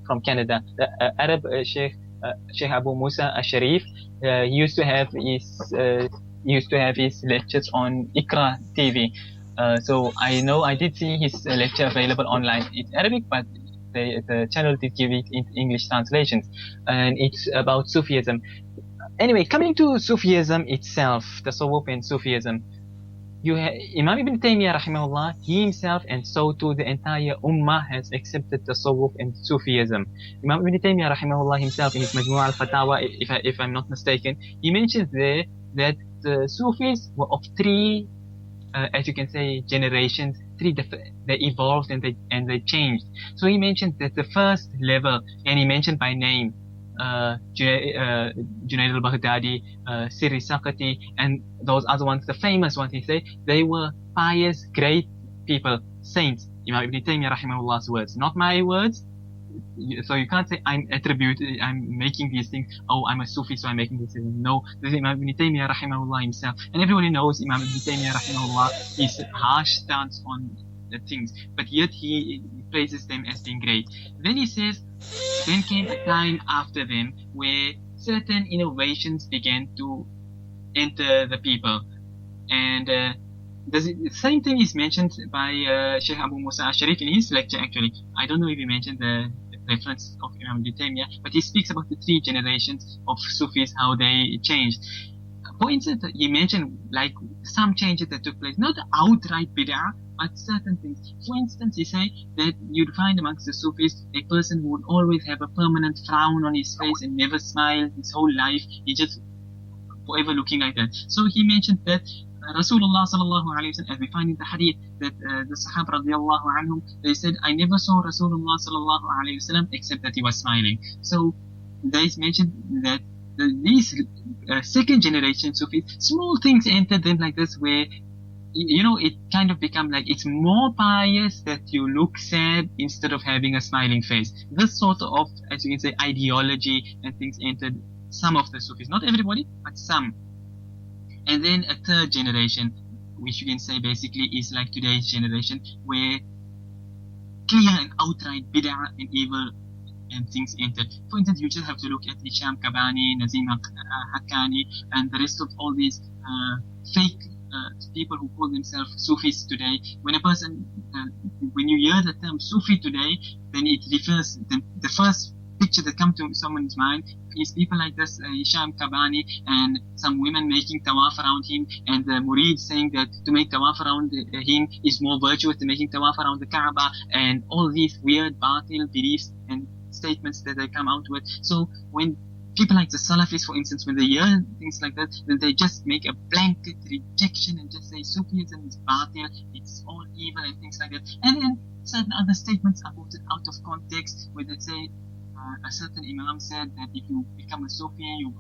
from Canada. The Arab Sheikh Abu Musa al-Sharif used to have his lectures on Iqra TV. So I did see his lecture available online. It's Arabic, but the channel did give it in English translations, and it's about Sufism. Anyway, coming to Sufism itself, Tasawwuf and Sufism, Imam Ibn Taymiyyah rahimahullah, he himself and so too the entire Ummah has accepted Tasawwuf and Sufism. Imam Ibn Taymiyyah rahimahullah himself in his Majmu' al-Fatawa, if I'm not mistaken, he mentions there that the Sufis were of three, as you can say, generations. They evolved and they changed. So he mentioned that the first level, and he mentioned by name, Junaid al-Baghdadi, Sirri Sakati, and those other ones, the famous ones, he said, they were pious, great people, saints. Imam Ibn Taymiyyah rahimahullah's words, not my words. So you can't say I'm making these things, oh, I'm a Sufi, so I'm making these things. No, this is Imam Ibn Taymiyyah rahimahullah himself. And everybody knows Imam Ibn Taymiyyah rahimahullah, his harsh stance on the things, but yet he praises them as being great. Then he says, then came a time after them where certain innovations began to enter the people. And the same thing is mentioned by Sheikh Abu Musa al-Sharif in his lecture actually. I don't know if he mentioned the reference of Imam Ibn Taymiyyah, but he speaks about the three generations of Sufis, how they changed. For instance, he mentioned like some changes that took place, not outright bid'ah, but certain things. For instance, he said that you'd find amongst the Sufis a person who would always have a permanent frown on his face and never smile his whole life. He just forever looking like that. So he mentioned that Rasulullah sallallahu alayhi wa sallam, as we find in the hadith, that the Sahaba radiallahu anhum, they said, I never saw Rasulullah sallallahu alayhi wa sallam except that he was smiling. So they mentioned that these second generation Sufis, small things entered them like this where, it kind of become like it's more pious that you look sad instead of having a smiling face. This sort of, as you can say, ideology and things entered some of the Sufis. Not everybody, but some. And then a third generation, which you can say basically is like today's generation, where clear and outright bid'ah and evil and things entered. For instance, you just have to look at Hisham Kabani, Nazim Haqqani, and the rest of all these fake people who call themselves Sufis today. When a person, when you hear the term Sufi today, then it refers, the first picture that comes to someone's mind is people like this, Hisham Kabani, and some women making tawaf around him, and the murid saying that to make tawaf around him is more virtuous than making tawaf around the Kaaba, and all these weird batil beliefs and statements that they come out with. So when people like the Salafis, for instance, when they hear things like that, then they just make a blanket rejection and just say Sufism is batil, it's all evil and things like that. And then certain other statements are put out of context, where they say a certain Imam said that if you become a Sufi, you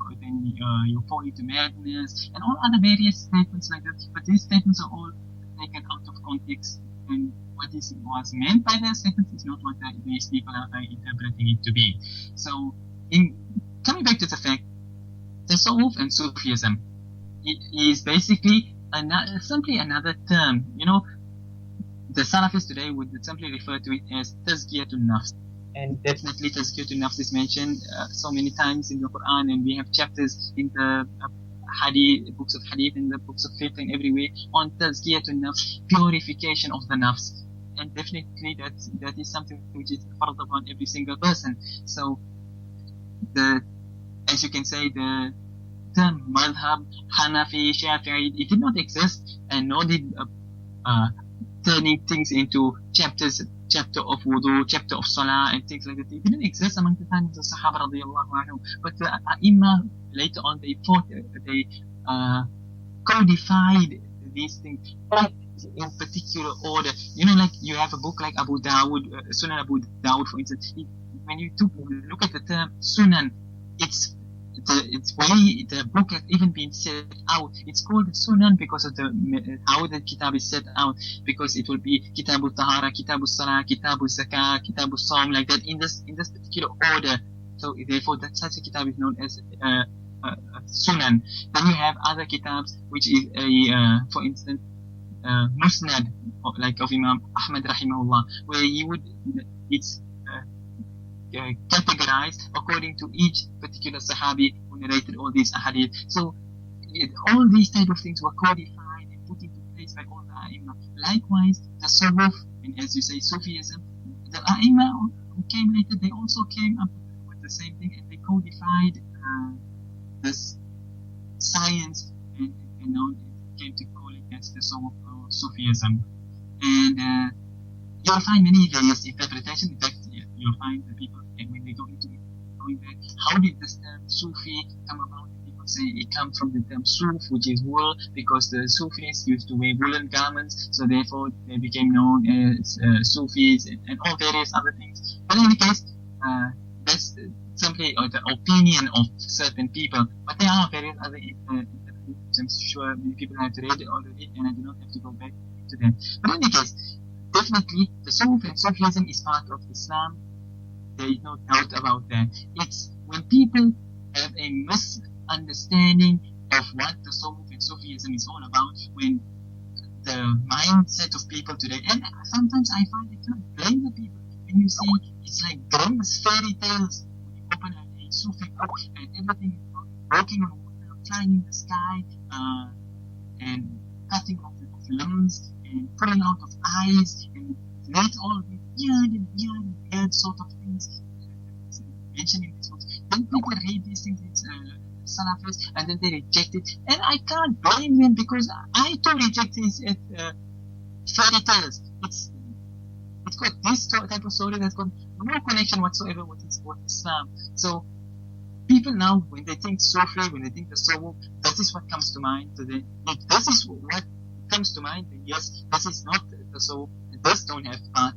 fall into madness, and all other various statements like that. But these statements are all taken out of context, and what was meant by their statements is not what these people are interpreting it to be. So, coming back to the fact, Tasawwuf and Sufism, it is basically simply another term. The Salafis today would simply refer to it as Tazkiyatun Nafs. And definitely Tazkiyatun Nafs is mentioned so many times in the Quran, and we have chapters in the Hadith, books of Hadith, and the books of Fiqh and everywhere on Tazkiyatun Nafs, purification of the Nafs. And definitely that is something which is fard upon every single person. So, as you can say, the term Madhab, Hanafi, Shafi'i, it did not exist, and nor did turning things into chapter of wudu, chapter of salah, and things like that. It didn't exist among the time of the Sahaba radiallahu anhu. But the Imam later on, they codified these things in particular order. Like you have a book like Abu Dawud, Sunan Abu Dawud, for instance. When you look at the term Sunan, it's way the book has even been set out. It's called Sunan because of how the kitab is set out, because it will be Kitabul Tahara, Kitabul Salah, Kitabul Zakah, Kitabul Sawm, like that in this particular order. So therefore that such a kitab is known as Sunan. Then you have other kitabs which is for instance Musnad, like of Imam Ahmad rahimahullah, where it's categorized according to each particular Sahabi who narrated all these ahadith. So all these type of things were codified and put into place by all the A'imma. Likewise, the Tasawwuf, and as you say, Sufism, the A'imma who came later, they also came up with the same thing, and they codified this science, and now it came to call it as the Sufism. And you'll find many various interpretations. In fact, you'll find the people, and when they go into it, going back, how did this term Sufi come about? People say it comes from the term Suf, which is wool, because the Sufis used to wear woolen garments, so therefore they became known as Sufis, and all various other things. But in any case, that's simply the opinion of certain people. But there are various other interpretations. I'm sure many people have read it already, and I do not have to go back to them. But in any case, definitely, the Suf and Sufism is part of Islam. There is no doubt about that. It's when people have a misunderstanding of what the Suf and Sufism is all about, when the mindset of people today, and sometimes I find it can't blame the people. When you see, it's like Grimm's fairy tales. When you open a Sufi book and everything is walking on water, flying in the sky, and cutting off limbs, and pulling out of eyes, and make all these weird sort of things mentioned in these books. Then people read these things, it's Salafis, and then they reject it. And I can't blame them, because I too reject these fairy tales. It's got this type of story that's got no connection whatsoever with Islam. So people now, when they think Sufi, when they think the Tasawwuf, that is what comes to mind to them. If this is what comes to mind, then yes, this is not the Tasawwuf. This don't have part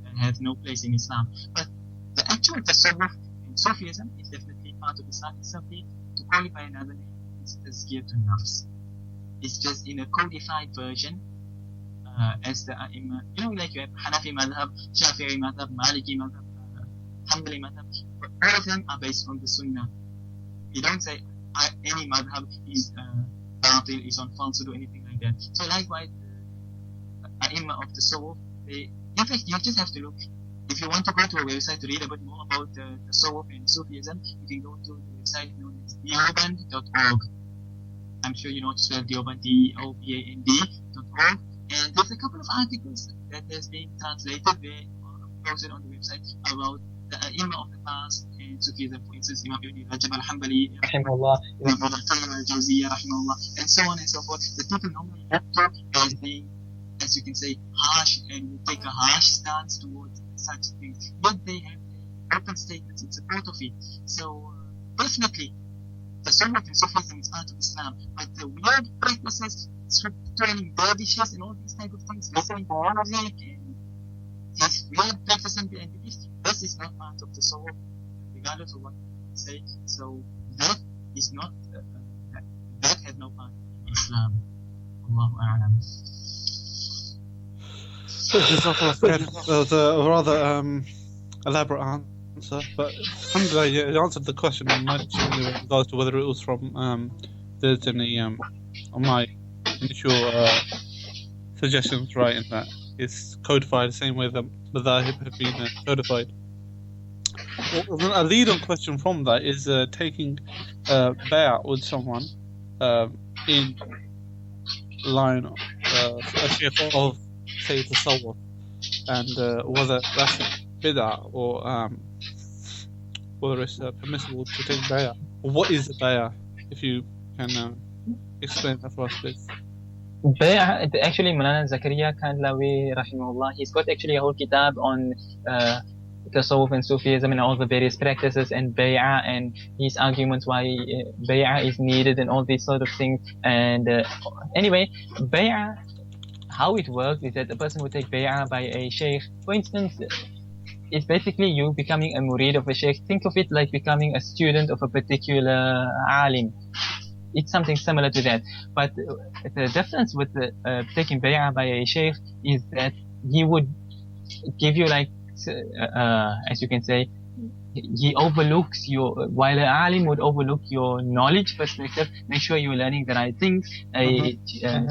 and has no place in Islam. But the actual Tasawwuf and Sufism is definitely part of Islam. It's simply, to qualify another name, it's Tazkiyah to Nafs. It's just in a codified version, as the A'imma, like you have Hanafi madhab, Shafi'i madhab, Maliki madhab, Hanbali madhab, but all of them are based on the Sunnah. You don't say any madhab is batil, is on falsehood or anything like that. So likewise, the A'imma of the Tasawwuf, in fact, you just have to look. If you want to go to a website to read a bit more about the Tasawwuf and Sufism, you can go to the website known as deoband.org. I'm sure you know how to spell Deoband, DEOBAND.org. And there's a couple of articles that has been translated there, posted on the website, about the Imam of the past and Sufism. For instance, Imam Ibn Rajab al-Hanbali, rahimahullah, Imam Ibn al-Qayyim al-Jawziyya, rahimahullah, and so on and so forth. The people normally look to as being, as you can say, harsh, and you take a harsh stance towards such things. But they have open statements in support of it. So, definitely, the Sunnah and Sufism is part of Islam. But the weird practices, turning dervishes and all these type of things, listening to music and these weird practices and beliefs, this is not part of the soul, regardless of what you say. So that is not, that has no part in Islam. Allahu A'lam. That was a rather elaborate answer, but alhamdulillah, you answered the question in regards to whether it was from there's any on my initial suggestions, right, in that it's codified the same way that the madhahib have been codified. Well, a lead-on question from that is taking bay'ah with someone in line a shaykh of, say, tasawwuf, and whether that's a bid'ah or whether it's permissible to take bay'ah. What is a bay'ah, if you can explain that for us, please? Bay'ah, actually, Maulana Zakaria Kandlawi, rahimahullah, he's got actually a whole kitab on Tasawwuf and Sufism and all the various practices and Bay'ah and his arguments why Bay'ah is needed and all these sort of things. And anyway, Bay'ah, how it works is that a person would take Bay'ah by a sheikh. For instance, it's basically you becoming a murid of a sheikh. Think of it like becoming a student of a particular alim. It's something similar to that. But the difference with taking bay'ah by a sheikh is that he would give you, like, as you can say, he overlooks your, while an alim would overlook your knowledge perspective, make sure you're learning the right things. A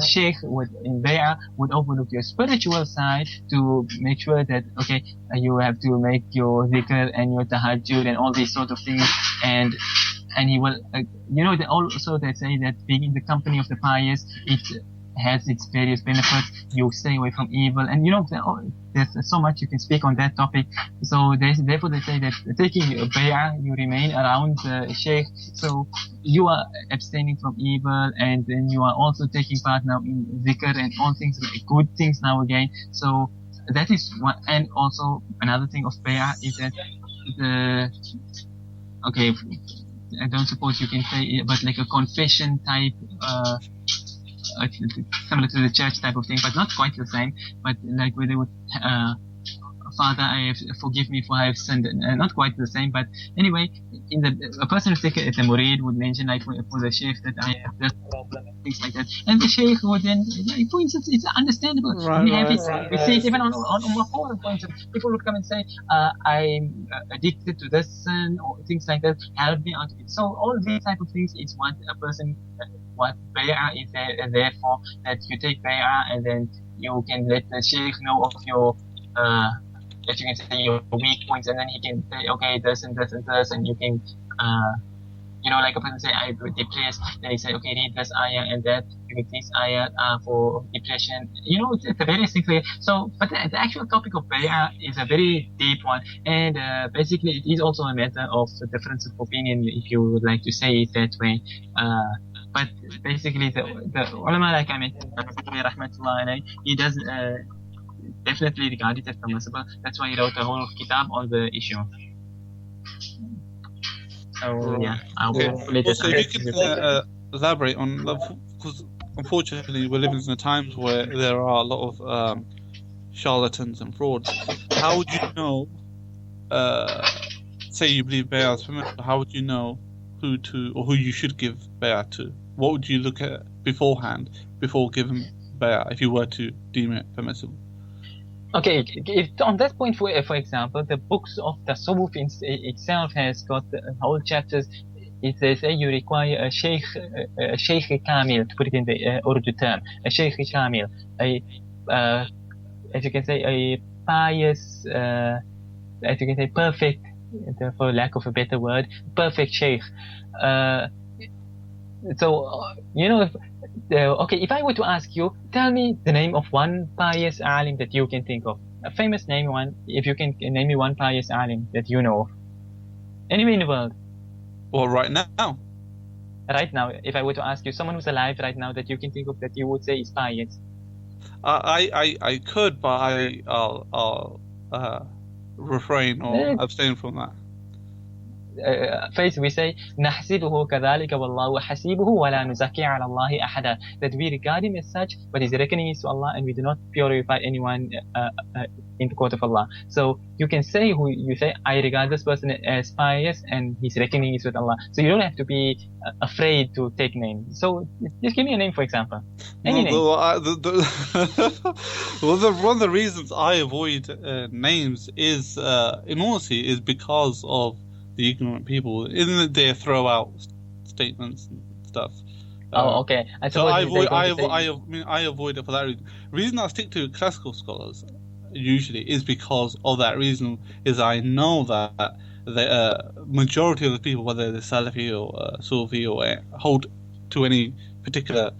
sheikh in bay'ah would overlook your spiritual side to make sure that, okay, you have to make your dhikr and your tahajjud and all these sort of things, and he will, also they say that being in the company of the pious, it has its various benefits. You stay away from evil, and there's so much you can speak on that topic. So therefore they say that taking bay'ah, you remain around the sheikh, so you are abstaining from evil, and then you are also taking part now in dhikr and all things, like good things now again. So that is one. And also another thing of bay'ah is that I don't suppose you can say, but like a confession type, similar to the church type of thing, but not quite the same. But like where they would, Father, forgive me for I have sinned. Not quite the same, but anyway, a person who's taken at the murid would mention, like for the sheikh, that I have this problem and things like that, and the sheikh would then, for instance, it's understandable. We see it even on Ummah forum, for instance, people would come and say, I'm addicted to this sin or things like that, help me out of it. So all these type of things is what a person, what bay'ah is there for, that you take bay'ah and then you can let the sheikh know of your that you can say your weak points, and then he can say, okay, this and this and this, and you can, like a person say, I'm depressed, then he say, okay, read this ayah and that, you read this ayah for depression. It's a various things there. So, but the actual topic of bay'ah is a very deep one, and basically it is also a matter of difference of opinion, if you would like to say it that way. But basically the ulama, like I mentioned, rahmatullah alayhi, he does definitely regard it as permissible. That's why he wrote a whole kitab on the issue. So yeah, I'll also, if you can elaborate on, because unfortunately we're living in times where there are a lot of charlatans and frauds. How would you know? Say you believe bay'ah is permissible. How would you know who you should give bay'ah to? What would you look at beforehand before giving bay'ah if you were to deem it permissible? Okay, if on that point, for example, the books of the Tasawwuf itself has got whole chapters. They say you require a sheikh kamil, to put it in the Urdu term, a sheikh kamil, as you can say, a pious, as you can say, perfect, for lack of a better word, perfect sheikh. If I were to ask you, tell me the name of one pious alim that you can think of. A famous name one, if you can name me one pious alim that you know of. Anywhere in the world. Well, right now. Right now, if I were to ask you, someone who's alive right now that you can think of that you would say is pious. I could, but I'll refrain or abstain from that. Fais, we say نحسبه كذلك والله حسيبه ولا نزكي على الله أحدا, that we regard him as such, but his reckoning is to Allah, and we do not purify anyone in the court of Allah. So you can say who you say, I regard this person as pious and his reckoning is with Allah. So you don't have to be afraid to take names. So just give me a name, for example. Any name. One of the reasons I avoid names is, in honesty, is because of the ignorant people. Isn't it they throw out statements and stuff? Okay. I avoid it for that reason. The reason I stick to classical scholars usually is because of that reason. Is I know that the majority of the people, whether they're Salafi or Sufi or hold to any particular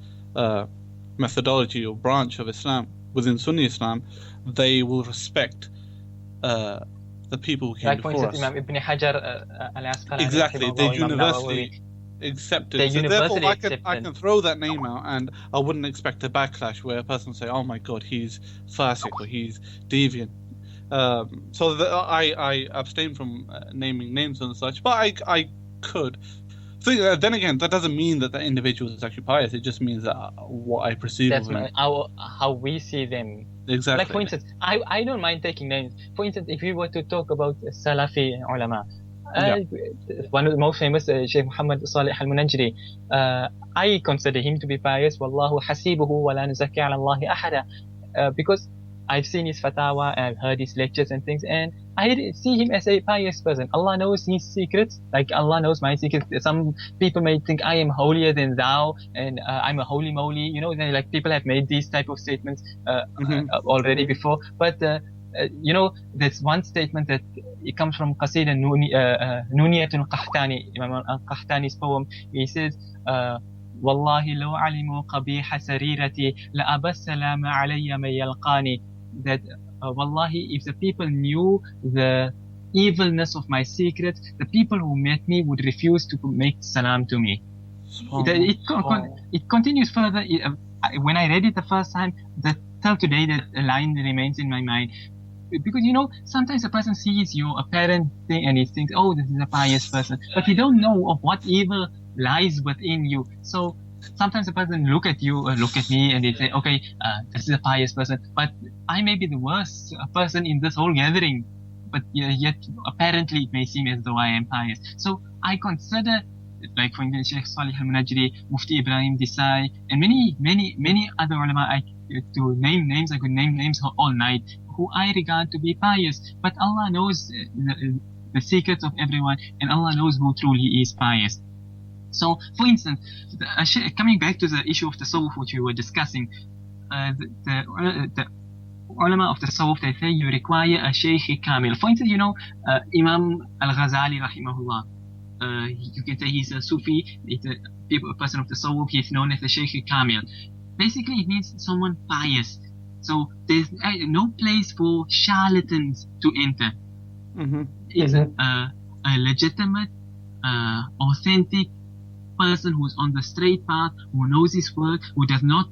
methodology or branch of Islam within Sunni Islam, they will respect the people who came before us. Imam Ibn Hajar al-Asqalani. Exactly, they universally accepted. So therefore, I can throw that name out, and I wouldn't expect a backlash where a person will say, "Oh my God, he's fasiq or he's deviant." I abstain from naming names and such, but I could. So then again, that doesn't mean that the individual is actually pious. It just means that what I perceive of him. That's how we see them. Exactly. Like, for instance, I don't mind taking names. For instance, if we were to talk about Salafi ulama, one of the most famous, Sheikh Muhammad Salih al-Munajri, I consider him to be pious. Wallahu hasibuhu wa la nuzakki ala Allahi ahada. Because I've seen his fatawa, I've heard his lectures and things, and I see him as a pious person. Allah knows his secrets, like Allah knows my secrets. Some people may think I am holier than thou, and I'm a holy moly. You know, like people have made these type of statements already before. But you know, there's one statement that it comes from Qasida Nuniyatul Qahtani, Imam al-Qahtani's poem. He says, "Wallahi law alimu qabiha sarirati la abassalama alayya man yalqani." That wallahi, if the people knew the evilness of my secret, the people who met me would refuse to make salam to me. It continues further. When I read it the first time, till today, that line remains in my mind. Because, you know, sometimes a person sees your apparent thing and he thinks, oh, this is a pious person. But he don't know of what evil lies within you. So sometimes a person look at you or look at me and they say, okay, this is a pious person. But I may be the worst person in this whole gathering. But yet, apparently, it may seem as though I am pious. So I consider, like for instance, Sheikh Salih al-Munajjiri, Mufti Ibrahim Desai, and many other ulama, to name names, I could name names all night, who I regard to be pious. But Allah knows the secrets of everyone, and Allah knows who truly is pious. So, for instance, coming back to the issue of the tasawwuf which we were discussing, the ulama of the tasawwuf, they say you require a shaykh kamil. For instance, you know, Imam al-Ghazali rahimahullah, you can say he's a Sufi, a person of the tasawwuf, he's known as a shaykh kamil. Basically, it means someone pious. So there's no place for charlatans to enter. It's a legitimate, authentic person who's on the straight path, who knows his work, who does not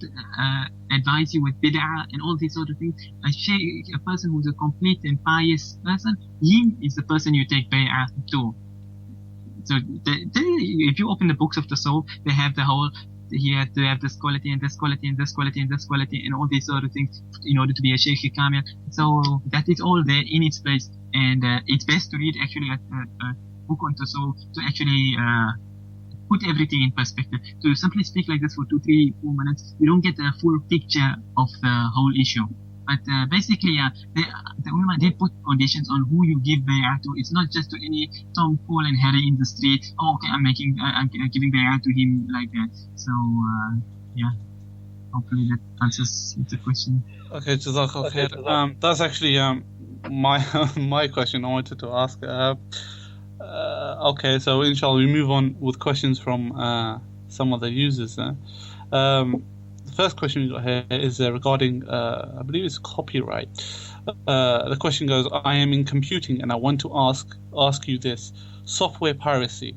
advise you with bid'ah and all these sort of things. A person who's a complete and pious person, he is the person you take bay'ah to. So if you open the books of the soul, they have the whole, he had to have this quality and this quality and this quality and this quality and all these sort of things in order to be a Shaykh Kamil. So that is all there in its place, and it's best to read actually a book on the soul to actually put everything in perspective. To simply speak like this for 2, 3, 4 minutes, you don't get a full picture of the whole issue. But basically, the ulama did put conditions on who you give bay'ah to. It's not just to any Tom, Paul, and Harry in the street. Oh, okay, I'm giving bay'ah to him like that. So yeah, hopefully that answers the question. Okay, Jazakallah khair. That's actually my question I wanted to ask. Okay, so inshallah we move on with questions from some of the users. The first question we got here is regarding, I believe it's copyright. The question goes, I am in computing and I want to ask you this. Software piracy.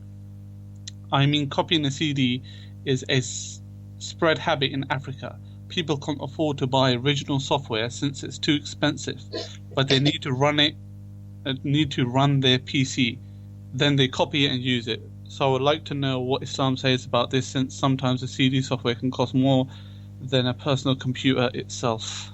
I mean, copying a CD is a spread habit in Africa. People can't afford to buy original software since it's too expensive, but they need to run their PC. Then they copy it and use it. So I would like to know what Islam says about this, since sometimes the CD software can cost more than a personal computer itself.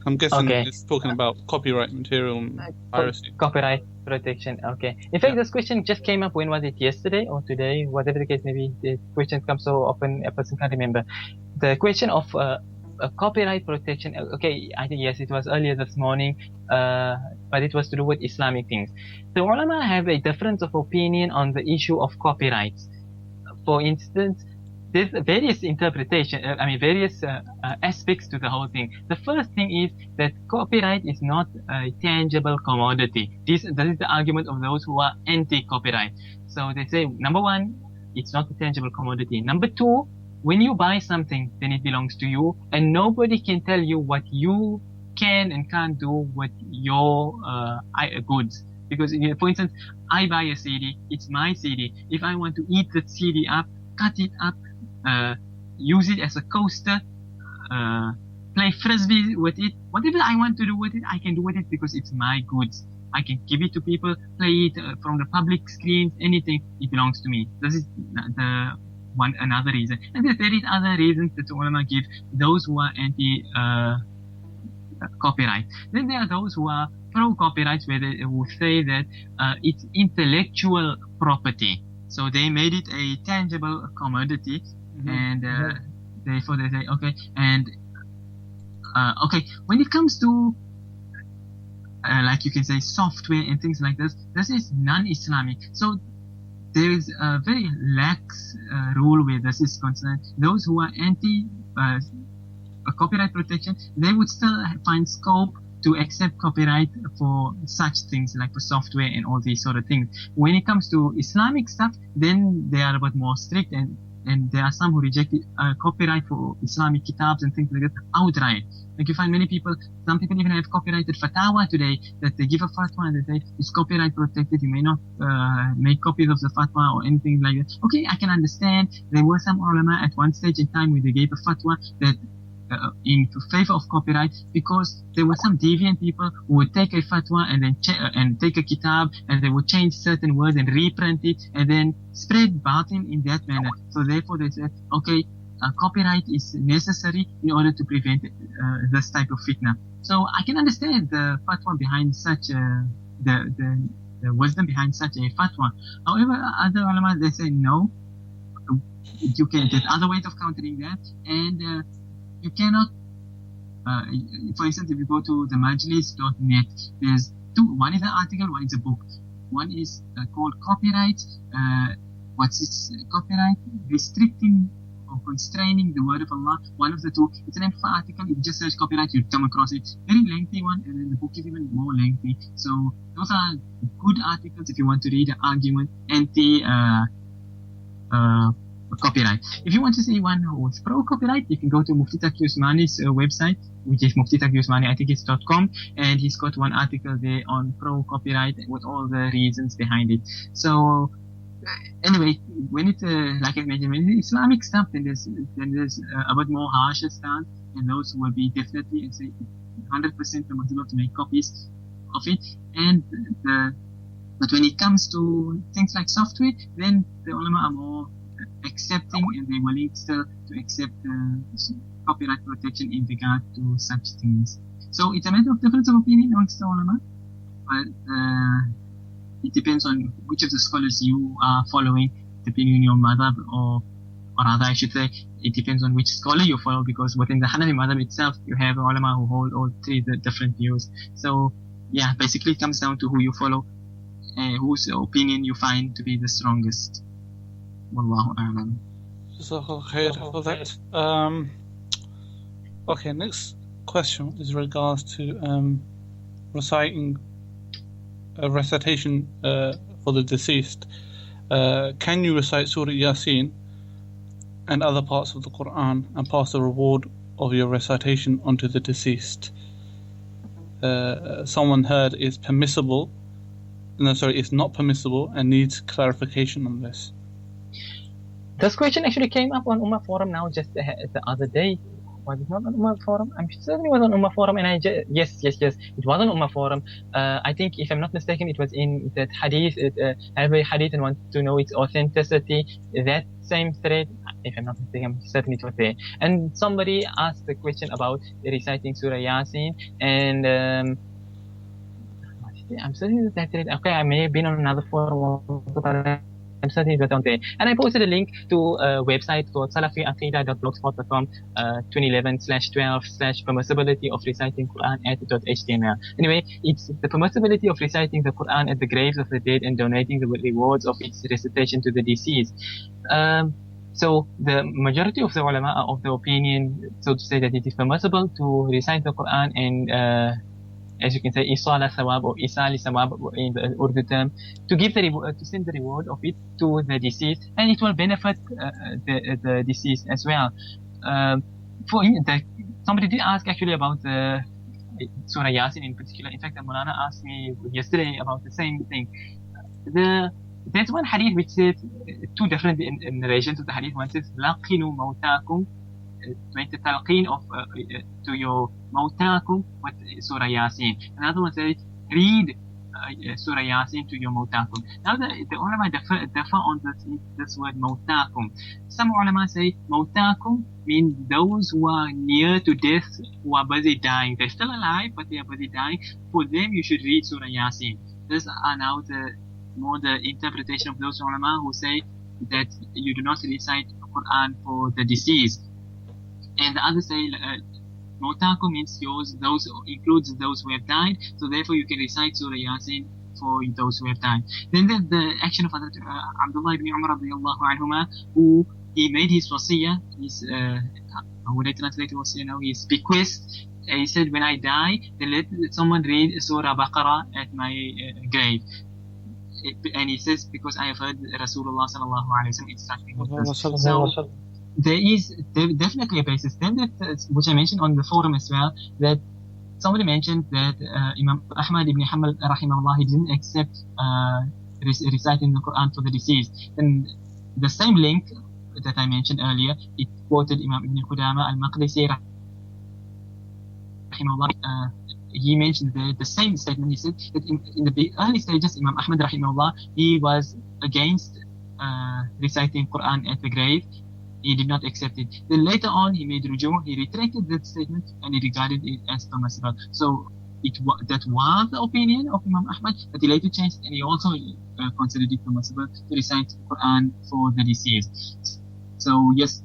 I'm guessing it's talking about copyright material and piracy. Copyright protection, okay. In fact, this question just came up, when was it, yesterday or today? Whatever the case may be, the question comes so often a person can't remember. The question of copyright protection, okay, I think yes, it was earlier this morning, but it was to do with Islamic things. The ulama have a difference of opinion on the issue of copyrights. For instance, there's various interpretations, various aspects to the whole thing. The first thing is that copyright is not a tangible commodity. This is the argument of those who are anti-copyright. So they say, number one, it's not a tangible commodity. Number two, when you buy something, then it belongs to you, and nobody can tell you what you can and can't do with your goods. Because, for instance, I buy a CD, it's my CD. If I want to eat that CD up, cut it up, use it as a coaster, play frisbee with it, whatever I want to do with it, I can do with it because it's my goods. I can give it to people, play it from the public screens, anything, it belongs to me. This is another reason. And there is other reasons that the ulama give those who are anti copyright. Then there are those who are pro copyright, who say that it's intellectual property. So they made it a tangible commodity, and therefore they say, okay, and okay, when it comes to like you can say software and things like this. This is non-Islamic. So there is a very lax rule where this is concerned. Those who are anti copyright protection, they would still find scope to accept copyright for such things like for software and all these sort of things. When it comes to Islamic stuff, then they are a bit more strict, and there are some who reject copyright for Islamic kitabs and things like that outright. Like you find some people even have copyrighted fatwa today, that they give a fatwa and they say it's copyright protected, you may not make copies of the fatwa or anything like that. Okay, I can understand. There were some ulama at one stage in time where they gave a fatwa that in favor of copyright, because there were some deviant people who would take a fatwa and then and take a kitab and they would change certain words and reprint it and then spread batil in that manner. So therefore they said, okay, copyright is necessary in order to prevent this type of fitna. So I can understand the fatwa behind such the wisdom behind such a fatwa. However, other ulama, they say no, you can, there's other ways of countering that, and you cannot, for instance, if you go to the majlis.net, there's two. One is an article, one is a book. One is called Copyright. What's its copyright? Restricting or constraining the word of Allah. One of the two. It's an info article. If you just search copyright, you'll come across it. Very lengthy one, and then the book is even more lengthy. So those are good articles if you want to read an argument anti copyright. If you want to see one who's pro-copyright, you can go to Mufti Taqi Usmani's website, which is Mufti Taqi Usmani, I think it's .com, and he's got one article there on pro-copyright with all the reasons behind it. So anyway, when it's like I mentioned, when it's Islamic stuff, then there's a bit more harsher stance, and those will be definitely and say 100% permissible to make copies of it. And but when it comes to things like software, then the ulama are more accepting, and they're willing still to accept copyright protection in regard to such things. So it's a matter of difference of opinion amongst the ulama, but it depends on which of the scholars you are following, depending on your madhab, or rather I should say, it depends on which scholar you follow, because within the Hanafi madhab itself, you have ulama who hold all three the different views. So yeah, basically it comes down to who you follow, whose opinion you find to be the strongest. Wallahu a'lam. Jazakallah khair for that. Okay, next question is regards to reciting a recitation for the deceased. Can you recite Surah Yasin and other parts of the Quran and pass the reward of your recitation onto the deceased? Someone heard it's permissible. No, sorry, it's not permissible and needs clarification on this. This question actually came up on Ummah Forum now just the other day. Was it not on Ummah Forum? I'm certain it was on Ummah Forum, and yes, it was on Ummah Forum. I think, if I'm not mistaken, it was in that hadith, every hadith, and want to know its authenticity. That same thread, if I'm not mistaken, I'm certain it was there. And somebody asked the question about reciting Surah Yasin, and I'm certain that thread. Okay, I may have been on another forum, but I'm certain it was on there. And I posted a link to a website called salafiaqida.blogspot.com 2011/12/permissibility of reciting Quran at .html. Anyway, it's the permissibility of reciting the Quran at the graves of the dead and donating the rewards of its recitation to the deceased. So the majority of the ulama are of the opinion, so to say, that it is permissible to recite the Quran and as you can say, isala sawab or isali sawab in the Urdu term, to give the to send the reward of it to the deceased, and it will benefit the deceased as well. Somebody did ask actually about Surah Yasin in particular. In fact, Mulana asked me yesterday about the same thing. There's one hadith which says two different narrations of the hadith. One says laqinu mawtakum, make the talqeen of to your mawtakum with Surah Yasin. Another one says read Surah Yasin to your mawtakum. Now the ulama differ on this word mawtakum. Some ulama say mawtakum means those who are near to death, who are busy dying. They're still alive, but they are busy dying. For them, you should read Surah Yasin. These are now the interpretation of those ulama who say that you do not recite the Quran for the deceased. And the others say Motakum means yours, those includes those who have died, so therefore you can recite Surah Yasin for those who have died. Then the action of Abdullah ibn Umar radiallahu anhuma, who he made his wasiyah, his how would I translate wasiyah now? His bequest. He said, when I die, then let someone read Surah Baqarah at my grave. And he says, because I have heard Rasulullah sallallahu alaihi wasallam instructing this. So there is definitely a basis. Then which I mentioned on the forum as well, that somebody mentioned that Imam Ahmad ibn Hanbal rahimahullah, he didn't accept reciting the Quran for the deceased. And the same link that I mentioned earlier, it quoted Imam Ibn Qudama al-Maqdisi rahimahullah. He mentioned the same statement. He said that in the early stages, Imam Ahmad rahimahullah, he was against reciting Quran at the grave. He did not accept it. Then later on, he made ruju', he retracted that statement, and he regarded it as permissible. So that was the opinion of Imam Ahmad, but he later changed, and he also considered it permissible to recite Quran for the deceased. So yes,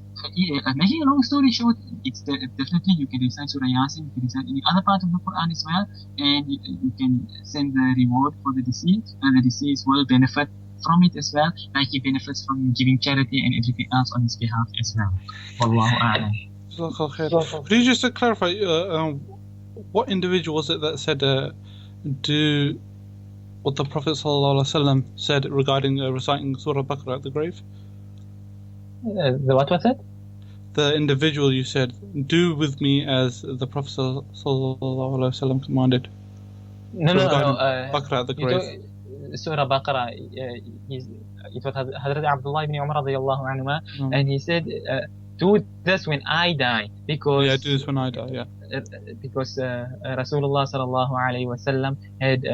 making a long story short, it's definitely you can recite Surah Yasin, you can recite any other part of the Quran as well, and you can send the reward for the deceased, and the deceased will benefit from it as well, like he benefits from giving charity and everything else on his behalf as well. Wallahu a'lam. Could you just clarify, what individual was it that said do what the Prophet ﷺ said regarding reciting Surah Baqarah at the grave? What was it? The individual you said, do with me as the Prophet ﷺ commanded. No. Baqarah at the grave. Surah Baqarah, it was Hazrat Abdullah ibn Umar radiallahu anhuma, and he said, do this when I die, because do this when I die, because Rasulullah sallallahu alayhi wa sallam had,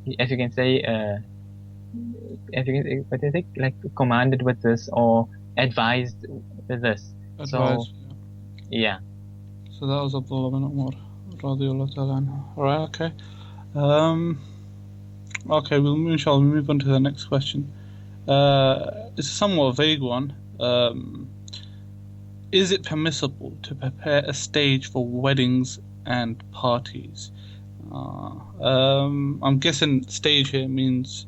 if you can say, like commanded with this or advised with this. So that was Abdullah ibn Umar radiallahu ta'ala anhu. Alright, okay. Okay, we'll move on to the next question. It's a somewhat vague one. Is it permissible to prepare a stage for weddings and parties? I'm guessing stage here means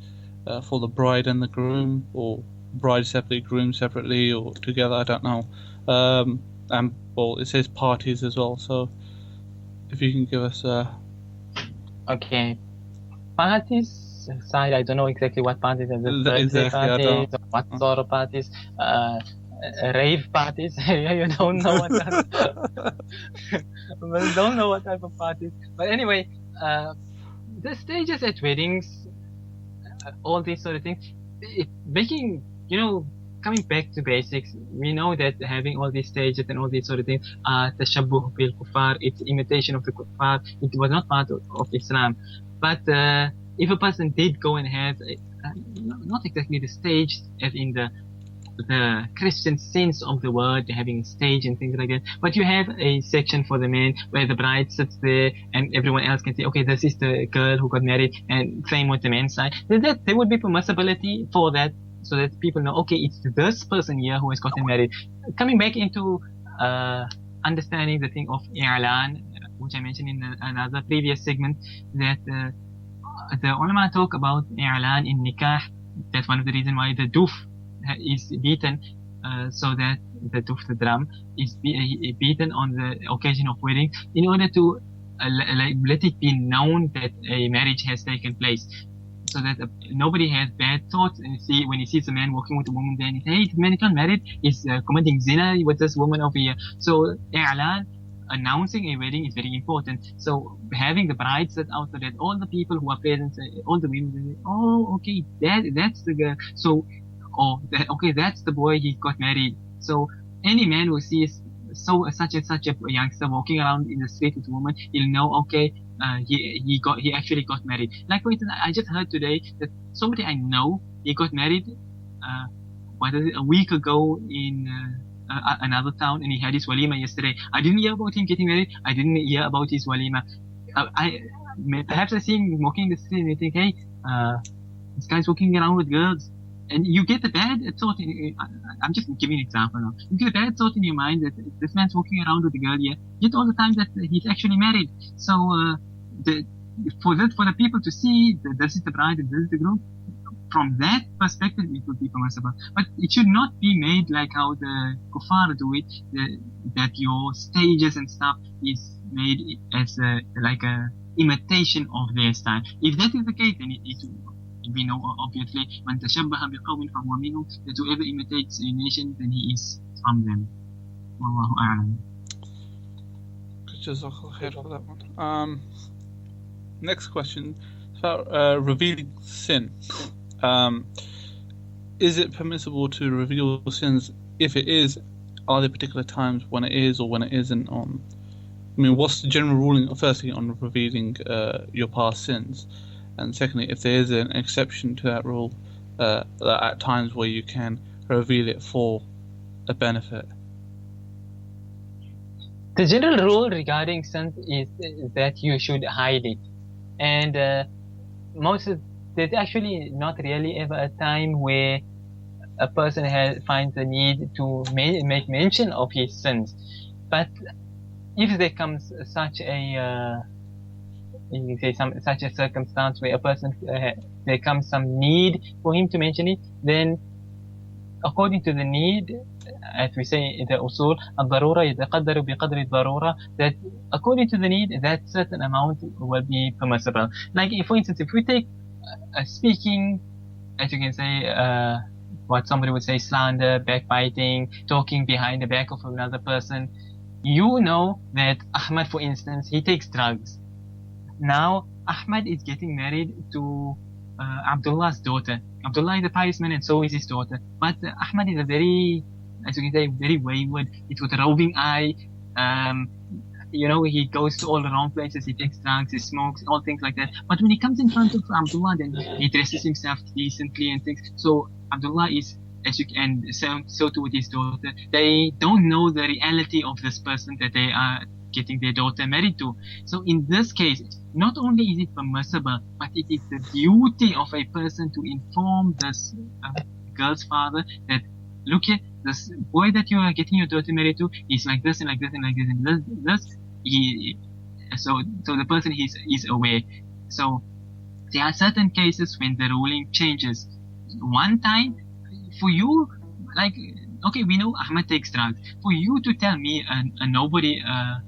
for the bride and the groom, or bride separately, groom separately, or together, I don't know. And well, it says parties as well, so if you can give us Okay. Parties side, I don't know exactly what parties are. Exactly, parties, what sort of parties? Rave parties. You don't know what that is. Don't know what type of parties. But anyway, the stages at weddings, all these sort of things, making, coming back to basics, we know that having all these stages and all these sort of things are tashabbuh bil kuffar, it's imitation of the kuffar, it was not part of Islam. But if a person did go and have, not exactly the stage as in the Christian sense of the word, having a stage and things like that, but you have a section for the men where the bride sits there and everyone else can say, okay, this is the girl who got married, and same with the men's side. There would be permissibility for that, so that people know, okay, it's this person here who has gotten married. Coming back into understanding the thing of i'lan, which I mentioned in another previous segment, that the ulama talk about i'lan in nikah. That's one of the reasons why the duf is beaten, so that the duf, the drum, is beaten on the occasion of wedding, in order to let it be known that a marriage has taken place, so that nobody has bad thoughts. And when he sees a man walking with a woman, then he says, hey, the man is not married, he's committing zina with this woman over here. So i'lan, announcing a wedding, is very important. So having the bride sit out so that all the people who are present, all the women say, oh, okay, that's the girl. So, okay, that's the boy, he got married. So any man who sees such and such a youngster walking around in the street with a woman, he'll know, okay, he actually got married. Like for instance, I just heard today that somebody I know, he got married a week ago in another town, and he had his walima yesterday. I didn't hear about him getting married. I didn't hear about his walima. Perhaps I see him walking in the street and I think, hey, this guy's walking around with girls. and you get a bad thought I'm just giving an example now. You get a bad thought in your mind that this man's walking around with a girl here, yet all the time that he's actually married. So for the people to see that this is the bride and this is the groom, from that perspective it would be permissible. But it should not be made like how the kuffar do it, that your stages and stuff is made as like a imitation of their style. If that is the case, then we know obviously من تشبه بقوم فهو منهم, that whoever imitates a nation, then he is from them. Wallahu a'lam. Jazakallah khair for that one. Next question is about revealing sin. Is it permissible to reveal sins? If it is, are there particular times when it is or when it isn't? I mean, what's the general ruling, firstly, on revealing your past sins? And secondly, if there is an exception to that rule, that at times where you can reveal it for a benefit. The general rule regarding sins is that you should hide it. And there's actually not really ever a time where a person finds the need to make mention of his sins. But if there comes such a such a circumstance where a person there comes some need for him to mention it, then according to the need, as we say in the usul, الضرورة يتقدر بقدر الضرورة, that according to the need, that certain amount will be permissible. Like, for instance, if we take speaking, as you can say, what somebody would say, slander, backbiting, talking behind the back of another person. You know that Ahmad, for instance, he takes drugs. Now, Ahmad is getting married to Abdullah's daughter. Abdullah is a pious man and so is his daughter. But Ahmad is a very, as you can say, very wayward. It's with a roving eye. He goes to all the wrong places. He takes drugs, he smokes, all things like that. But when he comes in front of Abdullah, then he dresses himself decently and things. So Abdullah is, and so too with his daughter. They don't know the reality of this person that they are getting their daughter married to. So in this case, not only is it permissible, but it is the duty of a person to inform this girl's father that, look here, this boy that you are getting your daughter married to is like this and like this and like this and this. So the person is aware. So there are certain cases when the ruling changes. One time, for you, like, okay, we know Ahmad takes drugs. For you to tell me and nobody, I've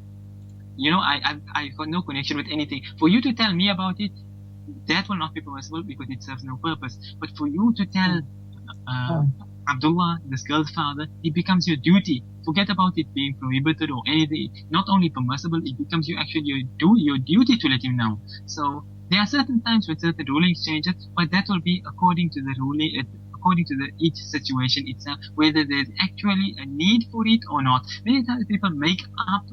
got no connection with anything. For you to tell me about it, that will not be permissible because it serves no purpose. But for you to tell Abdullah, this girl's father, it becomes your duty. Forget about it being prohibited or anything. Not only permissible, it becomes your duty to let him know. So there are certain times when certain rulings changes, but that will be according to the ruling, according to each situation itself, whether there's actually a need for it or not. Many times people make up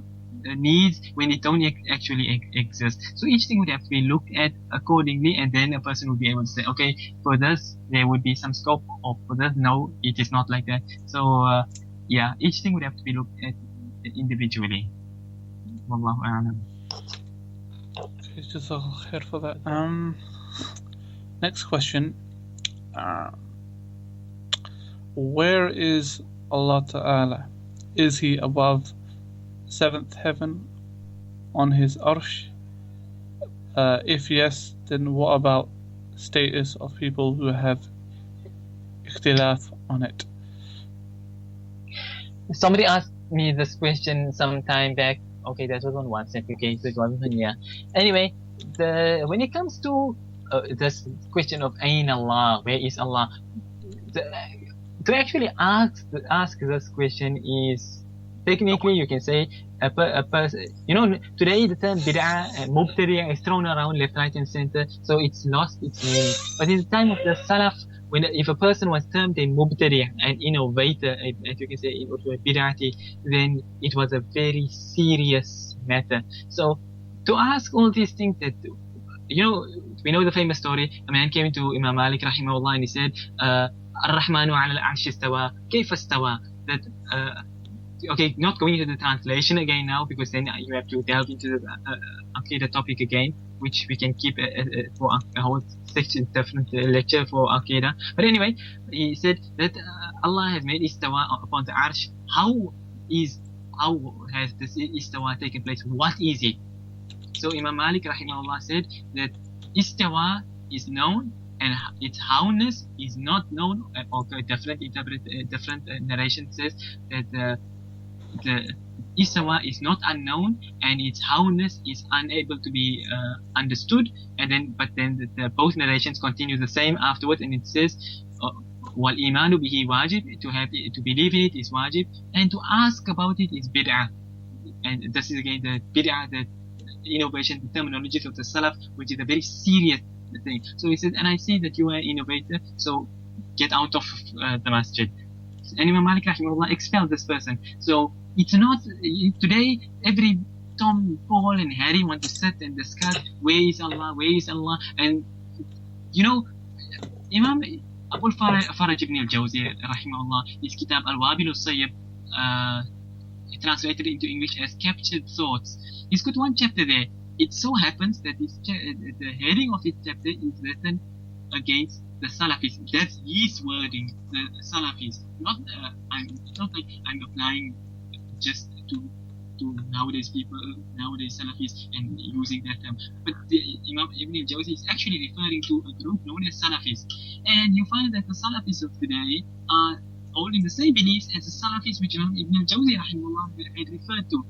needs when it don't actually exist. So each thing would have to be looked at accordingly, and then a person would be able to say, okay, for this there would be some scope, or for this, no, it is not like that. So each thing would have to be looked at individually. Wallahu a'lam. Okay, jazakallah khair for that. Next question. Where is Allah Ta'ala? Is He above 7th heaven on His arsh? If yes, then what about status of people who have ikhtilaf on it? Somebody asked me this question some time back. Okay, that was on WhatsApp, okay, so it wasn't on here. Anyway, when it comes to this question of Ain Allah, where is Allah? To actually ask this question is, technically you can say a person, today the term bid'ah, mubtadi' is thrown around left, right and center, so it's lost its meaning. But in the time of the Salaf, if a person was termed a mubtadi', an innovator, as you can say, a bid'ati, then it was a very serious matter. So to ask all these things that, we know the famous story, a man came to Imam Malik rahimahullah and he said, Ar-Rahmanu ala al-arsh istawa, kayfa istawa? That, okay, not going into the translation again now, because then you have to delve into the topic again. which we can keep for a whole section, different lecture for Aqidah. But anyway, he said that Allah has made istawa upon the arsh. How has this istawa taken place? What is it? So Imam Malik rahimahullah said that istawa is known and its howness is not known. Okay, different narration says that the istawa is not unknown and its howness is unable to be understood. But then both narrations continue the same afterwards, and it says wal imanu bihi wajib, to believe in it is wajib, and to ask about it is bid'ah. And this is again the bid'ah, the innovation, the terminologies of the Salaf, which is a very serious thing. So he said, and I see that you are an innovator, so get out of the masjid. And Imam Malik rahimahullah expelled this person. So it's not today every Tom, Paul and Harry want to sit and discuss where is Allah, and you know, Imam Abu Faraj ibn al-Jawzi rahimahullah, his kitab Al-Wabil al-Sayyib, translated into English as Captured Thoughts. He's got one chapter there. It so happens that the heading of his chapter is written against the Salafis. That's his wording, the Salafis. Not like I'm applying just to nowadays Salafis and using that term. But Imam Ibn al-Jawzi is actually referring to a group known as Salafis. And you find that the Salafis of today are holding the same beliefs as the Salafis which Imam Ibn al-Jawzi rahimahullah had referred to.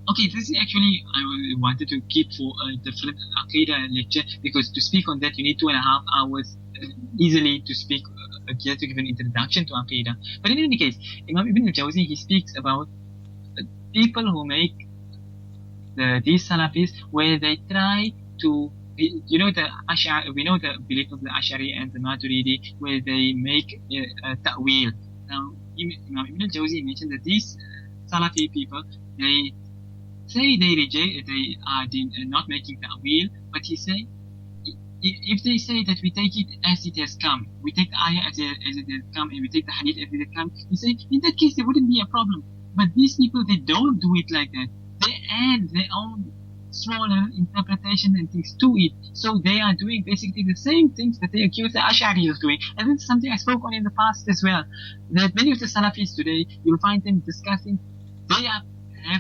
Okay, this is actually, I wanted to keep for a different Aqidah lecture, because to speak on that you need 2.5 hours easily to speak, just to give an introduction to Aqidah. But in any case, Imam Ibn al-Jawzi, he speaks about people who make these Salafis, where they try to, we know the belief of the Ash'ari and the Maturidi, where they make ta'wil. Now, Imam Ibn al-Jawzi mentioned that these Salafi people, they say they are not making ta'wil, but he say, if they say that we take it as it has come, we take the ayah as it has come, and we take the hadith as it has come, he say, in that case there wouldn't be a problem. But these people, they don't do it like that. They add their own smaller interpretation and things to it. So they are doing basically the same things that they accuse the Ash'ari of doing. And this is something I spoke on in the past as well. That many of the Salafis today, you'll find them discussing, they have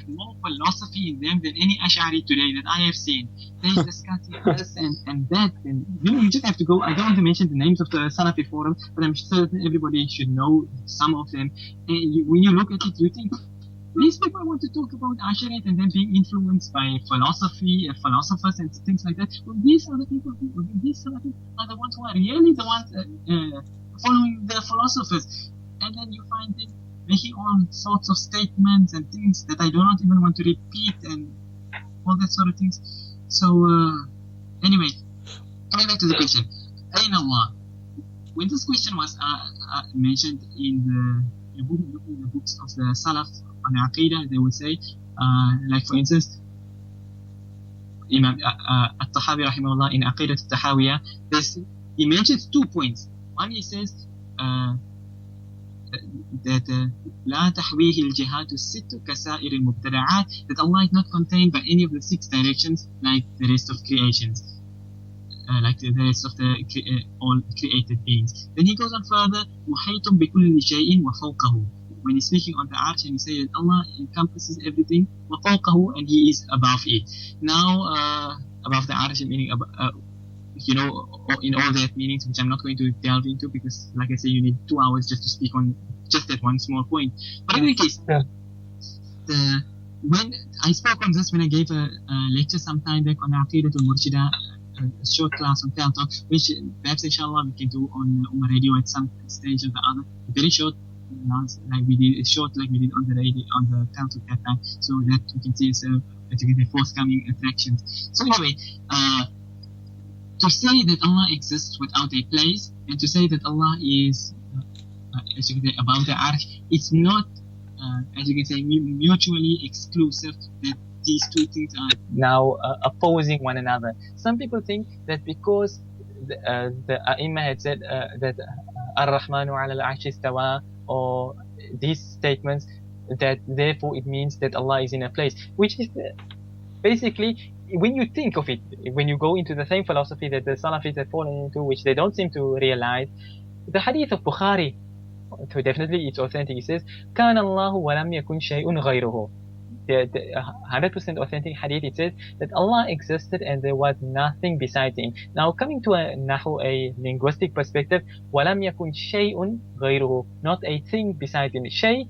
more philosophy in them than any Ash'ari today that I have seen. They discuss this and that, and you just have to go. I don't want to mention the names of the Salafi forums, but I'm certain everybody should know some of them. And when you look at it, you think these people want to talk about Ash'ari and then being influenced by philosophy, philosophers and things like that. Well, these are the people these Salafis are the ones who are really the ones following the philosophers. And then you find them making all sorts of statements and things that I do not even want to repeat and all that sort of things. So, anyway, coming back to the question, Ayn Allah. When this question was mentioned in the books of the Salaf on Aqidah, they would say, like for instance, Imam At-Tahawi rahimahullah in Aqidah At-Tahawiyah, he mentions 2 points. One, he says, that لا تحويه الجهات الست كسائر المبتدعات, that Allah is not contained by any of the 6 directions like the rest of creations, like the rest of the all created beings. Then he goes on further, محيط بكل شيء وفوقه, when he's speaking on the arch, and he says that Allah encompasses everything, وفوقه, and he is above it. Now above the arch, meaning in all their meanings, which I'm not going to delve into, because like I say, you need 2 hours just to speak on just that one small point. But in any case, when I spoke on this when I gave a lecture some time back on Aqidah al-Murshida, a short class on Tel Talk, which perhaps inshallah we can do on Ummahradio at some stage or the other, very short, like we did on the radio, on the Tel Talk that time, so that we can see the forthcoming attractions. So anyway, to say that Allah exists without a place, and to say that Allah is, as you can say, above the arsh, it's not, as you can say, mutually exclusive, that these two things are now opposing one another. Some people think that because the A'immah had said that Ar-Rahmanu ala al-Arsh istawa, or these statements, that therefore it means that Allah is in a place, which is basically when you think of it, when you go into the same philosophy that the Salafis have fallen into, which they don't seem to realize, the hadith of Bukhari, so definitely it's authentic. It says, كان الله ولم يكن شيء غيره. The 100% authentic hadith, it says that Allah existed and there was nothing besides Him. Now coming to a linguistic perspective, وَلَمْ يَكُنْ شَيْءٌ غَيْرُهُ, not a thing besides Him. Shay,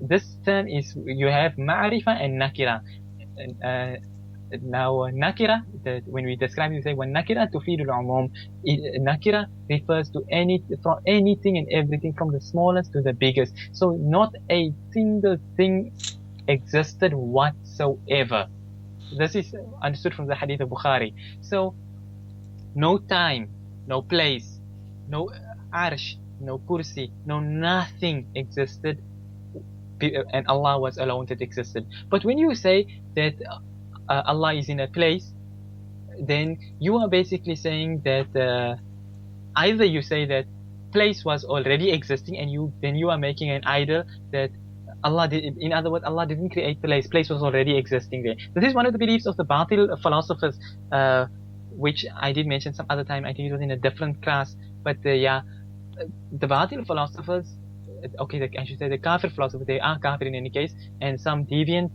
this term is, you have ma'rifa and nakira. Now nakira, when we describe it, we say وَالنَّكِرَةُ تُفِيدُ الْعُمُومِ. Nakira refers to from anything and everything, from the smallest to the biggest. So not a single thing existed whatsoever. This is understood from the hadith of Bukhari. So no time, no place, no arsh, no kursi, no nothing existed, and Allah was alone that existed. But when you say that Allah is in a place, then you are basically saying that either you say that place was already existing and then you are making an idol that Allah did. In other words, Allah didn't create place. Place was already existing there. This is one of the beliefs of the Batil philosophers, which I did mention some other time. I think it was in a different class. But the Batil philosophers, okay, I should say the Kafir philosophers, they are Kafir in any case, and some deviant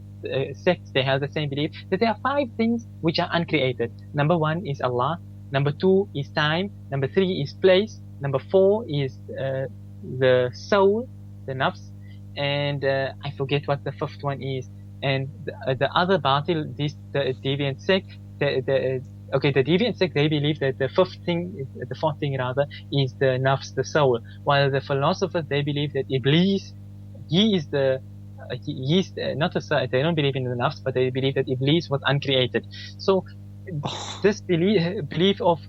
sects, they have the same belief that there are 5 things which are uncreated. Number 1 is Allah. Number 2 is time. Number 3 is place. Number 4 is the soul, the nafs. And I forget what the 5th one is. And the other Batil, the deviant sect, the deviant sect, they believe that the 4th thing rather, is the nafs, the soul. While the philosophers, they believe that Iblis, he is not the, they don't believe in the nafs, but they believe that Iblis was uncreated. So this belief of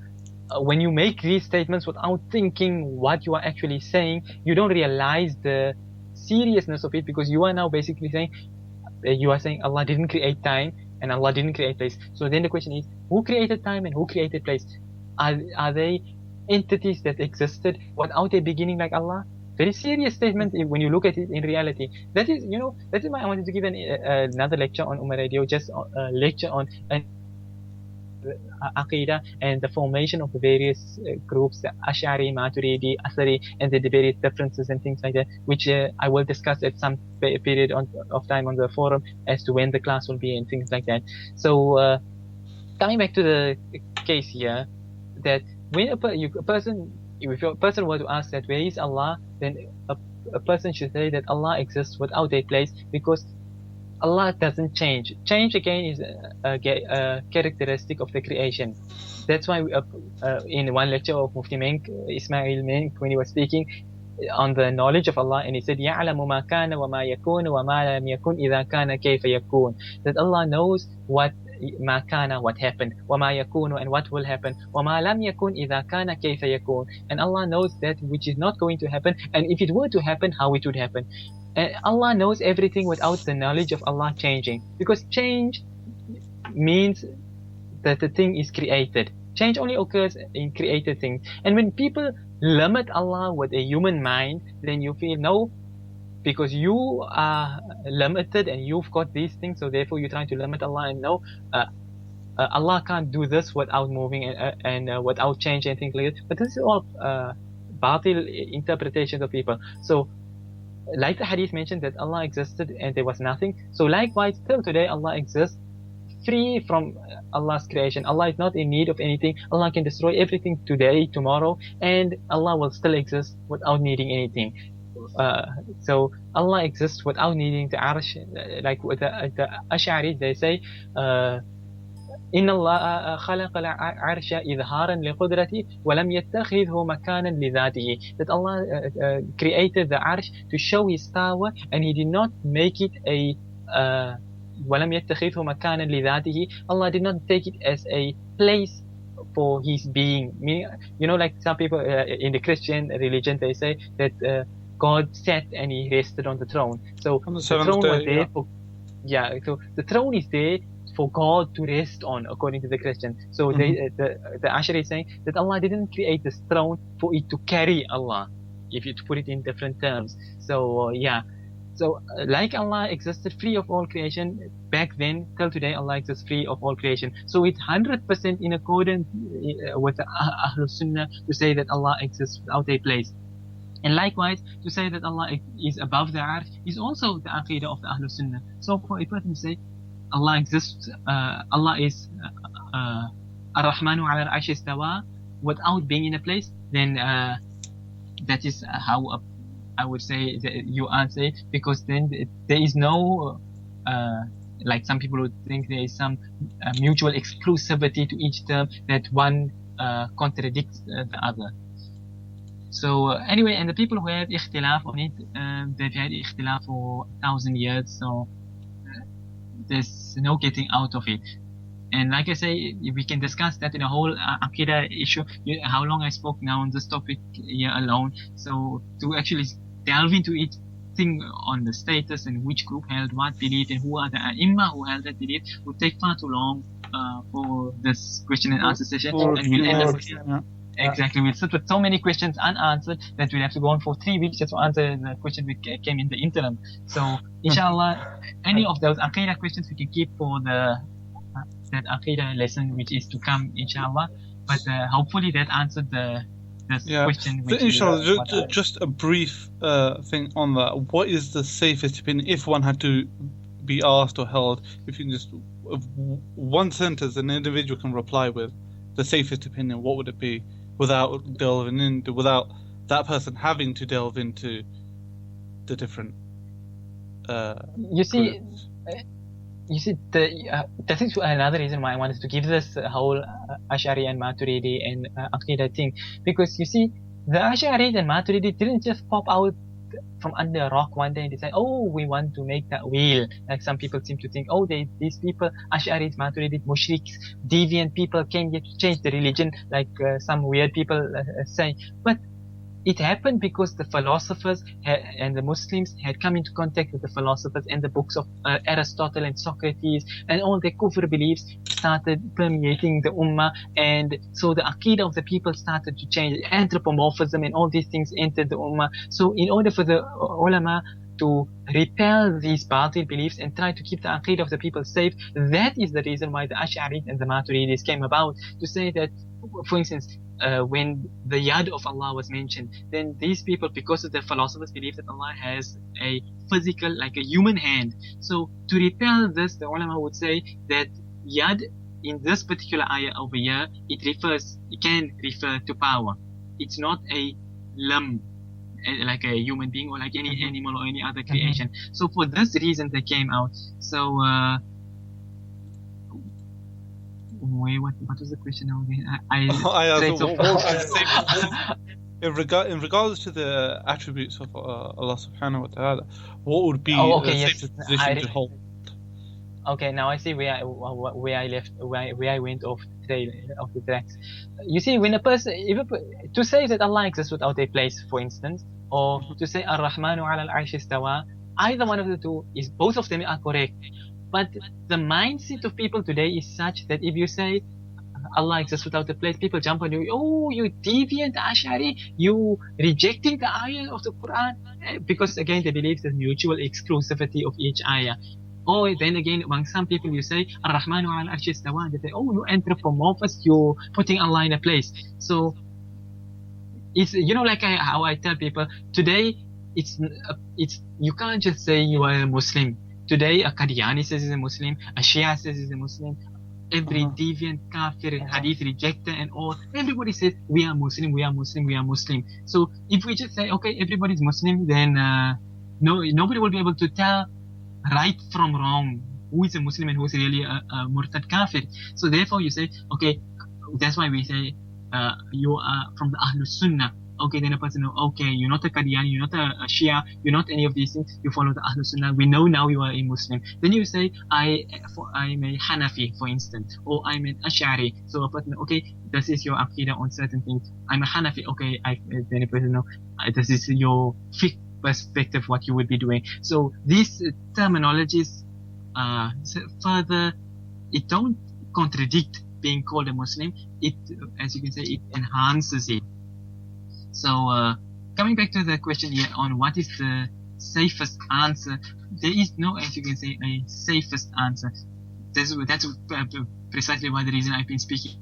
when you make these statements without thinking what you are actually saying, you don't realize the seriousness of it, because you are now basically saying Allah didn't create time and Allah didn't create place. So then the question is, who created time and who created place? Are they entities that existed without a beginning like Allah? Very serious statement when you look at it in reality. That is why I wanted to give another lecture on Ummahradio, just a lecture on Aqidah and the formation of the various groups, the Ash'ari, Maturidi, Athari, and the various differences and things like that, which I will discuss at some period of time on the forum as to when the class will be and things like that. So coming back to the case here, that when if a person were to ask that where is Allah, then a person should say that Allah exists without a place, because Allah doesn't change. Change again is a characteristic of the creation. That's why in one lecture of Mufti Menk, Ismail Menk, when he was speaking on the knowledge of Allah, and he said, يَعْلَمُ مَا كَانَ وَمَا يَكُونُ وَمَا لَمْ يَكُنْ إِذَا كَانَ كَيْفَ يَكُونُ. That Allah knows what makana, what happened, وَمَا يَكُونُ, and what will happen, وَمَا لَمْ يَكُنْ إِذَا كَانَ كَيْفَ يَكُونُ. And Allah knows that which is not going to happen, and if it were to happen, how it would happen. And Allah knows everything without the knowledge of Allah changing, because change means that the thing is created. Change only occurs in created things. And when people limit Allah with a human mind, then you feel no, because you are limited and you've got these things, so therefore you're trying to limit Allah, and no, Allah can't do this without moving and without change and things like that. But this is all batil interpretations of people. So like the hadith mentioned that Allah existed and there was nothing, so likewise till today Allah exists free from Allah's creation. Allah is not in need of anything. Allah can destroy everything today, tomorrow, and Allah will still exist without needing anything. So Allah exists without needing the arsh. Like with the Ash'ari, they say إن الله خلق العرش إظهارا لقدرته ولم يتخذه مكانا لذاته. That Allah created the arsh to show His power, and He did not make it a ولم يتخذه مكانا لذاته. Allah did not take it as a place for His being. Meaning, like some people in the Christian religion, they say that God sat and He rested on the throne. So the throne was there so the throne is there for God to rest on, according to the Christian. So the Ash'ari is saying that Allah didn't create this throne for it to carry Allah, if you to put it in different terms. So So, like Allah existed free of all creation back then, till today Allah exists free of all creation. So it's 100% in accordance with the Ahlul Sunnah to say that Allah exists without a place. And likewise, to say that Allah is above the Arsh is also the Aqidah of the Ahlul Sunnah. So for a person to say Allah exists, Allah is Ar-Rahmanu ala al-Arsh istawa without being in a place, then that is how I would say that you answer it, because then there is no like some people would think there is some mutual exclusivity to each term, that one contradicts the other. So anyway, and the people who have ikhtilaf on it, they've had ikhtilaf for 1,000 years, so there's no getting out of it. And like I say, we can discuss that in a whole Aqidah issue. How long I spoke now on this topic here alone. So to actually delve into it, thing on the status and which group held what belief and who are the Ummah who held that belief would take far too long for this question and answer session. And we'll end up exactly, we'll sit with so many questions unanswered that we'll have to go on for 3 weeks just to answer the question which came in the interim. So inshallah, any of those Aqidah questions we can keep for that Aqidah lesson which is to come, inshallah. But hopefully that answered this question. Which inshallah, just a brief thing on that. What is the safest opinion if one had to be asked or held? If you can just one sentence an individual can reply with the safest opinion, what would it be, without that person having to delve into the different You see, that is another reason why I wanted to give this whole Ash'ari and Maturidi and Aqidah thing. Because you see, the Ash'ari and Maturidi didn't just pop out from under a rock one day and decide, oh, we want to make that wheel. Like some people seem to think, oh, these people, Ash'aris, Maturidis, Mushriks, deviant people came here to change the religion, like some weird people say. But it happened because the philosophers and the Muslims had come into contact with the philosophers and the books of Aristotle and Socrates, and all their kufr beliefs started permeating the Ummah, and so the Aqidah of the people started to change. Anthropomorphism and all these things entered the Ummah. So in order for the ulama to repel these batil beliefs and try to keep the Aqidah of the people safe, that is the reason why the Ash'aris and the Maturidis came about, to say that, for instance, when the Yad of Allah was mentioned, then these people, because of their philosophers, believe that Allah has a physical, like a human hand. So to repel this, the ulama would say that Yad in this particular ayah over here, it can refer to power. It's not a limb, like a human being or like any animal or any other creation. So for this reason they came out. So wait, what was the question now again? In regards to the attributes of Allah subhanahu wa ta'ala, what would be the safest position to hold? Okay, now I see where I went off the tracks. You see, when a person, to say that Allah exists without a place, for instance, or to say Ar-Rahmanu ala al-Arsh istawa, either one of the two both of them are correct. But the mindset of people today is such that if you say Allah exists without a place, people jump on you. Oh, you deviant Ash'ari, you rejecting the ayah of the Quran, because again they believe the mutual exclusivity of each ayah. Or then again, among some people you say Ar-Rahmanu ala al-Arsh istawa, they say, oh, you anthropomorphous, you're putting Allah in a place. So it's like how I tell people today, it's you can't just say you are a Muslim. Today, a Qadiani says he's a Muslim, a Shia says he's a Muslim, every deviant, kafir, hadith rejector and all, everybody says, we are Muslim, we are Muslim, we are Muslim. So if we just say, okay, everybody's Muslim, then nobody will be able to tell right from wrong, who is a Muslim and who is really a murtad kafir. So therefore you say, okay, that's why we say, you are from the Ahlul Sunnah. Okay, then a person knows, okay, you're not a Qadiani, you're not a Shia, you're not any of these things, you follow the Ahlul Sunnah, we know now you are a Muslim. Then you say, I'm a Hanafi, for instance, or I'm an Ash'ari. So a person, okay, this is your Aqidah on certain things. I'm a Hanafi, okay, then a person knows, this is your fiqh perspective, what you would be doing. So these terminologies, further, it don't contradict being called a Muslim, it, as you can say, it enhances it. So, coming back to the question here on what is the safest answer. There is no, as you can say, a safest answer. That's precisely why the reason I've been speaking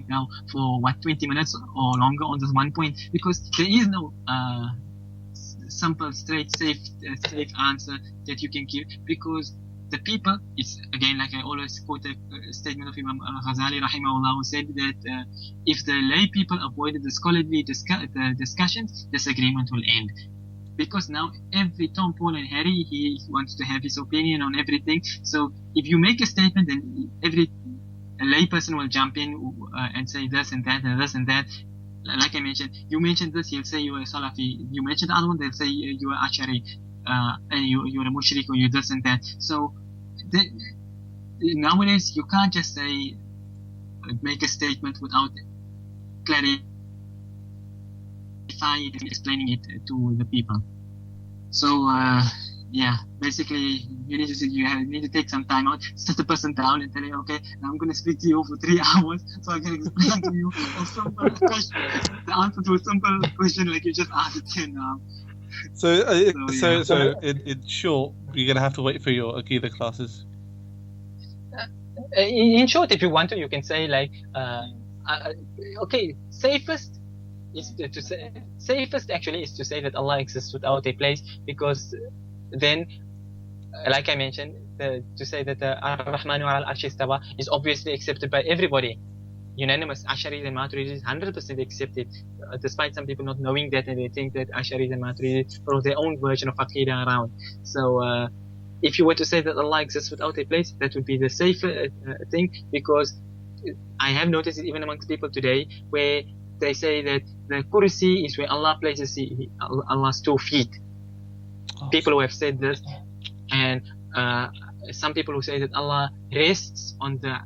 now for 20 minutes or longer on this one point, because there is no simple, straight, safe answer that you can give, because the people, it's again like I always quote a statement of Imam Ghazali rahimahullah, who said that if the lay people avoided the scholarly discussions, disagreement will end. Because now every Tom, Paul and Harry, he wants to have his opinion on everything. So if you make a statement, then every lay person will jump in and say this and that and this and that. Like I mentioned, you mentioned this, he'll say you are Salafi. You mentioned the other one, they'll say you are Ash'ari, and you're a mushrik, or you this and that. So nowadays you can't just say make a statement without clarifying it and explaining it to the people. So yeah, basically you need to take some time out, sit the person down and tell him, okay, I'm going to speak to you for 3 hours so I can explain to you a simple question, the answer to a simple question like you just asked it now. So in short, you're going to have to wait for your Aqidah classes. In short, if you want to, you can say like, okay, safest actually is to say that Allah exists without a place, because then, like I mentioned, to say that Ar-Rahmanu al-Arsh istawa is obviously accepted by everybody. Unanimous. Ash'aris and Maturidis 100% accepted, despite some people not knowing that, and they think that Ash'aris and Maturidis follow their own version of Aqidah around. So if you were to say that Allah exists without a place, that would be the safer thing, because I have noticed it even amongst people today, where they say that the kursi is where Allah places Allah's 2 feet. People who have said this, and some people who say that Allah rests on the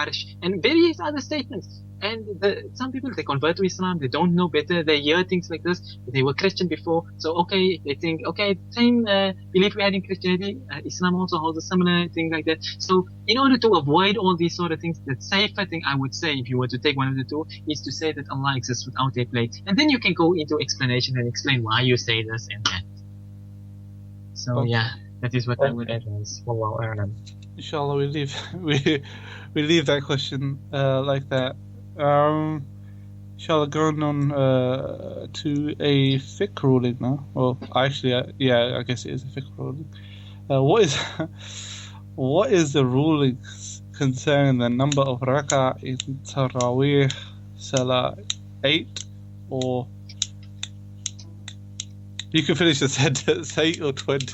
arsh, and various other statements. And some people, they convert to Islam, they don't know better, they hear things like this, they were Christian before, so okay, they think, okay, same belief we had in Christianity, Islam also holds a similar thing like that. So in order to avoid all these sort of things, the safer thing I would say, if you were to take one of the two, is to say that Allah exists without a place, and then you can go into explanation and explain why you say this and that. So yeah, that is what I would advise. Wallahu a'lam. Inshallah, we leave that question like that. Inshallah, going on to a fiqh ruling now. Well, actually, yeah, I guess it is a fiqh ruling. What is the ruling concerning the number of rak'ah in Taraweeh Salah? 8 or... You can finish the sentence, 8 or 20.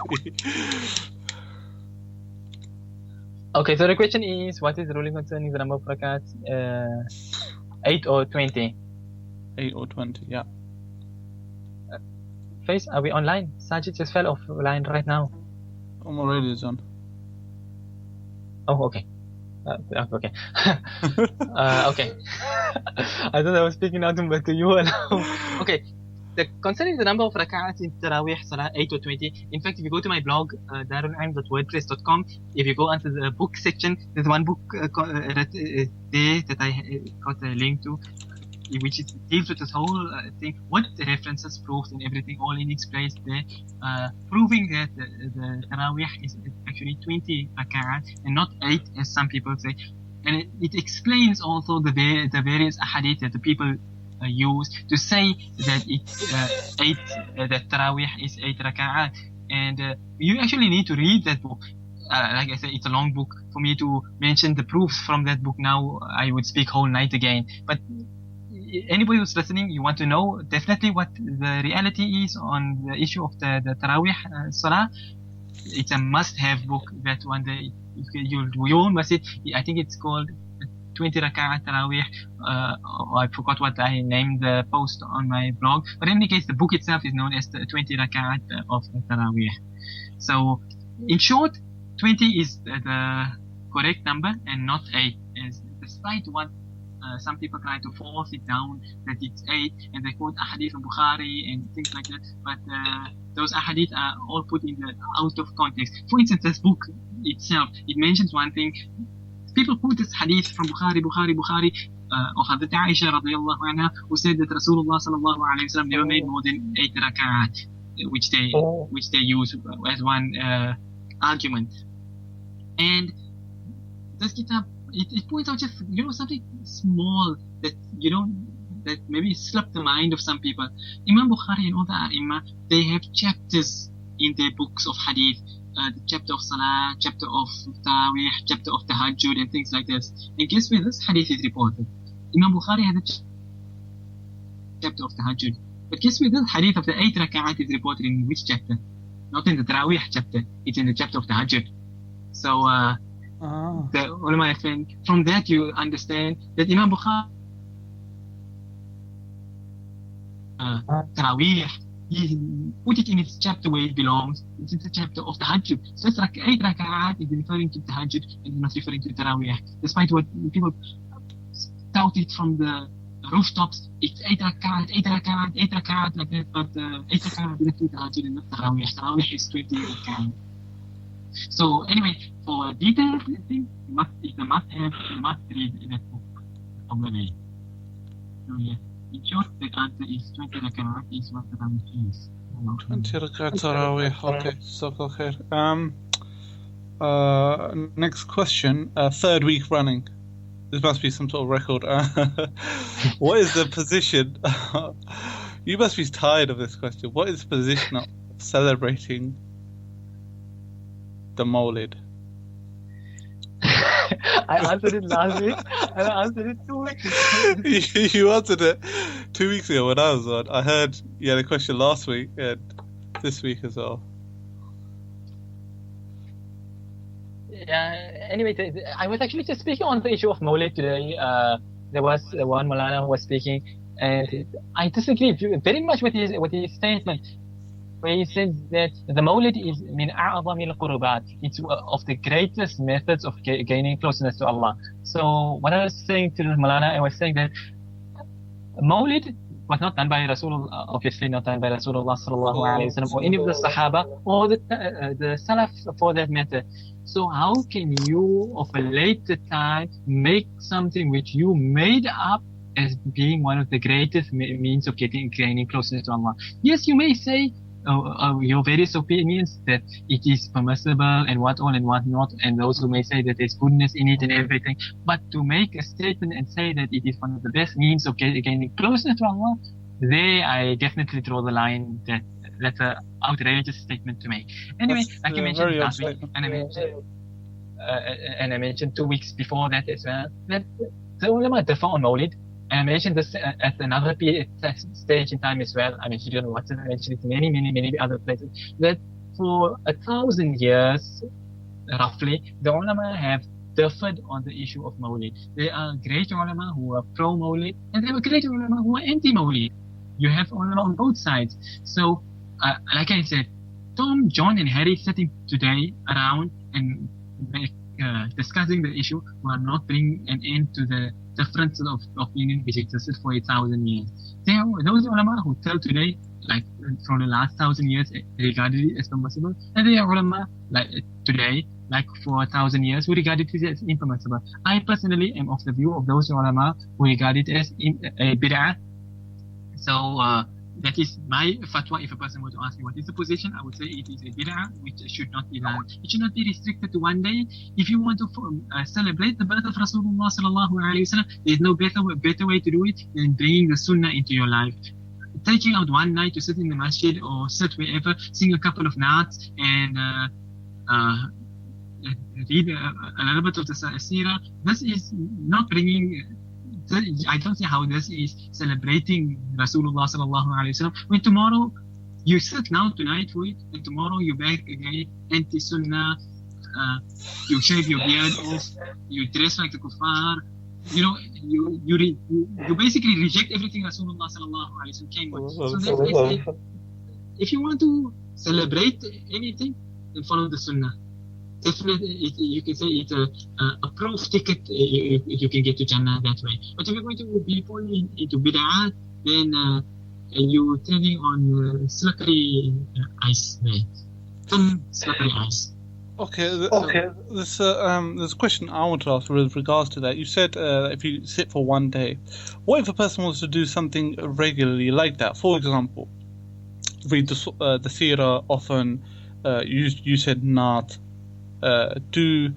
Okay, so the question is, what is the ruling concerning the number of rakats? 8 or 20? 8 or 20, yeah. Fais, are we online? Sajid just fell offline right now. Ummahradio is on. Oh, okay. Okay. Okay. I thought I was speaking out to you now. Okay. Concerning the number of rak'ats in Taraweeh Salah, 8 or 20, in fact, if you go to my blog, darulilm.wordpress.com, if you go onto the book section, there's one book there that I got a link to, which deals with this whole thing, what the references, proofs and everything all in its place there, proving that the Taraweeh is actually 20 rak'ats and not 8 as some people say. And it explains also the various ahadith that the people use to say that it's 8, that Taraweeh is 8 raka'at, and you actually need to read that book. Like I said, it's a long book. For me to mention the proofs from that book now, I would speak whole night again. But anybody who's listening, you want to know definitely what the reality is on the issue of the Taraweeh Salah, it's a must-have book. That one day you must it. I think it's called 20 raka'at Taraweeh. I forgot what I named the post on my blog, but in any case, the book itself is known as the 20 raka'at of Taraweeh. So, in short, 20 is the correct number and not 8. As despite what some people try to force it down that it's 8, and they quote ahadith from Bukhari and things like that, but those ahadith are all put in the out of context. For instance, this book itself, it mentions one thing. People quote this hadith from Bukhari, of Hazrat Aisha radiyallahu anha, who said that Rasulullah sallallahu alayhi wa sallam never made more than 8 rak'at. which they use as one argument. And this kitab, it points out just something small that that maybe slipped the mind of some people. Imam Bukhari and all the A'imma, they have chapters in their books of hadith, the chapter of Salah, chapter of Tawih, chapter of Tahajjud and things like this. And guess where this hadith is reported? Imam Bukhari had a chapter of Tahajjud. But guess where the hadith of the 8 raka'at is reported in which chapter? Not in the Tarawih chapter, it's in the chapter of Tahajjud. So the ulama explain, from that you understand that Imam Bukhari Tarawih, he put it in its chapter where it belongs. It's in the chapter of Tahajjud. So it's like 8 raka'at is referring to Tahajjud and not referring to Tarawih. Despite what people shout it from the rooftops, it's 8 raka'at, 8 raka'at, 8 raka'at like that, but 8 raka'at is to Tahajjud and not Tarawih. Tarawih is 20 raka'at. So anyway, for details, I think it's a must-have, you must read in that book. So yeah. In short, the answer is 20 raka'at is what Tarawih is. 20 raka'at Tarawih. Okay, so khair. Next question. Third week running. This must be some sort of record. What is the position? You must be tired of this question. What is the position of celebrating the Mawlid? I answered it last week and I answered it 2 weeks ago. You answered it 2 weeks ago when I was on. I heard you had a question last week and this week as well. Yeah, anyway, I was actually just speaking on the issue of Mawlid today. There was one Maulana who was speaking, and I disagree very much with his statement, where he says that the Mawlid is min a'zamil qurbat. It's of the greatest methods of gaining closeness to Allah. So what I was saying to the Maulana, I was saying that Mawlid was not done by Rasulullah, obviously not done by Rasulullah sallallahu alaihi wasallam or any of the Sahaba or the Salaf for that matter. So how can you, of a later time, make something which you made up as being one of the greatest means of gaining closeness to Allah? Yes, you may say your various opinions that it is permissible and what all and what not, and those who may say that there's goodness in it and everything. But to make a statement and say that it is one of the best means of gaining closeness to Allah, there I definitely draw the line that that's an outrageous statement to make. Anyway, like I mentioned last week, and I mentioned 2 weeks before that as well, that the ulama differ on Mawlid. And I mentioned this at another stage in time as well. I mentioned it on WhatsApp, I mentioned it many other places, that for 1,000 years, roughly, the ulama have differed on the issue of Mawlid. There are great ulama who are pro-Mawlid, and there are great ulama who are anti-Mawlid. You have ulama on both sides. So, like I said, Tom, John, and Harry sitting today around and discussing the issue will not bring an end to the differences of opinion which existed for 1,000 years. There are those ulama who tell today, like from the last 1,000 years, regarded it as permissible, and there are ulama like today, like for 1,000 years, who regard it as impermissible. I personally am of the view of those ulama who regard it as a bid'ah. So that is my fatwa. If a person were to ask me what is the position, I would say it is a bid'ah which should not be done. It should not be restricted to one day. If you want to celebrate the birth of Rasulullah sallallahu alaihi wasallam, there is no better way to do it than bringing the sunnah into your life. Taking out one night to sit in the masjid or sit wherever, sing a couple of naats and read a little bit of the seerah, this is not bringing. I don't see how this is celebrating Rasulullah sallallahu alaihi wasallam. When tomorrow you sit now tonight for it, and tomorrow you back again anti-sunnah, you shave your beard off, you dress like the kuffar, you basically reject everything Rasulullah sallallahu alaihi wasallam came with. So therefore, if you want to celebrate anything, then follow the sunnah. Definitely, you can say it's a proof ticket. You can get to Jannah that way. But if you're going to be falling into bid'ah, then you're turning on slippery ice there. Thin, slippery ice. Okay. There's a question I want to ask with regards to that. You said if you sit for one day, what if a person wants to do something regularly like that? For example, read the seerah often. You said naat. Do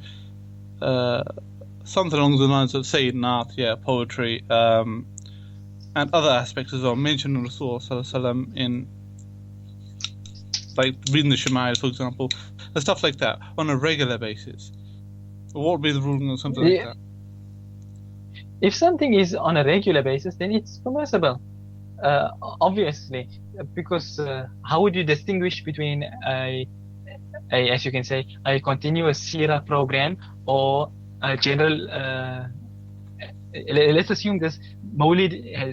something along the lines of say naat, poetry, and other aspects as well. Mention Rasul sallallahu alaihi wasallam in like reading the Shama'il, for example, and stuff like that on a regular basis. What would be the ruling on something like that? If something is on a regular basis, then it's permissible. Obviously, because how would you distinguish between as you can say, a continuous seerah program or a general? Let's assume this Mawlid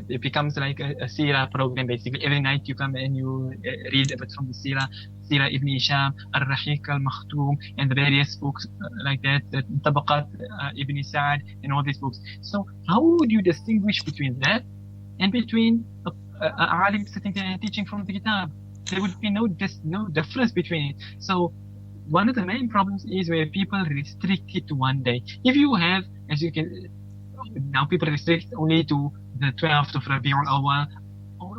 it becomes like a seerah program. Basically, every night you come and you read a bit from the seerah Ibn Hisham, Al-Rahiq, Al-Makhtoum, and the various books like that, Tabaqat, Ibn Sa'ad, and all these books. So how would you distinguish between that and between a alim sitting there and teaching from the kitab? There would be no difference between it. So one of the main problems is where people restrict it to one day. If you have, as you can, now people restrict only to the 12th of Rabi'ul Awwal,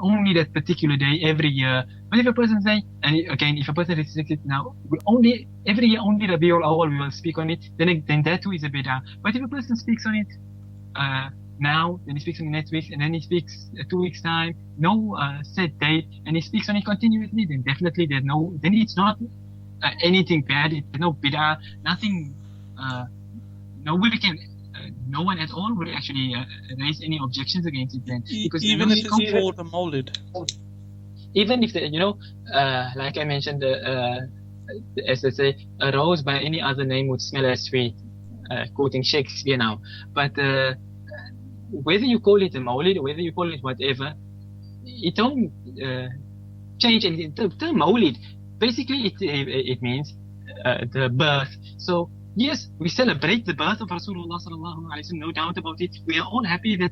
only that particular day every year. But if a person say, and again, if a person restricts it now, only every year, only Rabi'ul Awwal we will speak on it, then that too is a bid'ah. But if a person speaks on it now, then he speaks on it next week, and then he speaks 2 weeks time, no set date, and he speaks on it continuously, then definitely then it's not anything bad. It's no bid'ah, nothing. Nobody can. No one at all will actually raise any objections against it then. Because even if it's called a Mawlid. Even if, like I mentioned, as I say, a rose by any other name would smell as sweet, quoting Shakespeare now. But whether you call it a Mawlid or whether you call it whatever, it don't change anything. The term Mawlid, basically it means the birth. So yes, we celebrate the birth of Rasulullah sallallahu alaihi wasallam, no doubt about it. We are all happy that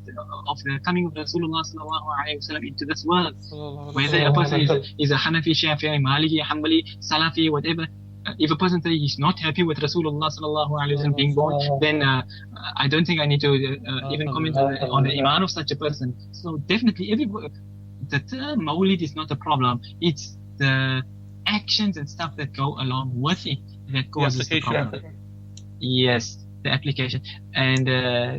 of the coming of Rasulullah sallallahu alaihi wasallam into this world. Whether a person is a Hanafi, Shafi'i, Maliki, Hanbali, Salafi, whatever. If a person says he's not happy with Rasulullah sallallahu alaihi wasallam being born, then I don't think I need to even comment on the iman of such a person. So definitely, the term Mawlid is not a problem. It's the actions and stuff that go along with it that causes the problem. Yes, the application. And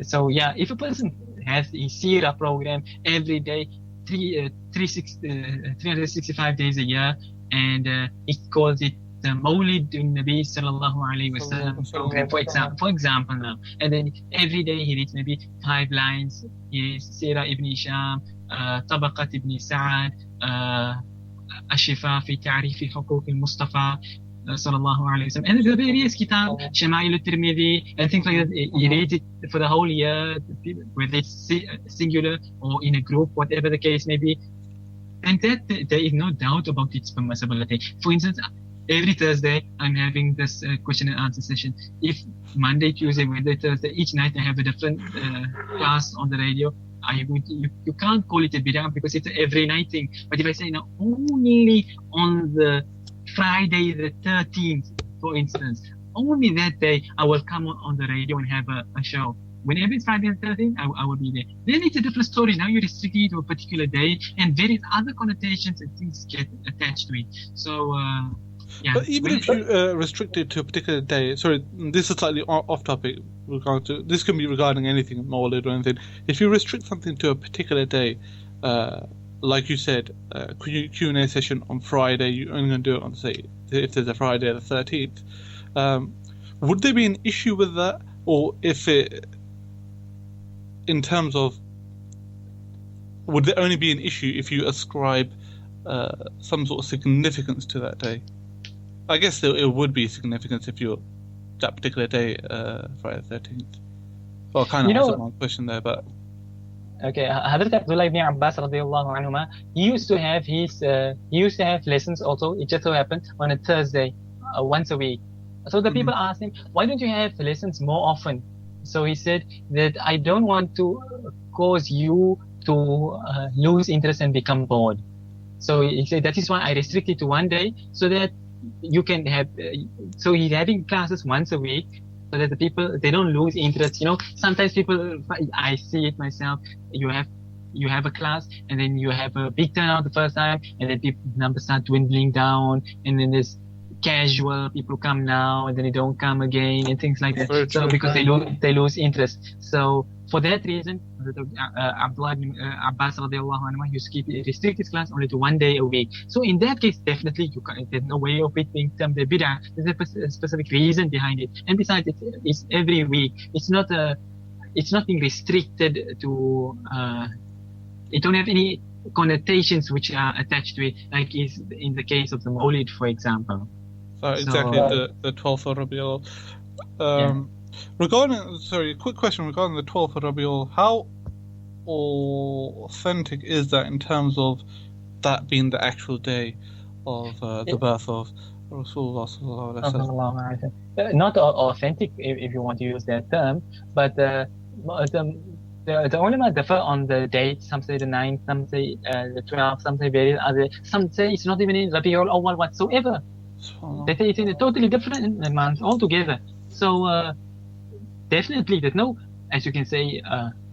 so if a person has a seerah program every day, 365 days a year, and he calls it the Mawlid Nabi sallallahu alaihi wasallam program, for example now, and then every day he reads maybe 5 lines. He reads Seerah Ibn Hisham, Tabaqat Ibn Sa'ad, Ashifa fi Ta'rif Huquq al-Mustafa sallallahu alaihi wasallam, and the various kitab, Shama'il al-Tirmidhi, and things like that. He reads it for the whole year, whether it's singular or in a group, whatever the case may be. And that there is no doubt about its permissibility. For instance, every Thursday I'm having this question and answer session. If Monday, Tuesday, Wednesday, Thursday, each night I have a different class on the radio, you can't call it a bid'ah because it's an every night thing. But if I say only on the Friday the 13th, for instance, only that day I will come on the radio and have a show. Whenever it's Friday the 13th, I will be there. Then it's a different story. Now you're restricted to a particular day, and various other connotations and things get attached to it. So, But even if you restrict it to a particular day, sorry, this is slightly off topic. This can be regarding anything, Mawlid or anything. If you restrict something to a particular day, like you said, Q&A session on Friday, you're only going to do it on, say, if there's a Friday the 13th. Would there be an issue with that? Or if it, in terms of, would there only be an issue if you ascribe some sort of significance to that day? I guess it would be significance if you're that particular day, Friday the 13th. Well, I kind of answered my question there, but... Okay, Hazrat Abdullah ibn Abbas radiyallahu anhuma, he used to have lessons also. It just so happened on a Thursday, once a week. So the people asked him, why don't you have lessons more often? So he said that I don't want to cause you to lose interest and become bored. So he said that is why I restrict it to one day, so that you can have, so he's having classes once a week, so that the people, they don't lose interest. Sometimes people, I see it myself, you have you have a class and then you have a big turnout the first time, and then people numbers start dwindling down, and then there's casual people come now and then they don't come again and things like that. Very So true. because they lose interest. So for that reason, Abdullah ibn Abbas radiallahu anhu used to restrict his class only to 1 day a week. So in that case, definitely there's no way of it being termed a bid'ah. There's a specific reason behind it. And besides, it's every week. It's not being restricted to. It don't have any connotations which are attached to it, like is in the case of the Mawlid, for example. Exactly, the 12th of Rabiul. Quick question regarding the 12th of Rabiul. How authentic is that in terms of that being the actual day of the birth of Rasulullah sallallahu alaihi wasallam? Not authentic, if you want to use that term, but the ulama differ on the date. Some say the 9th, some say the 12th, some say various other. Some say it's not even in Rabiul Awwal whatsoever. They say it's in a totally different month altogether. So definitely there's no, as you can say,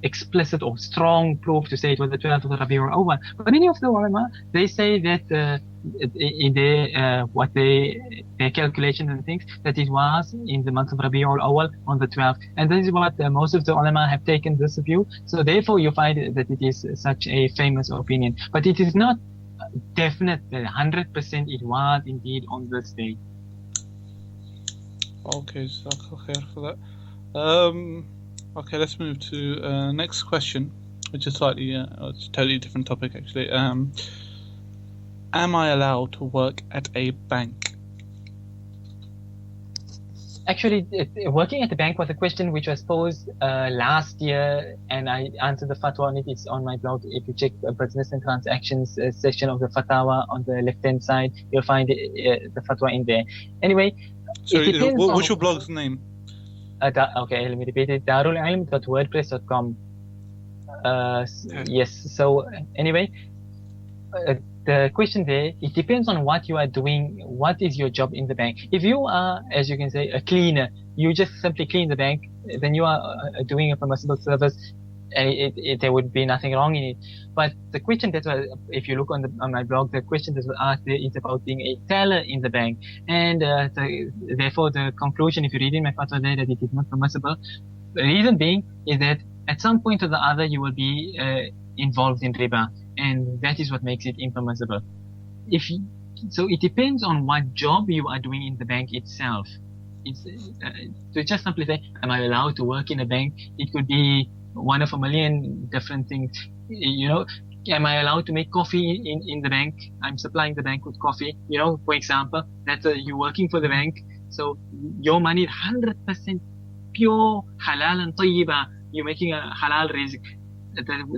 explicit or strong proof to say it was the 12th of the Rabiul Awwal. But many of the ulama, they say that in their their calculations and things, that it was in the month of Rabiul Awwal on the 12th. And this is what most of the ulama have taken this view. So therefore you find that it is such a famous opinion. But it is not definite that 100% it was indeed on this day. Okay, jazakallah khair for that. Okay, let's move to next question, which is slightly it's a totally different topic actually. Am I allowed to work at a bank? Actually, working at the bank was a question which was posed last year, and I answered the fatwa on it. It's on my blog. If you check the business and transactions section of the fatwa on the left-hand side, you'll find the fatwa in there. Anyway, sorry, what's your blog's name? Okay, let me repeat it. darulilm.wordpress.com. Yes. So anyway, the question there, it depends on what you are doing. What is your job in the bank? If you are, as you can say, a cleaner, you just simply clean the bank, then you are doing a permissible service. There would be nothing wrong in it. But the question that was, if you look on my blog, the question that was asked there is about being a teller in the bank. And therefore the conclusion, if you read in my fatwa there, that it is not permissible. The reason being is that at some point or the other you will be involved in riba, and that is what makes it impermissible. So it depends on what job you are doing in the bank itself. It's to just simply say, am I allowed to work in a bank? It could be one of a million different things. Am I allowed to make coffee in the bank? I'm supplying the bank with coffee. For example, that you're working for the bank, so your money is 100% pure, halal and tayyiba. You're making a halal rizq.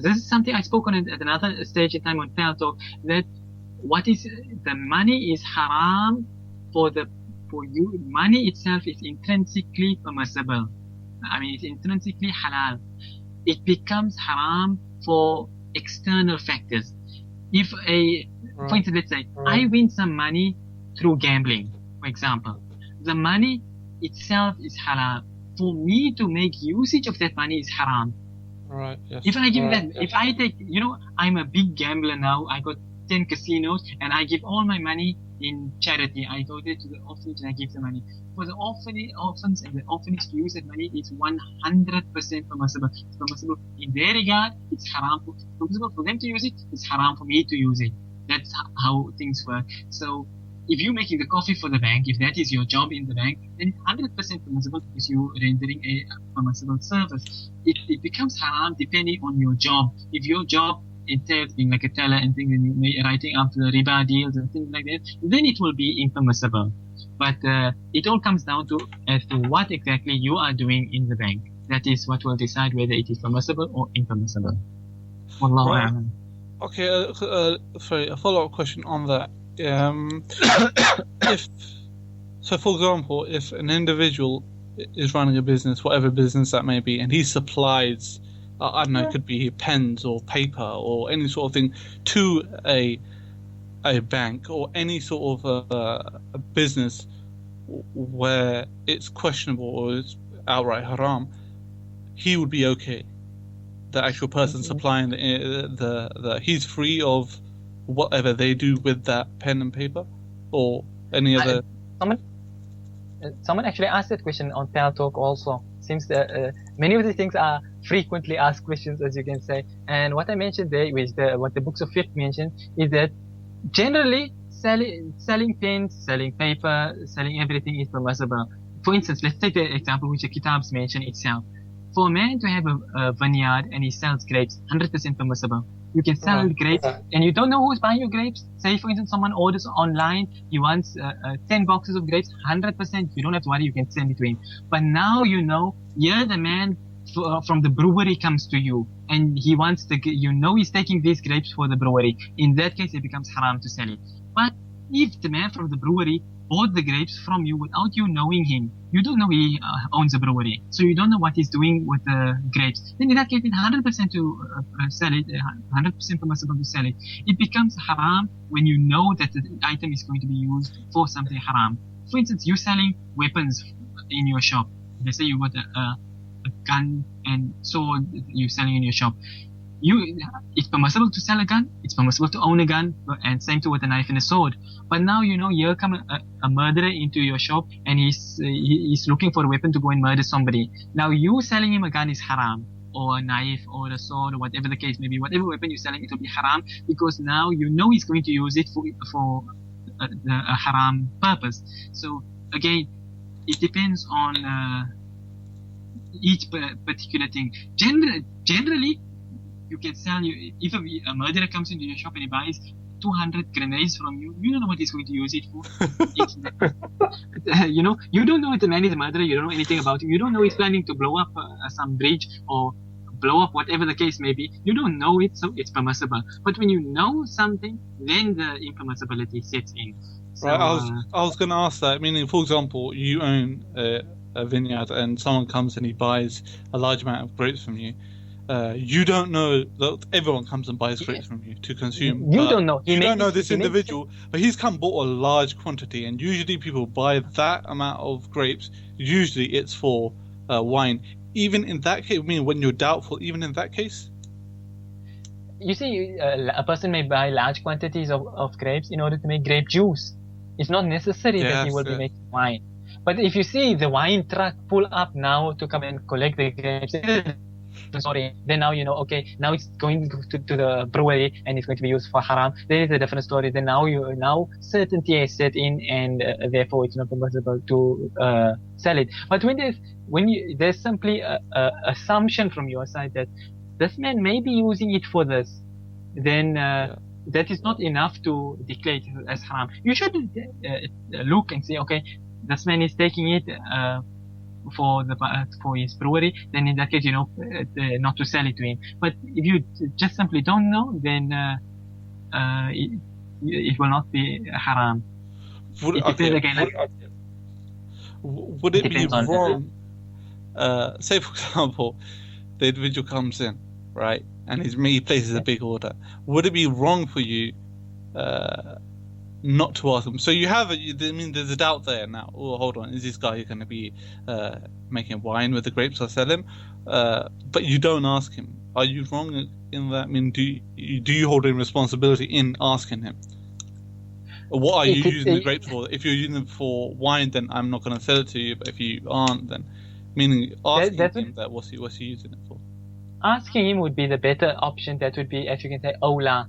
This is something I spoke on at another stage in time on Fair Talk, that the money is haram for you. Money itself is intrinsically permissible. I mean, it's intrinsically halal. It becomes haram for external factors. For instance, let's say I win some money through gambling, for example. The money itself is halal. For me to make usage of that money is haram. Right. Yes. If I give if I take, I'm a big gambler now. I got 10 casinos and I give all my money in charity. I go there to the orphanage and I give the money. For the orphans and the orphanage to use that money, it's 100% permissible. It's permissible in their regard. It's haram. It's permissible for them to use it. It's haram for me to use it. That's how things work. So if you're making the coffee for the bank, if that is your job in the bank, then it's 100% permissible because you're rendering a permissible service. It becomes haram depending on your job. If your job entails being like a teller and things, and writing up the riba deals and things like that, then it will be impermissible. But it all comes down to as to what exactly you are doing in the bank. That is what will decide whether it is permissible or impermissible. Wallahu a'lam. Okay, sorry, a follow-up question on that. So for example, if an individual is running a business, whatever business that may be, and he supplies, I don't know, it could be pens or paper or any sort of thing to a bank or any sort of a business where it's questionable or it's outright haram, he would be okay. the actual person supplying the he's free of whatever they do with that pen and paper, or any other. Someone actually asked that question on Panel Talk also. Seems that many of these things are frequently asked questions, as you can say. And what I mentioned there, which what the books of fiqh mentioned, is that generally selling pens, selling paper, selling everything is permissible. For instance, let's take the example which the Kitabs mention itself. For a man to have a vineyard and he sells grapes, 100% permissible. You can sell grapes and you don't know who's buying your grapes. Say, for instance, someone orders online, he wants 10 boxes of grapes, 100%. You don't have to worry, you can send it to him. But now you know, here the man from the brewery comes to you and he wants he's taking these grapes for the brewery. In that case, it becomes haram to sell it. But if the man from the brewery bought the grapes from you without you knowing him, you don't know he owns a brewery, so you don't know what he's doing with the grapes, then in that case it's 100% to sell it, 100% permissible to sell it. It becomes haram when you know that the item is going to be used for something haram. For instance, you're selling weapons in your shop. Let's say you got a gun and sword you're selling in your shop. It's permissible to sell a gun, it's permissible to own a gun, and same too with a knife and a sword. But now you know here come a murderer into your shop and he's looking for a weapon to go and murder somebody. Now you selling him a gun is haram, or a knife or a sword or whatever the case may be. Whatever weapon you're selling, it will be haram because now you know he's going to use it for a haram purpose. So again, it depends on each particular thing. Generally, you can sell if a murderer comes into your shop and he buys 200 grenades from you, you don't know what he's going to use it for. You don't know if the man is a murderer, you don't know anything about him, you don't know he's planning to blow up some bridge or blow up whatever the case may be. You don't know it, so it's permissible. But when you know something, then the impermissibility sets in. So, right, I was going to ask that, meaning, for example, you own a vineyard and someone comes and he buys a large amount of grapes from you. You don't know that everyone comes and buys grapes from you to consume. You don't know. You don't know this individual, but he's come bought a large quantity, and usually people buy that amount of grapes. Usually it's for wine. Even in that case, I mean, when you're doubtful, even in that case. You see, a person may buy large quantities of grapes in order to make grape juice. It's not necessary that he will be making wine. But if you see the wine truck pull up now to come and collect the grapes, sorry, then now you know, okay, now it's going to the brewery and it's going to be used for haram, then it's a different story. Then now certainty is set in, and therefore it's not permissible to sell it. But when there's simply a assumption from your side that this man may be using it for this, then that is not enough to declare it as haram. You should look and say, okay, this man is taking it for his brewery, then in that case, not to sell it to him. But if you just simply don't know, then it will not be haram. Would it be wrong? Say, for example, the individual comes in, right, and he places a big order. Would it be wrong for you not to ask him? So you have there's a doubt there now. Oh, hold on, is this guy going to be making wine with the grapes I sell him? But you don't ask him. Are you wrong in that? I mean, do you hold any responsibility in asking him? What are you using the grapes for? If you're using them for wine, then I'm not going to sell it to you. But if you aren't, then meaning asking him that what's he using it for? Asking him would be the better option. That would be, as you can say, awla.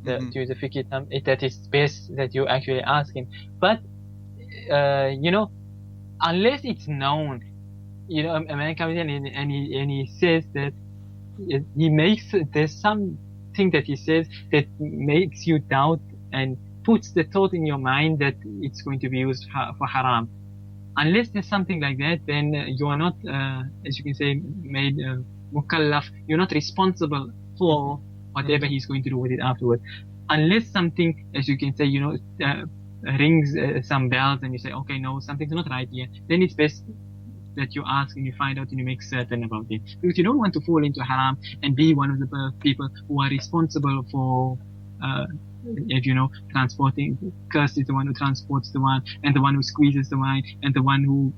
To use a fiqh term, that is best that you actually ask him. But unless it's known, a man comes in and he says that there's something that he says that makes you doubt and puts the thought in your mind that it's going to be used for haram. Unless there's something like that, then you are not, as you can say, made mukallaf. You're not responsible for whatever he's going to do with it afterwards. Unless something, as you can say, rings some bells and you say, okay, no, something's not right here, then it's best that you ask and you find out and you make certain about it. Because you don't want to fall into haram and be one of the people who are responsible for if you know, transporting. Cursed is the one who transports the wine, and the one who squeezes the wine, and the one who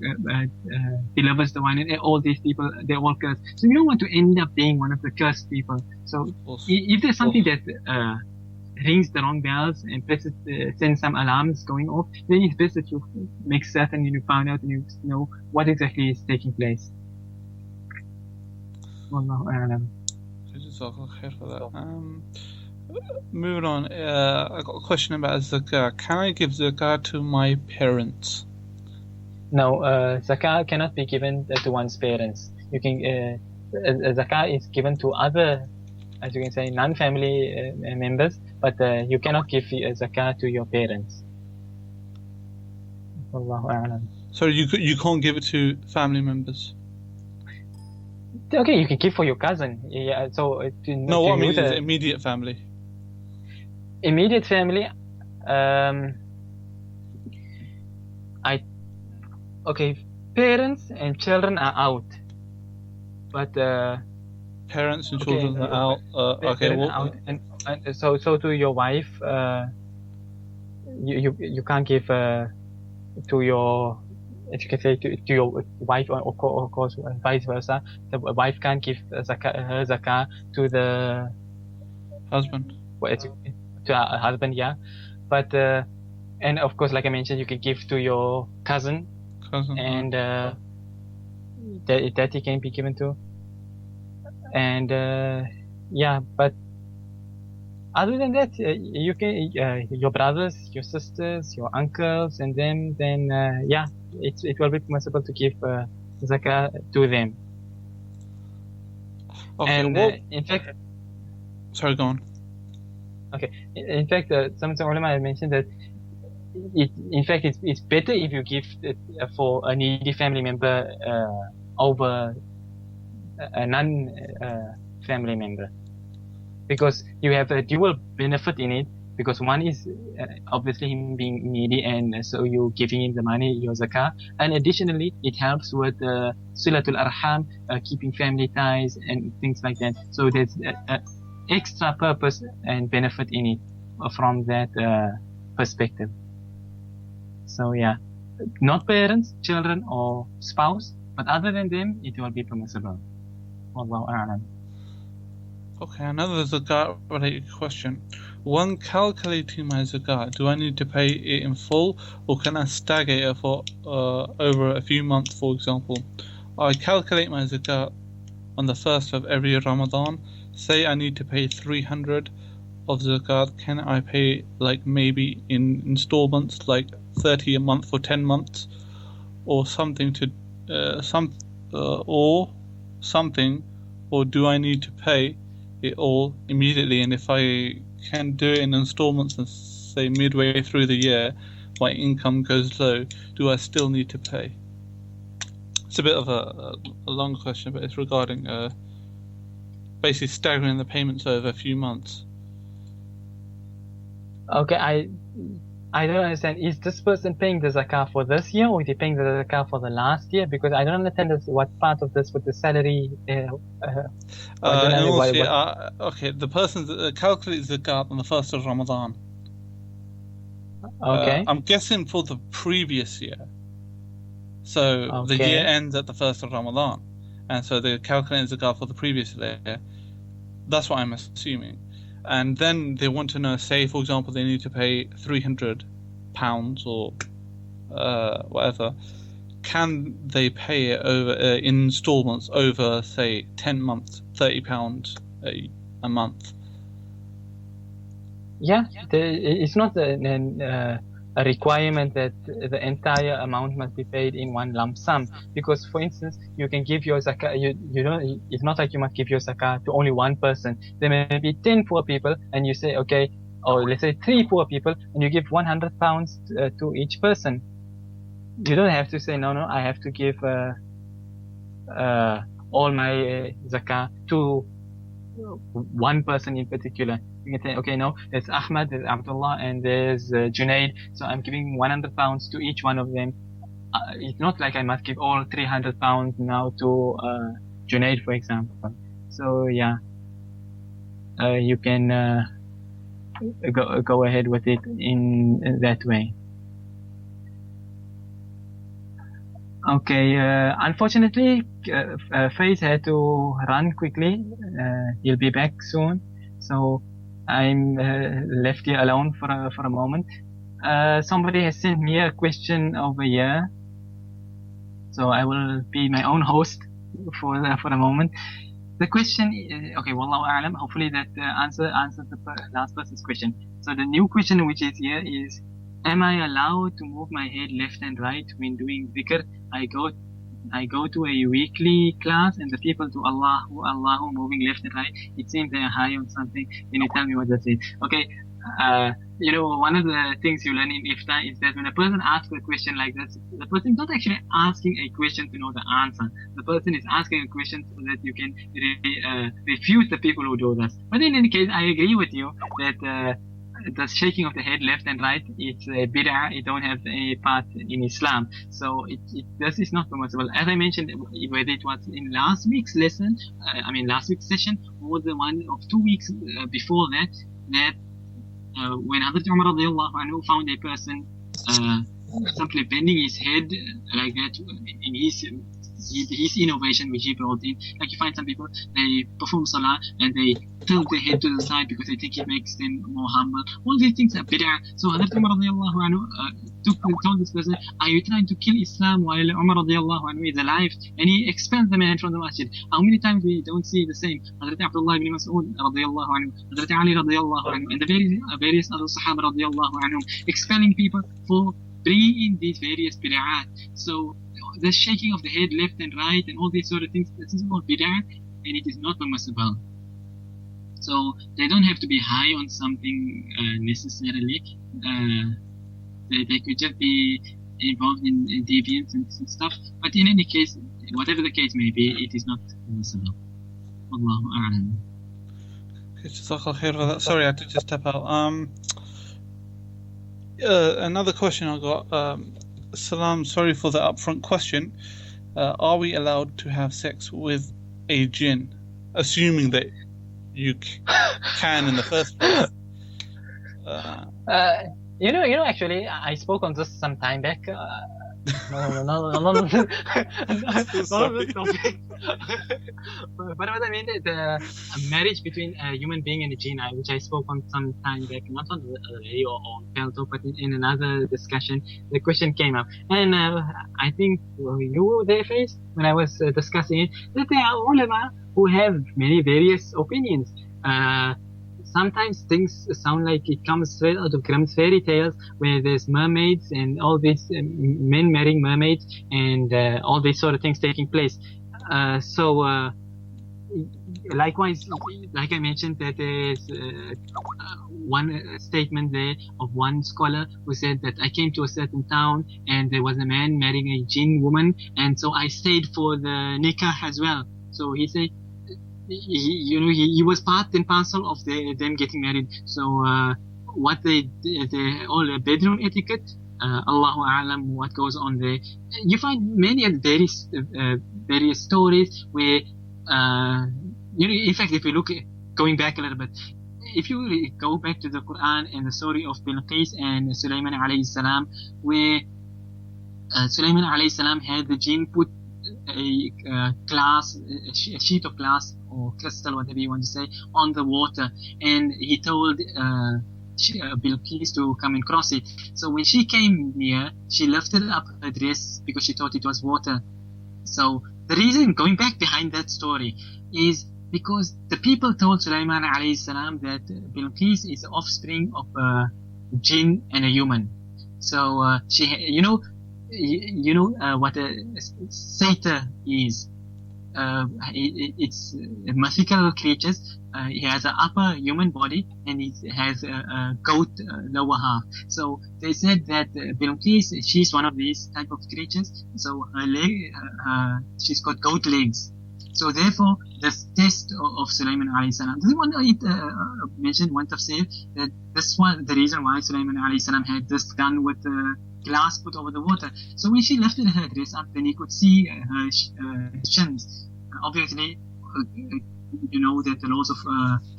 delivers the wine, and all these people, they're all cursed. So you don't want to end up being one of the cursed people. So if there's something that rings the wrong bells and sends some alarms going off, then it's best that you make certain you find out and you know what exactly is taking place. Wallahu a'lam. Moving on, I got a question about zakah. Can I give zakah to my parents? No, zakah cannot be given to one's parents. You can zakah is given to other, as you can say, non-family members, but you cannot give zakah to your parents. Wallahu a'lam. So you can't give it to family members? Okay, you can give for your cousin. Yeah. So no, what I mean is immediate family. Immediate family. Parents and children are out, but parents and children are out. Out. And so to your wife, you can't give to your, if you can say, to your wife, or of course vice versa. The wife can't give her zakah to the husband. To a husband, yeah. But and of course, like I mentioned, you can give to your cousin, and that he can be given to. And yeah, but other than that, you can your brothers, your sisters, your uncles, and then yeah, it will be possible to give zakah to them. Okay, and in fact, sorry, go on. Okay, in fact, some ulama have mentioned that it's better if you give it for a needy family member over a non-family member, because you have a dual benefit in it. Because one is obviously him being needy, and so you giving him the money, your zakah, and additionally it helps with silatul arham, keeping family ties and things like that. So there's extra purpose and benefit in it from that perspective. So yeah, not parents, children, or spouse, but other than them, it will be permissible. Wallahu a'lam. Okay, another zakat related question. When calculating my zakat, do I need to pay it in full, or can I stagger it for over a few months? For example, I calculate my zakat on the first of every Ramadan. Say I need to pay 300 of zakat. Can I pay like maybe in installments, like 30 a month for 10 months, or something or do I need to pay it all immediately? And if I can do it in installments and say midway through the year my income goes low, do I still need to pay? It's a bit of a long question, but it's regarding basically staggering the payments over a few months. Okay, I don't understand. Is this person paying the zakah for this year, or is he paying the zakah for the last year? Because I don't understand what part of this with the salary. Okay, the person calculates zakat on the first of Ramadan. Okay. I'm guessing for the previous year. So the year ends at the first of Ramadan, and so they're calculating zakat for the previous year. That's what I'm assuming. And then they want to know, say, for example, they need to pay £300 or whatever. Can they pay it over in installments over, say, 10 months, £30 a month? Yeah, it's not a requirement that the entire amount must be paid in one lump sum. Because, for instance, you can give your zakah. You don't. It's not like you must give your zakah to only one person. There may be 10 poor people, and you say, okay, or let's say 3 poor people, and you give £100 to each person. You don't have to say no. I have to give all my zakah to one person in particular. You can say, okay, no, there's Ahmad, there's Abdullah, and there's Junaid, so I'm giving £100 to each one of them. It's not like I must give all £300 now to Junaid, for example. So yeah, you can go ahead with it in that way. Okay, unfortunately, Fais had to run quickly. He'll be back soon, so I'm left here alone for a moment. Somebody has sent me a question over here, so I will be my own host for a moment. The question, okay, Wallahu A'lam, hopefully that answers the last person's question. So the new question which is here is, am I allowed to move my head left and right when doing dhikr? I go to a weekly class and the people do Allahu moving left and right. It seems they are high on something. Can you tell me what that is? Okay, one of the things you learn in Ifta is that when a person asks a question like that, the person is not actually asking a question to know the answer. The person is asking a question so that you can refute the people who do this. But in any case, I agree with you that the shaking of the head left and right, it's a bid'ah. It don't have any part in Islam. So this is not permissible. As I mentioned, whether it was in last week's lesson, last week's session, or the one of 2 weeks before that when Hazrat Umar radiallahu anhu found a person simply bending his head like that in his innovation which he brought in. Like you find some people, they perform salah and they tilt their head to the side because they think it makes them more humble. All these things are bid'ah. So Hazrat Umar radiallahu anhu told this person, are you trying to kill Islam while Umar radiallahu anhu is alive? And he expels the man from the masjid. How many times we don't see the same? Hazrat Abdullah ibn Mas'ud radiallahu anhu, Hazrat Ali radiallahu anhu, and the various other Sahaba radiallahu anhu expelling people for bringing these various bid'ah. So the shaking of the head left and right and all these sort of things, this is all bid'ah and it is not permissible. So they don't have to be high on something necessarily. They could just be involved in deviance and stuff. But in any case, whatever the case may be, it is not permissible. Wallahu a'lam. Jazakallah khair for that. Sorry, I had to just step out. Another question I got. Salam, sorry for the upfront question. Are we allowed to have sex with a jinn, assuming that you can in the first place? Actually, I spoke on this some time back. No. But what I mean is the marriage between a human being and a jinn, which I spoke on some time back, not on the radio or Pelto, but in another discussion, the question came up. And I think you were there, Fais, when I was discussing it, that there are ulama who have many various opinions. Sometimes things sound like it comes straight out of Grimm's fairy tales, where there's mermaids and all these men marrying mermaids and all these sort of things taking place. Likewise, like I mentioned, that there's one statement there of one scholar who said that I came to a certain town and there was a man marrying a jinn woman, and so I stayed for the nikah as well. So he said, he was part and parcel of them getting married. So what they all bedroom etiquette, Allahu A'lam what goes on there. You find many various stories where in fact, if you look going back a little bit, if you go back to the Quran and the story of Bilqis and Sulaiman alayhi salam, where Sulaiman alayhi salam had the jinn put a sheet of glass or crystal, whatever you want to say, on the water, and he told Bilqis to come and cross it. So when she came near, she lifted up her dress because she thought it was water. So the reason going back behind that story is because the people told Sulaiman alayhi salam that Bilqis is the offspring of a jinn and a human. So she, what a satyr is. It's mythical creatures. He has an upper human body and he has a goat lower half. So they said that Bilqis, she's one of these type of creatures. So her leg, she's got goat legs. So therefore, the test of Sulaiman alayhi salam. Does anyone mention one tafsir that this was the reason why Sulaiman alayhi salam had this gun with glass put over the water? So when she lifted her dress up, then he could see her shins. Obviously, you know that the laws of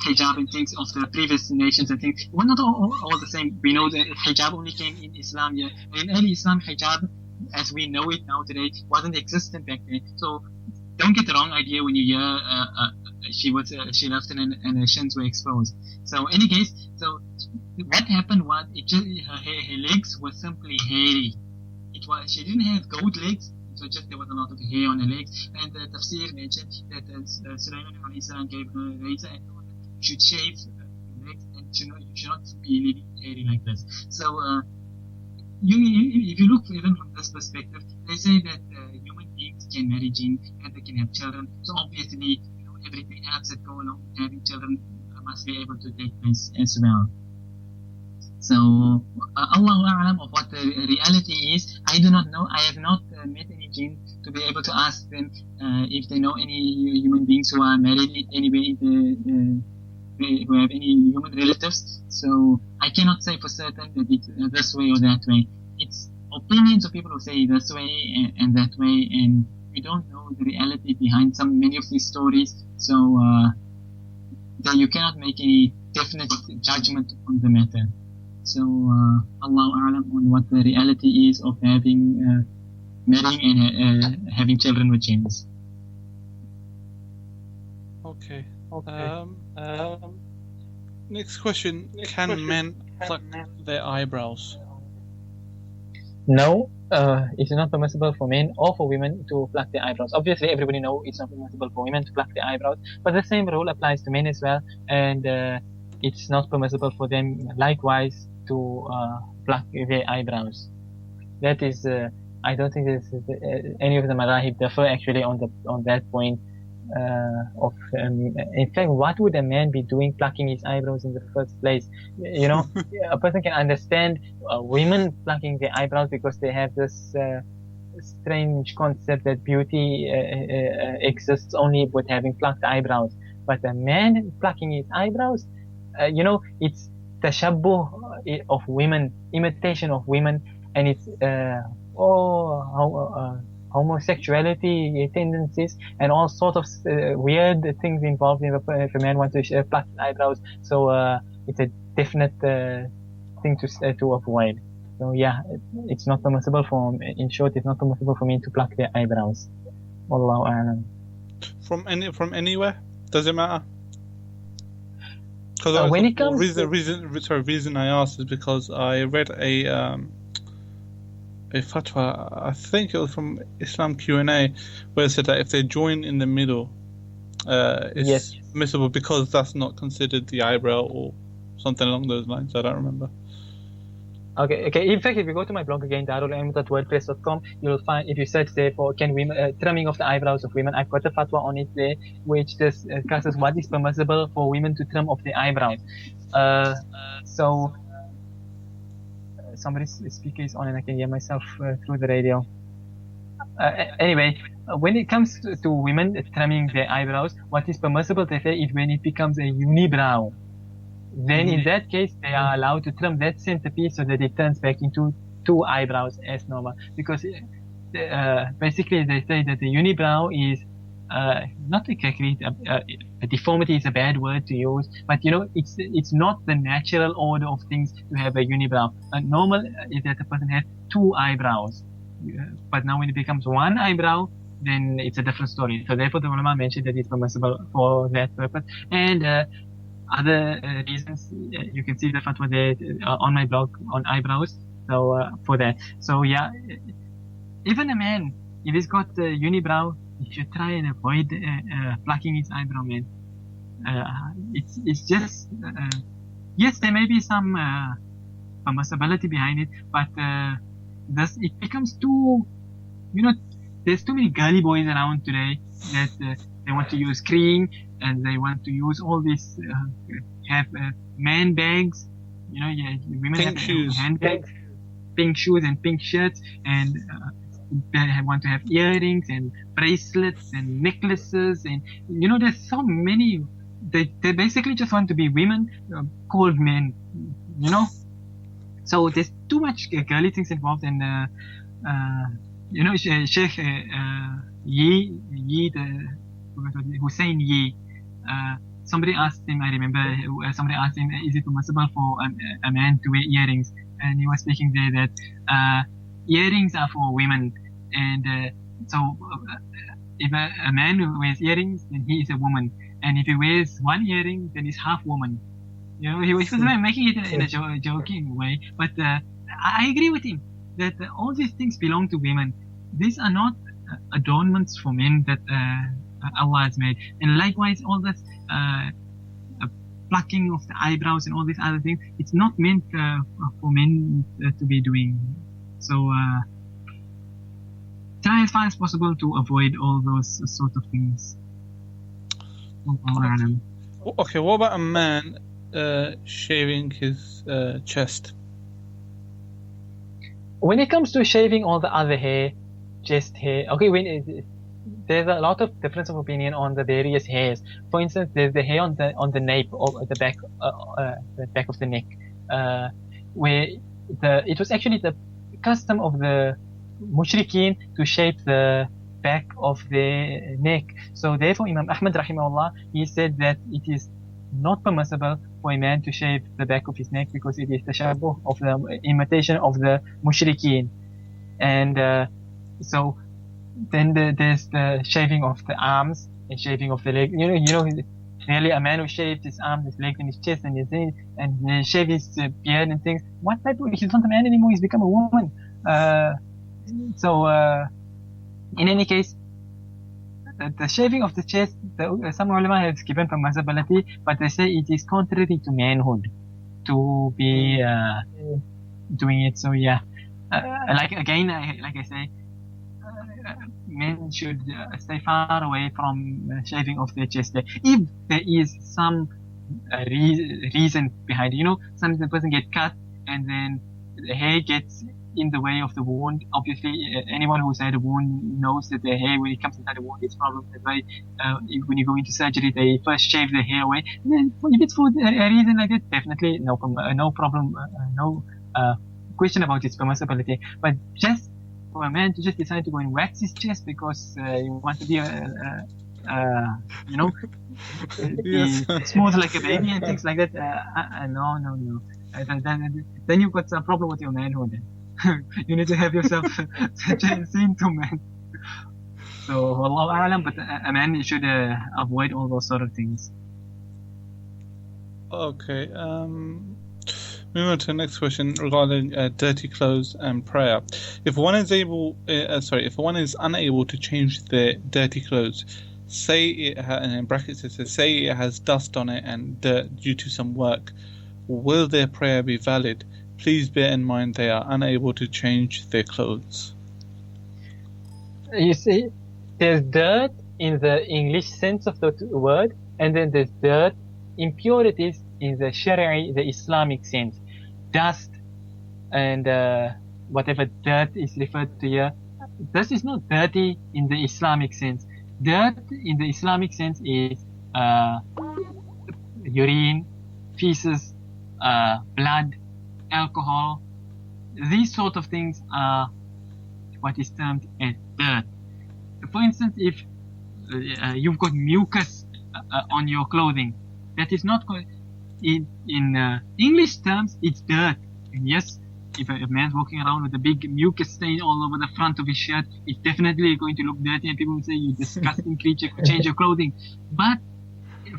hijab and things of the previous nations and things were not all the same. We know that hijab only came in Islam. Yeah, in early Islam, hijab, as we know it now today, wasn't existent back then. So don't get the wrong idea when you hear she left and her shins were exposed. So any case, so what happened was her legs were simply hairy. She didn't have goat legs. So just there was a lot of hair on her legs, and the tafsir mentioned that Sulaiman alayhi salam gave her a razor and told her you should shave your legs and you should not be living hairy like this. So if you look even from this perspective, they say that human beings can marry jinn and they can have children. So obviously, everything else that go along with having children must be able to take place as well. So, Allahu A'lam of what the reality is. I do not know. I have not met any jinn to be able to ask them if they know any human beings who are married anyway, who have any human relatives. So, I cannot say for certain that it's this way or that way. It's opinions of people who say this way and that way, and we don't know the reality behind many of these stories. So, then you cannot make any definite judgment on the matter. So, Allahu A'lam on what the reality is of having, marrying and having children with jinns. Okay. Next question. Can men pluck their eyebrows? No, it's not permissible for men or for women to pluck their eyebrows. Obviously, everybody knows it's not permissible for women to pluck their eyebrows, but the same rule applies to men as well, and it's not permissible for them likewise to pluck their eyebrows. That is, I don't think any of the madhahib differ actually on that point. In fact, what would a man be doing plucking his eyebrows in the first place? A person can understand women plucking their eyebrows because they have this strange concept that beauty exists only with having plucked eyebrows. But a man plucking his eyebrows, it's tashabbuh of women, imitation of women, and it's homosexuality tendencies and all sorts of weird things involved if a man wants to pluck his eyebrows. So it's a definite thing to avoid. So yeah, it's not permissible in short, it's not permissible for men to pluck their eyebrows. Wallahu a'lam. From anywhere? Does it matter? Because when it comes reason I asked is because I read a fatwa, I think it was from Islam Q&A, where it said that if they join in the middle, it's permissible because that's not considered the eyebrow or something along those lines. I don't remember. Okay. In fact, if you go to my blog again, darulilm.wordpress.com, you'll find, if you search there for trimming of the eyebrows of women, I've got a fatwa on it there, which discusses what is permissible for women to trim off their eyebrows. So somebody's speaker is on and I can hear myself through the radio. Anyway, when it comes to women trimming their eyebrows, what is permissible, they say, is when it becomes a unibrow. Then in that case, they are allowed to trim that centerpiece so that it turns back into two eyebrows as normal. Because basically they say that the unibrow is not exactly a deformity is a bad word to use, but it's not the natural order of things to have a unibrow. Normal is that the person has two eyebrows, but now when it becomes one eyebrow, then it's a different story. So therefore the ulama mentioned that it's permissible for that purpose. And other reasons, you can see the fatwa there on my blog on eyebrows. So for that, so yeah, even a man, if he's got a unibrow, he should try and avoid plucking his eyebrow, man. It's just yes, there may be some permissibility behind it, but it becomes too, there's too many girly boys around today that they want to use cream and they want to use all these have man bags, women pink shoes, handbags, pink shoes and pink shirts, and they want to have earrings and bracelets and necklaces, and there's so many. They basically just want to be women called men, So there's too much girly things involved, and Sheikh Hussein Yi, somebody asked him, I remember, somebody asked him, is it permissible for a man to wear earrings? And he was speaking there that earrings are for women, and so if a man who wears earrings, then he is a woman, and if he wears one earring, then he's half woman. You know, he was making it in a joking way, but I agree with him that all these things belong to women. These are not adornments for men that Allah has made, and likewise all this plucking of the eyebrows and all these other things, it's not meant for men to be doing. So try as far as possible to avoid all those sort of things. Okay, what about a man shaving his chest? When it comes to shaving all the other hair, chest hair, okay, there's a lot of difference of opinion on the various hairs. For instance, there's the hair on the nape or the back of the neck, where it was actually the custom of the mushrikeen to shave the back of their neck. So therefore, Imam Ahmad rahimahullah, he said that it is not permissible for a man to shave the back of his neck because it is the tashabbuh of the imitation of the mushrikeen. And so then there's the shaving of the arms and shaving of the leg. You know, really a man who shaved his arms, his legs, and his chest, and shave his beard and things. What type of? He's not a man anymore. He's become a woman. In any case, the shaving of the chest, some ulama have given permissibility, but they say it is contrary to manhood to be doing it. So yeah, like I say, men should stay far away from shaving of their chest. If there is some reason behind it, sometimes the person gets cut and then the hair gets in the way of the wound. Obviously, anyone who's had a wound knows that the hair, when it comes inside the wound, it's problem. That's why when you go into surgery, they first shave the hair away. And then if it's for a reason like that, definitely no problem, no question about its permissibility. But just for a man to just decide to go and wax his chest because you want to be smooth like a baby and things like that, no. Then you've got some problem with your manhood. You need to have yourself such a scene to man. So, Wallahu a'lam, but a man should avoid all those sort of things. Okay, moving on to the next question regarding dirty clothes and prayer. If one is unable to change their dirty clothes, say it and in brackets it says, say it has dust on it and dirt due to some work, will their prayer be valid? Please bear in mind they are unable to change their clothes. You see, there's dirt in the English sense of the word, and then there's dirt, impurities in the Shari'i, the Islamic sense. Dust and whatever dirt is referred to here, this is not dirty in the Islamic sense. Dirt in the Islamic sense is urine, feces, blood, alcohol. These sort of things are what is termed as dirt. For instance, if you've got mucus on your clothing, that is not in English terms, it's dirt. And yes, if a man's walking around with a big mucus stain all over the front of his shirt, it's definitely going to look dirty, and people will say, you disgusting creature, change your clothing. But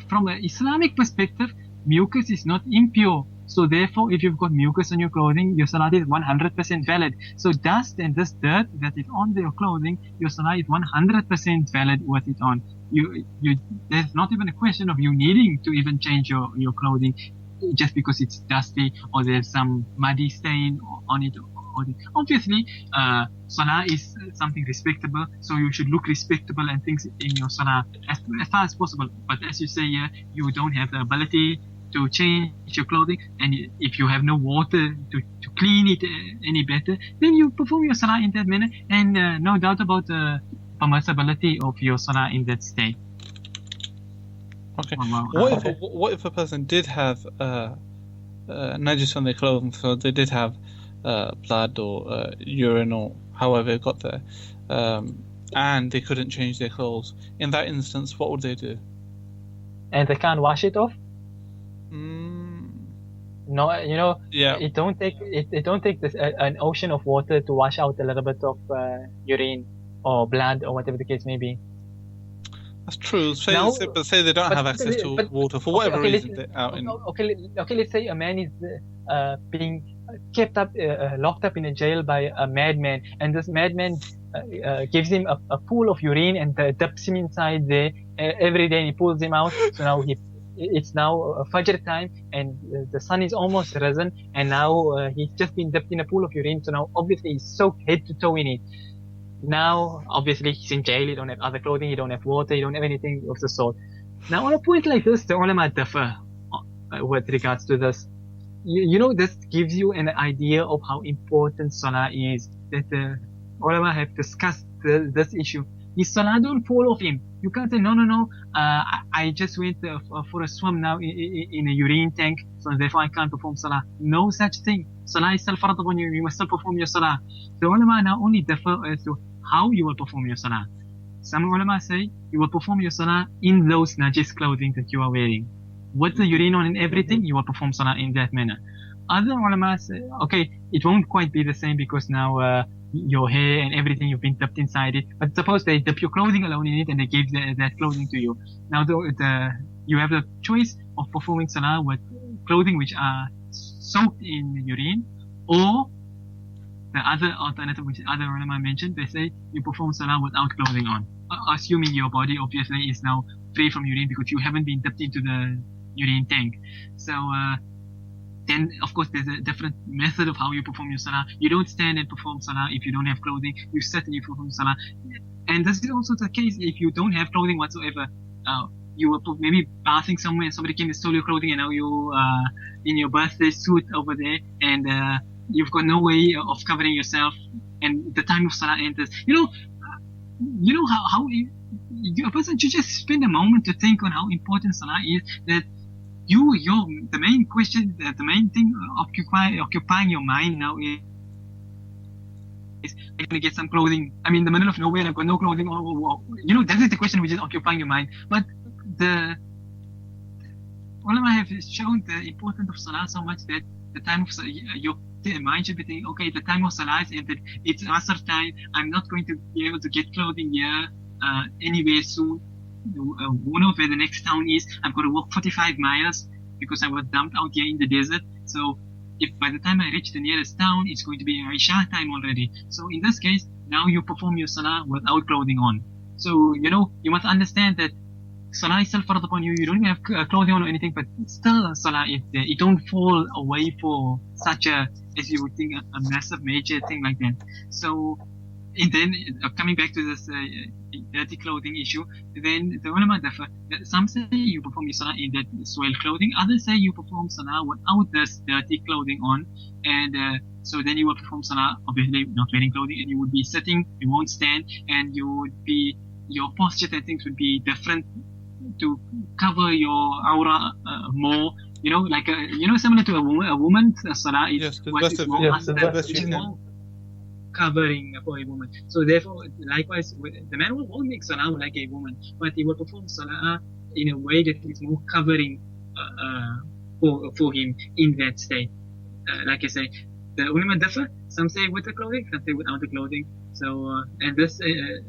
from an Islamic perspective, mucus is not impure. So therefore, if you've got mucus on your clothing, your salah is 100% valid. So dust and this dirt that is on your clothing, your salah is 100% valid with it on. There's not even a question of you needing to even change your clothing just because it's dusty or there's some muddy stain on it. Obviously, salah is something respectable, so you should look respectable and things in your salah as far as possible. But as you say here, you don't have the ability to change your clothing, and if you have no water to clean it any better, then you perform your salah in that manner, and no doubt about the permissibility of your salah in that state. Okay. What if a person did have najis on their clothing, so they did have blood or urine or however it got there, and they couldn't change their clothes? In that instance, what would they do? and they can't wash it off. No, Yeah. it don't take this an ocean of water to wash out a little bit of urine or blood or whatever the case may be. That's true. Say they don't have access to water for whatever reason. They're out in... Okay, let's say a man is being kept up, locked up in a jail by a madman, and this madman gives him a pool of urine and dips him inside there every day, and he pulls him out. So now it's now Fajr time, and the sun is almost risen, and now he's just been dipped in a pool of urine. So now obviously he's soaked head to toe in it. Now obviously he's in jail. He don't have other clothing. He don't have water. He don't have anything of the sort. Now on a point like this, the ulama differ with regards to this. This gives you an idea of how important salah is. That the ulama have discussed this issue. His salah don't fall off him. You can't say, no, I just went for a swim now in a urine tank, so therefore I can't perform salah. No such thing. Salah is still fard upon you. You must still perform your salah. The ulama now only differ as to how you will perform your salah. Some ulama say you will perform your salah in those najis clothing that you are wearing. With the urine on and everything, you will perform salah in that manner. Other ulama say, okay, it won't quite be the same because now your hair and everything, you've been dipped inside it. But suppose they dip your clothing alone in it and they give that clothing to you. Now you have the choice of performing salah with clothing which are soaked in urine, or the other alternative which other ulama mentioned, they say you perform salah without clothing on. Assuming your body obviously is now free from urine because you haven't been dipped into the urine tank. So then of course there's a different method of how you perform your salah. You don't stand and perform salah if you don't have clothing. You sit and you perform salah. And this is also the case if you don't have clothing whatsoever. You were maybe bathing somewhere and somebody came and stole your clothing, and now you in your birthday suit over there, and you've got no way of covering yourself, and the time of salah enters. How a person should just spend a moment to think on how important salah is. That the main question, the main thing occupying your mind now is I'm going to get some clothing. I'm in the middle of nowhere and I've got no clothing. That is the question which is occupying your mind. But the ulama have shown the importance of salah so much that the time of your mind should be thinking, okay, the time of salah is ended. It's Asr time. I'm not going to be able to get clothing here anywhere soon. Who knows where the next town is? I've got to walk 45 miles because I was dumped out here in the desert. So if by the time I reach the nearest town, it's going to be Isha time already. So in this case, now you perform your salah without clothing on. So, you must understand that salah is still fard upon you. You don't even have clothing on or anything, but still salah is there. It don't fall away for such as you would think, a massive major thing like that. So, and then coming back to this dirty clothing issue, then the ulama differ. Some say you perform your salah in that soiled clothing. Others say you perform salah without this dirty clothing on, and so then you will perform salah obviously not wearing clothing, and you would be sitting, you won't stand, and your posture and things would be different to cover your aura more. Similar to a woman's salah is more covering for a woman. So therefore, likewise, the man won't make salah like a woman, but he will perform salah in a way that is more covering for him in that state. Like I say, the ulama differ. Some say with the clothing, some say without the clothing. So, and this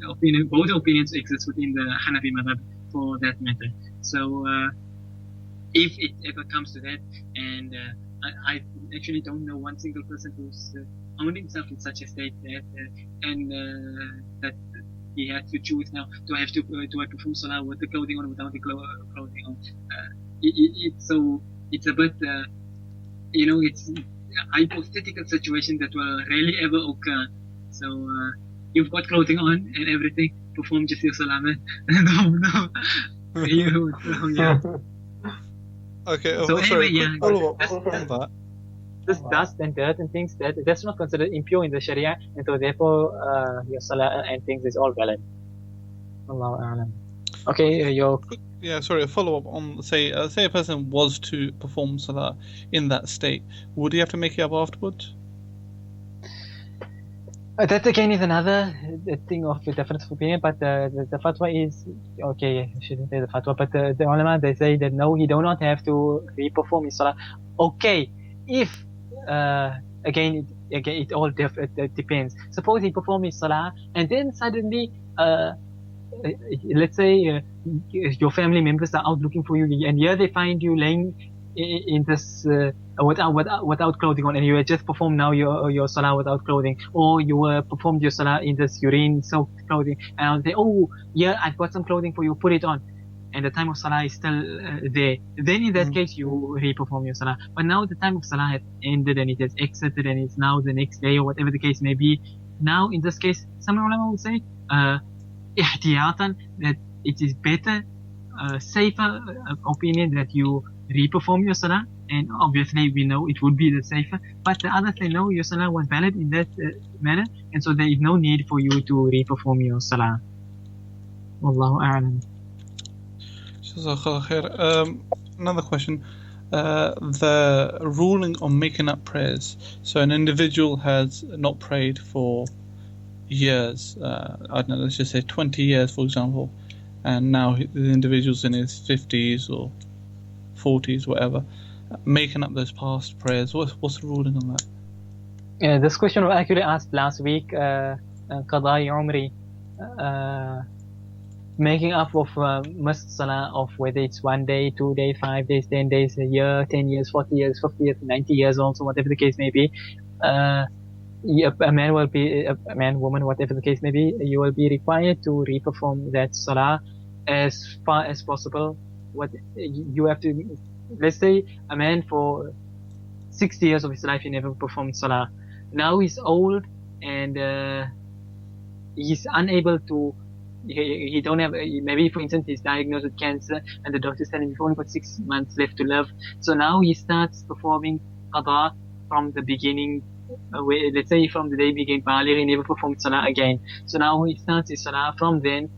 opinion, both opinions exist within the Hanafi madhab for that matter. So, if it ever comes to that, and I actually don't know one single person who's found himself in such a state that that he had to choose now, do I perform salah with the clothing on or without the clothing on? It's a bit it's a hypothetical situation that will rarely ever occur. So you've got clothing on and everything, perform just your salah, man. Yeah. Okay. So anyway, follow up on that. This dust and dirt and things that's not considered impure in the Sharia, and so therefore your salah and things is all valid. Allahu a'lam. Okay, a follow up on say a person was to perform salah in that state, would he have to make it up afterwards? That again is another thing of a difference of opinion, but the fatwa is okay. I shouldn't say the fatwa, but the ulama, they say that no, he do not have to re-perform his salah. Okay, if again it all it depends. Suppose he perform his salah and then suddenly let's say your family members are out looking for you, and here they find you laying in this without clothing on, and you had just performed now your salah without clothing, or you performed your salah in this urine soaked clothing, and I'll say, oh yeah, I've got some clothing for you, put it on, and the time of salah is still there. Then in that case you re-perform your salah. But now the time of salah has ended and it has exited and it's now the next day or whatever the case may be. Now in this case, some ulama would say ihtiyatan, that it is better, safer opinion that you re-perform your salah, and obviously we know it would be the safer, but the others say no, your salah was valid in that manner, and so there is no need for you to re-perform your salah. Wallahu a'lam. Jazakallah khair. Another question. The ruling on making up prayers. So an individual has not prayed for years, I don't know, let's just say 20 years, for example, and now the individual's in his 50s or 40s, whatever, making up those past prayers. What's the ruling on that? Yeah, this question was actually asked last week. Qadai Umri, making up of missed salah of whether it's 1 day, 2 days, 5 days, 10 days, a year, 10 years, 40 years, 50 years, 90 years also, whatever the case may be. A man will be, a man, woman, whatever the case may be, you will be required to re-perform that salah as far as possible. What you have to, let's say a man for 60 years of his life he never performed salah. Now he's old and he's unable to, he don't have, maybe for instance he's diagnosed with cancer and the doctor's telling him you've only got 6 months left to live. So now he starts performing qada from the beginning. Let's say from the day he became baligh, he never performed salah again. So now he starts his salah from then,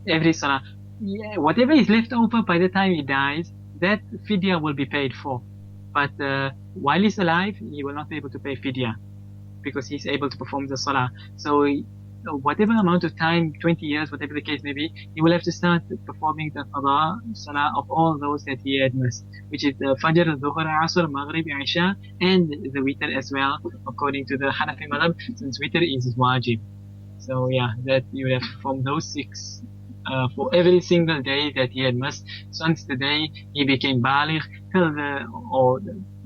every salah. Yeah, whatever is left over by the time he dies, that fidya will be paid for. But while he's alive, he will not be able to pay fidya because he's able to perform the salah. So whatever amount of time, 20 years, whatever the case may be, he will have to start performing the qada salah of all those that he had missed, which is the Fajr, Dhuhr, Asr, Maghrib, Isha, and the Witr as well, according to the Hanafi madhab, since Witr is wajib. So yeah, that you have to perform those 6 for every single day that he had missed since the day he became baligh till or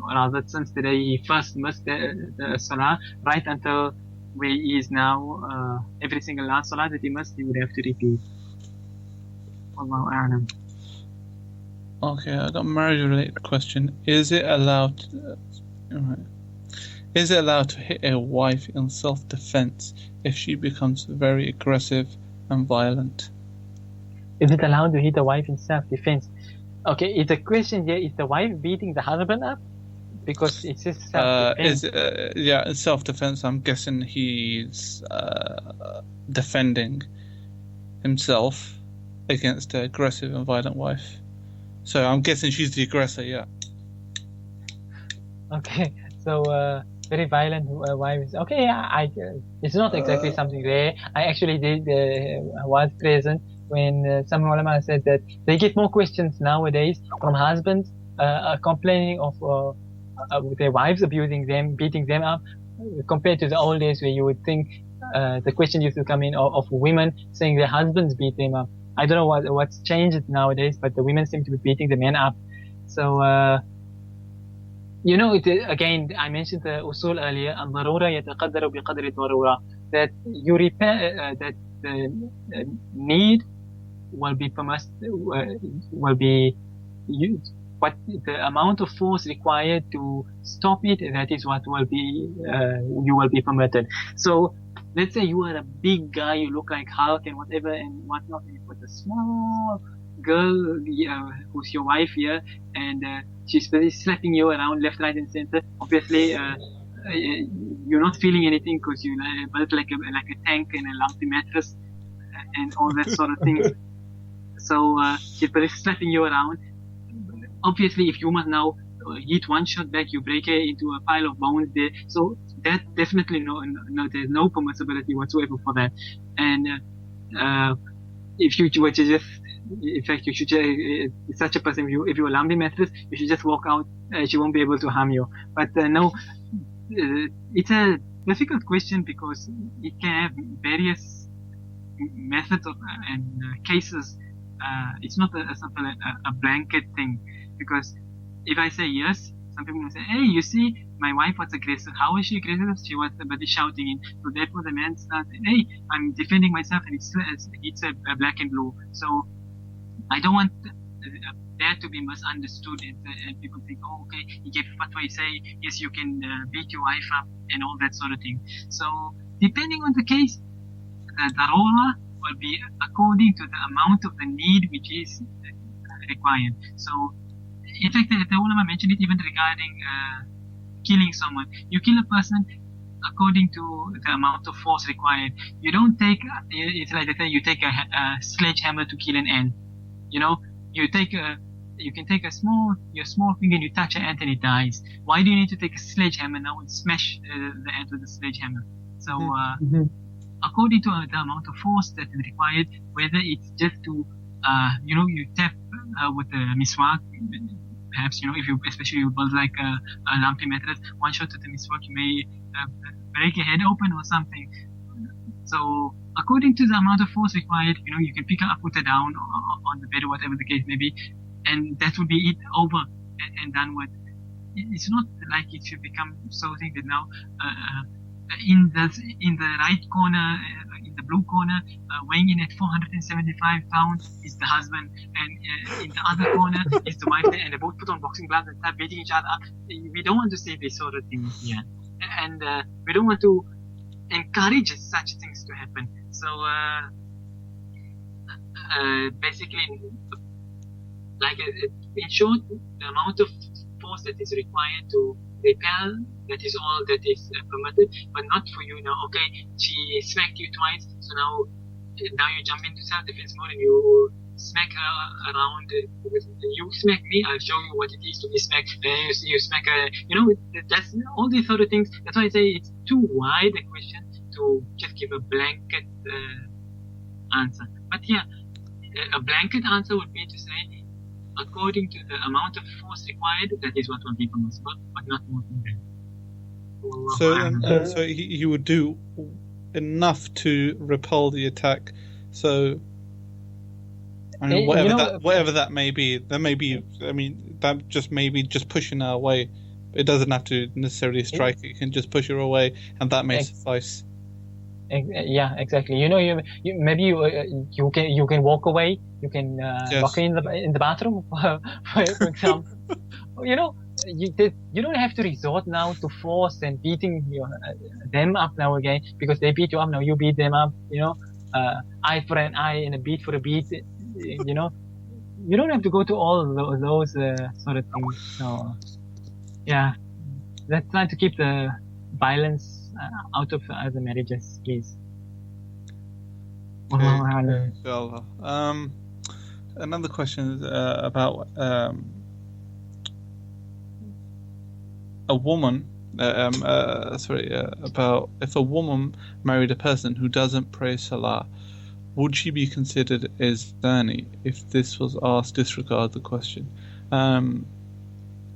rather since the day he first missed the salah right until where he is now. Every single last salah that he missed, he would have to repeat. Wallahu a'lam. Okay, I got a marriage-related question. Is it allowed to hit a wife in self-defense if she becomes very aggressive and violent? Is it allowed to hit a wife in self-defense? Okay, it's a question here, is the wife beating the husband up? Because it's just self-defense. In self-defense, I'm guessing he's defending himself against an aggressive and violent wife. So I'm guessing she's the aggressor, yeah. Okay, so very violent wives. Okay, it's not exactly something rare. I actually was present when some ulama said that they get more questions nowadays from husbands complaining of their wives abusing them, beating them up, compared to the old days where you would think the question used to come in of women saying their husbands beat them up. I don't know what's changed nowadays, but the women seem to be beating the men up. So again, I mentioned the usul earlier, al-darura yataqaddaru biqadri darura, that you repair that the need will be used, but the amount of force required to stop it, that is what will be you will be permitted. So let's say you are a big guy, you look like Hulk and whatever and whatnot, and you put a small girl who's your wife here, and she's slapping you around left, right, and center. Obviously, you're not feeling anything because you built like a tank and a lumpy mattress and all that sort of things. So she's slapping you around. Obviously, if you must now hit one shot back, you break it into a pile of bones there. So that definitely there's no permissibility whatsoever for that. And if you were to just, in fact, you should just, such a person, if you allow the mattress, you should just walk out. She won't be able to harm you. But no, it's a difficult question because it can have various methods and cases. It's not a blanket thing, because if I say yes, some people will say, hey, you see, my wife was aggressive. How was she aggressive? She was shouting in. So therefore the man starts, hey, I'm defending myself, and it's a black and blue. So I don't want that to be misunderstood, and people think, oh, okay, he gave fatwa, he say, yes, you can beat your wife up and all that sort of thing. So depending on the case, the darura will be according to the amount of the need which is required. So in fact, the ulama mentioned it even regarding killing someone. You kill a person according to the amount of force required. You don't take, it's like they say, you take a sledgehammer to kill an ant. You know, you can take your small finger and you touch an ant and it dies. Why do you need to take a sledgehammer now and smash the ant with a sledgehammer? So according to the amount of force that is required, whether it's just to you tap with a miswak, perhaps, especially you build like a lumpy mattress, one shot with the miswak, you may break your head open or something. So according to the amount of force required, you can pick her up, put her down on the bed or whatever the case may be, and that would be it, over and done with. It's not like it should become something that now in the right corner, in the blue corner, weighing in at 475 pounds is the husband, and in the other corner is the wife, and they both put on boxing gloves and start beating each other up. We don't want to see this sort of thing here, and we don't want to encourage such things to happen. So basically, like in short, the amount of force that is required to repel, that is all that is permitted, but not for you now. Okay, she smacked you twice, so now you jump into self-defense mode and you smack her around. You smack me, I'll show you what it is to be smacked. You smack her. That's all these sort of things. That's why I say it's too wide a question to just give a blanket answer. But yeah, a blanket answer would be to say, according to the amount of force required, that is what will be permissible, but not more than that. So he would do enough to repel the attack. So, I mean, whatever that may be, that may be. I mean, that just maybe just pushing her away. It doesn't have to necessarily strike. You can just push her away, and that may suffice. Yeah, exactly. You maybe you can walk away. You can walk in the bathroom, for example. You don't have to resort now to force and beating them up now again, because they beat you up. Now you beat them up. Eye for an eye and a beat for a beat. You don't have to go to all those sort of things. So yeah, let's try to keep the violence out of other marriages, please. Inshallah. Another question is about a woman. About if a woman married a person who doesn't pray Salah, would she be considered as zani? If this was asked, disregard the question. I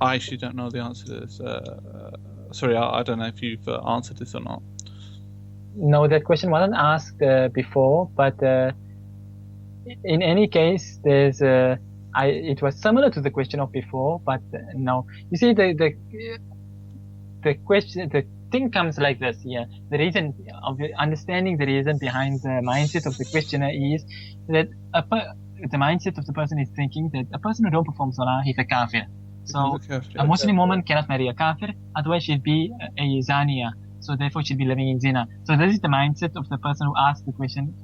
actually don't know the answer to this. Sorry, I don't know if you've answered this or not. No, that question wasn't asked before, but in any case, there's it was similar to the question of before, but no. You see, the question, the thing comes like this. Yeah, the reason of understanding the reason behind the mindset of the questioner is that the mindset of the person is thinking that a person who don't perform salah, he's a kafir. So a Muslim woman cannot marry a kafir, otherwise she'd be a zaniya. So therefore she'd be living in zina. So this is the mindset of the person who asked the question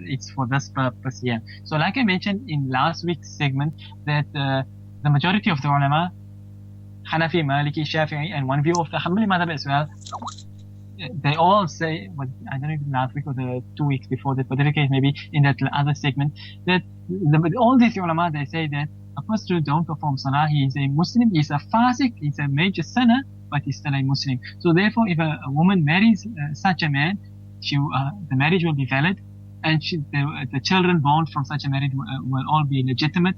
it's for this purpose here. So like I mentioned in last week's segment, that the majority of the ulama, Hanafi, Maliki, Shafi'i, and one view of the Hanbali madhab as well, they all say, I don't know if last week or the 2 weeks before that, but in any case maybe in that other segment, that all these ulama, they say that a person who don't perform salah, he is a Muslim, he is a fasik, he is a major sinner, but he's still a Muslim. So therefore, if a woman marries such a man, the marriage will be valid, and the children born from such a marriage will all be legitimate,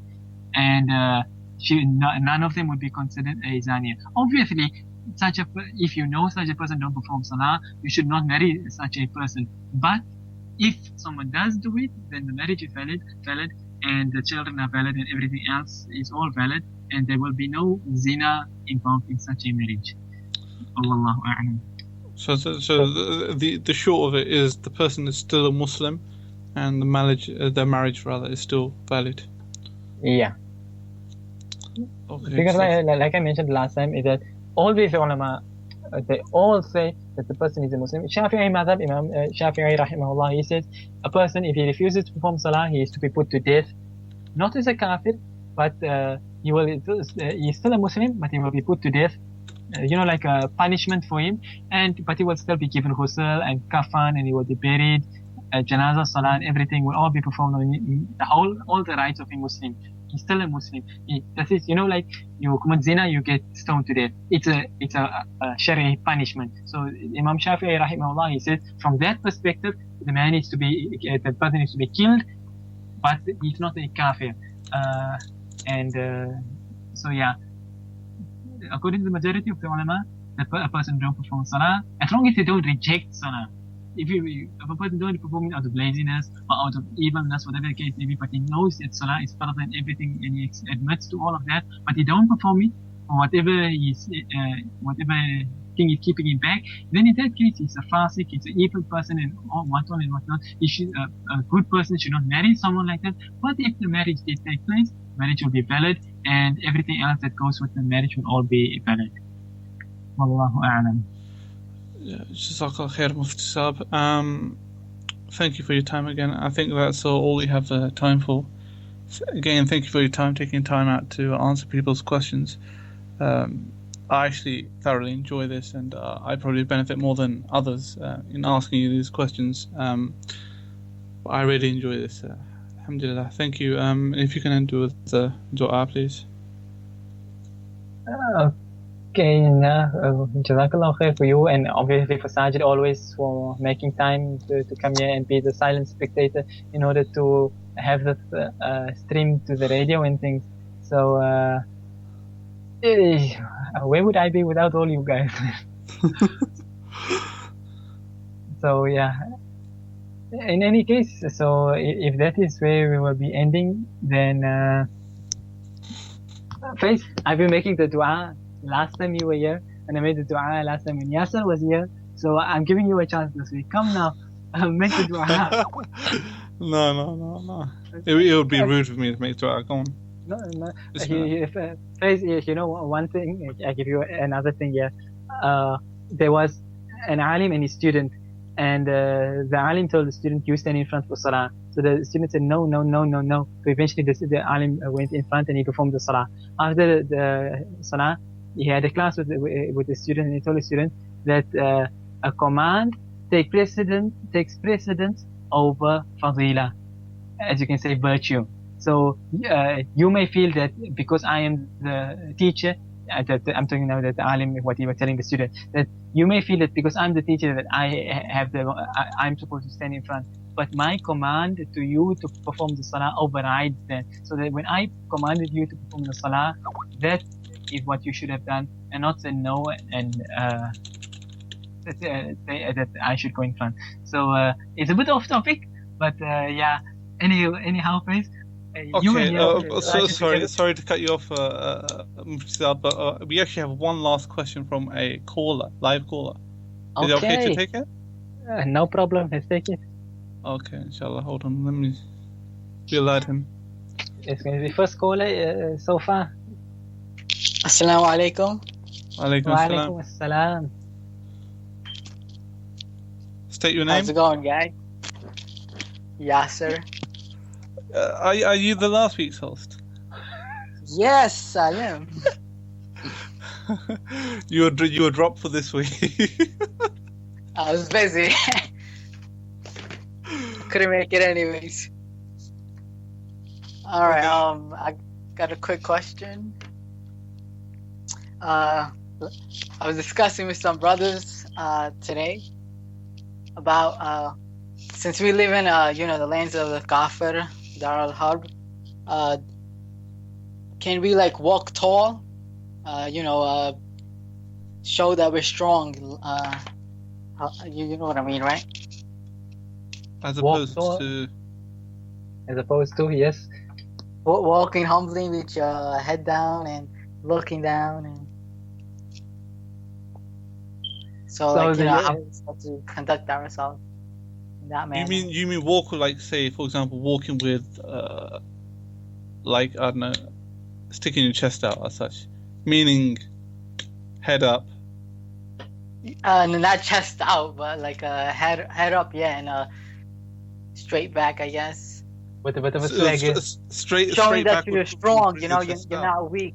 and none of them would be considered a zaniya. Obviously, if you know such a person don't perform salah, you should not marry such a person. But if someone does do it, then the marriage is valid, and the children are valid, and everything else is all valid, and there will be no zina involved in such a marriage. Wallahu a'lam. So the short of it is the person is still a Muslim, and their marriage rather is still valid. Yeah. Okay, Because so, like I mentioned last time, is that all these ulama, they all say that the person is a Muslim. Shafi'i madhab, Imam Shafi'i rahimahullah, he says a person, if he refuses to perform salah, he is to be put to death, not as a kafir, but he's still a Muslim, but he will be put to death, like a punishment for him, but he will still be given ghusl and kafan, and he will be buried, janazah, salah, and everything will all be performed on all the rights of a Muslim. He's still a Muslim. That is, like you commit zina, you get stoned to death. It's a Shari'i punishment. So Imam Shafi'i rahimahullah, he says from that perspective, the person needs to be killed, but he's not a kafir. So yeah, according to the majority of the ulama, a person don't perform salah as long as they don't reject salah. If a person don't perform it out of laziness or out of evilness, whatever the case may be, but he knows that salah is fard and everything, and he admits to all of that, but he don't perform it, or whatever thing is keeping him back, then in that case he's a fasik, he's an evil person, and whatnot. A good person should not marry someone like that. But if the marriage did take place, marriage will be valid, and everything else that goes with the marriage will all be valid. Wallahu a'lam. Jazakallah khair, Mufti Sab. Thank you for your time again. I think that's all we have time for. Again, thank you for your time, taking time out to answer people's questions. I actually thoroughly enjoy this, and I probably benefit more than others in asking you these questions. I really enjoy this. Alhamdulillah. Thank you. If you can end with the dua, please. Okay, Jazakallah khair for you, and obviously for Sajid always for making time to come here and be the silent spectator in order to have this stream to the radio and things. So where would I be without all you guys? So yeah, in any case, so if that is where we will be ending, then Fais, I've been making the dua last time you were here, and I made the dua last time when Yasser was here, so I'm giving you a chance this week. Come now, make the dua. No. It would be rude of me to make dua. Go on. No. Fais, one thing, I give you another thing here. There was an alim and his student, and the alim told the student, you stand in front for salah. So the student said, no. So eventually the alim went in front and he performed the salah. After the salah, he had a class with the student, and he told the student that a command takes precedence over fadila, as you can say, virtue. So you may feel that because I am the teacher, I'm talking now that the alim, what he was telling the student, that you may feel that because I'm the teacher that I'm supposed to stand in front. But my command to you to perform the salah overrides that. So that when I commanded you to perform the salah, that is what you should have done, and not say no and say that I should go in front. So it's a bit off topic, but yeah. Anyhow, please. Okay. Sorry to cut you off, but we actually have one last question from a live caller. Is it okay to take it? No problem. Let's take it. Okay, inshallah. Hold on. Let me alert him. It's going to be first caller so far. Assalamu alaikum. Walaikum assalam. State your name. How's it going, guy? Yasser. Are you the last week's host? Yes, I am. you were dropped for this week. I was busy. Couldn't make it anyways. Alright, I got a quick question. I was discussing with some brothers today about since we live in the lands of the Kafir, Dar al-Harb, can we like walk tall? Show that we're strong. You know what I mean, right? As Walk opposed tall. to As opposed to, yes. Walking humbly with your head down and looking down, and so like how we're supposed to conduct ourselves in that manner. you mean walk, like, say, for example, walking with like, I don't know, sticking your chest out as such, meaning head up. Not chest out, but like head up, yeah, and straight back, I guess. With a bit of a swagger. Straight Showing that back you're with strong, your you're chest out. not weak.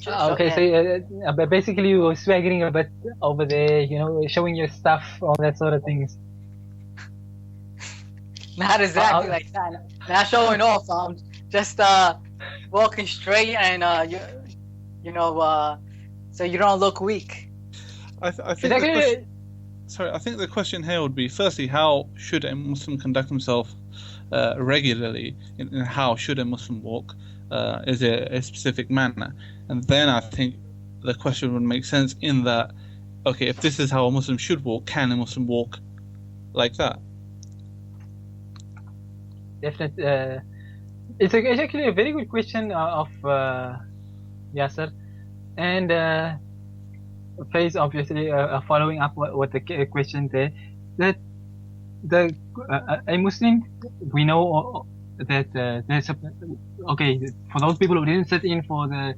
Okay, so basically you were swaggering a bit over there, showing your stuff, all that sort of things. Not exactly like that. Not showing off. Just walking straight and so you don't look weak. I think I think the question here would be, firstly, how should a Muslim conduct himself regularly? And how should a Muslim walk? Is it a specific manner? And then I think the question would make sense in that, okay, if this is how a Muslim should walk, can a Muslim walk like that? Definitely. It's actually a very good question of Yasser. And Fais, obviously, following up with the question there, that a Muslim, we know that there's for those people who didn't sit in for the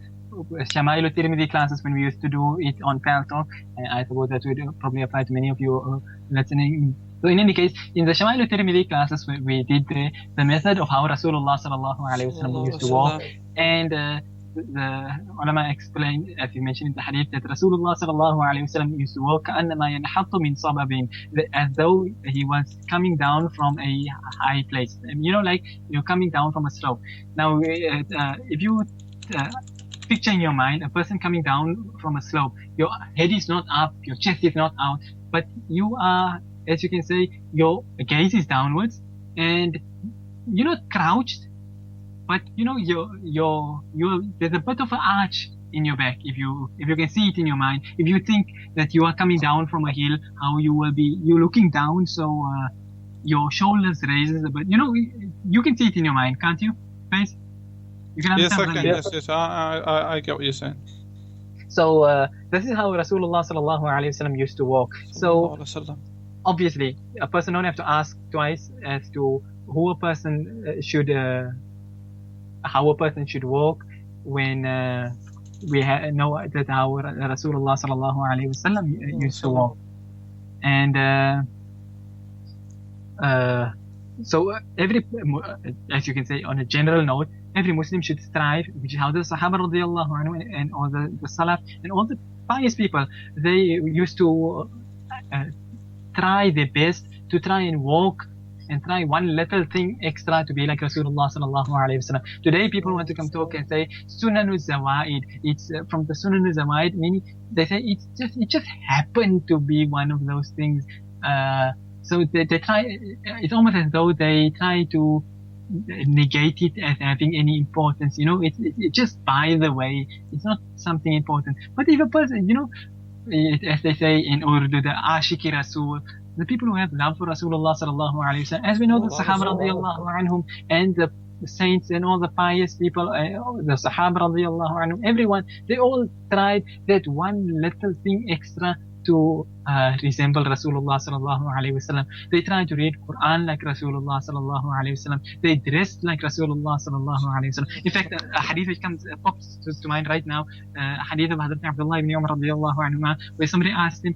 Shama'il al-Tirmidhi classes when we used to do it on Paltalk, and I suppose that would probably apply to many of you listening. So in any case, in the Shama'il al-Tirmidhi classes, we did the method of how Rasulullah sallallahu alaihi wasallam used to walk, and the ulama explained, as you mentioned in the hadith, that Rasulullah sallallahu alaihi wasallam used to walk كأنما ينحط من صبب, as though he was coming down from a high place. Like you're coming down from a slope. Now, if you picture in your mind a person coming down from a slope, your head is not up, your chest is not out, but you are, as you can say, your gaze is downwards, and you're not crouched, but there's a bit of an arch in your back. If you can see it in your mind, if you think that you are coming down from a hill, how you're looking down, so your shoulders raises a bit. You can see it in your mind, can't you, Fais? You can understand. Yes, I can. Yes, I get what you're saying. So this is how Rasulullah sallallahu alaihi wasallam used to walk. So obviously, a person don't have to ask twice as to how a person should walk when we know that how Rasulullah sallallahu alaihi wasallam used to walk. And so every, as you can say, on a general note, every Muslim should strive, which is how the Sahaba radiallahu anhu and all the Salaf and all the pious people, they used to try their best to try and walk and try one little thing extra to be like Rasulullah sallallahu alaihi wasallam. Today people want to come talk and say Sunanu Zawaid. It's from the Sunanu Zawaid, meaning they say it just happened to be one of those things. So they try, it's almost as though they try to negate it as having any importance. It's just by the way, it's not something important. But if a person, as they say in Urdu, the Ashiki Rasul, the people who have love for Rasulullah sallallahu alaihi wasallam, as we know, the Sahaba radiallahu anhum and the saints and all the pious people, the Sahaba radiallahu anhum, everyone, they all tried that one little thing extra to resemble Rasulullah sallallahu alaihi wasallam. They tried to read Quran like Rasulullah sallallahu alaihi wasallam. They dressed like Rasulullah sallallahu alaihi wasallam. In fact, a hadith which pops to mind right now, a hadith of Hazrat Abdullah ibn Umar radiallahu anhu, where somebody asked him,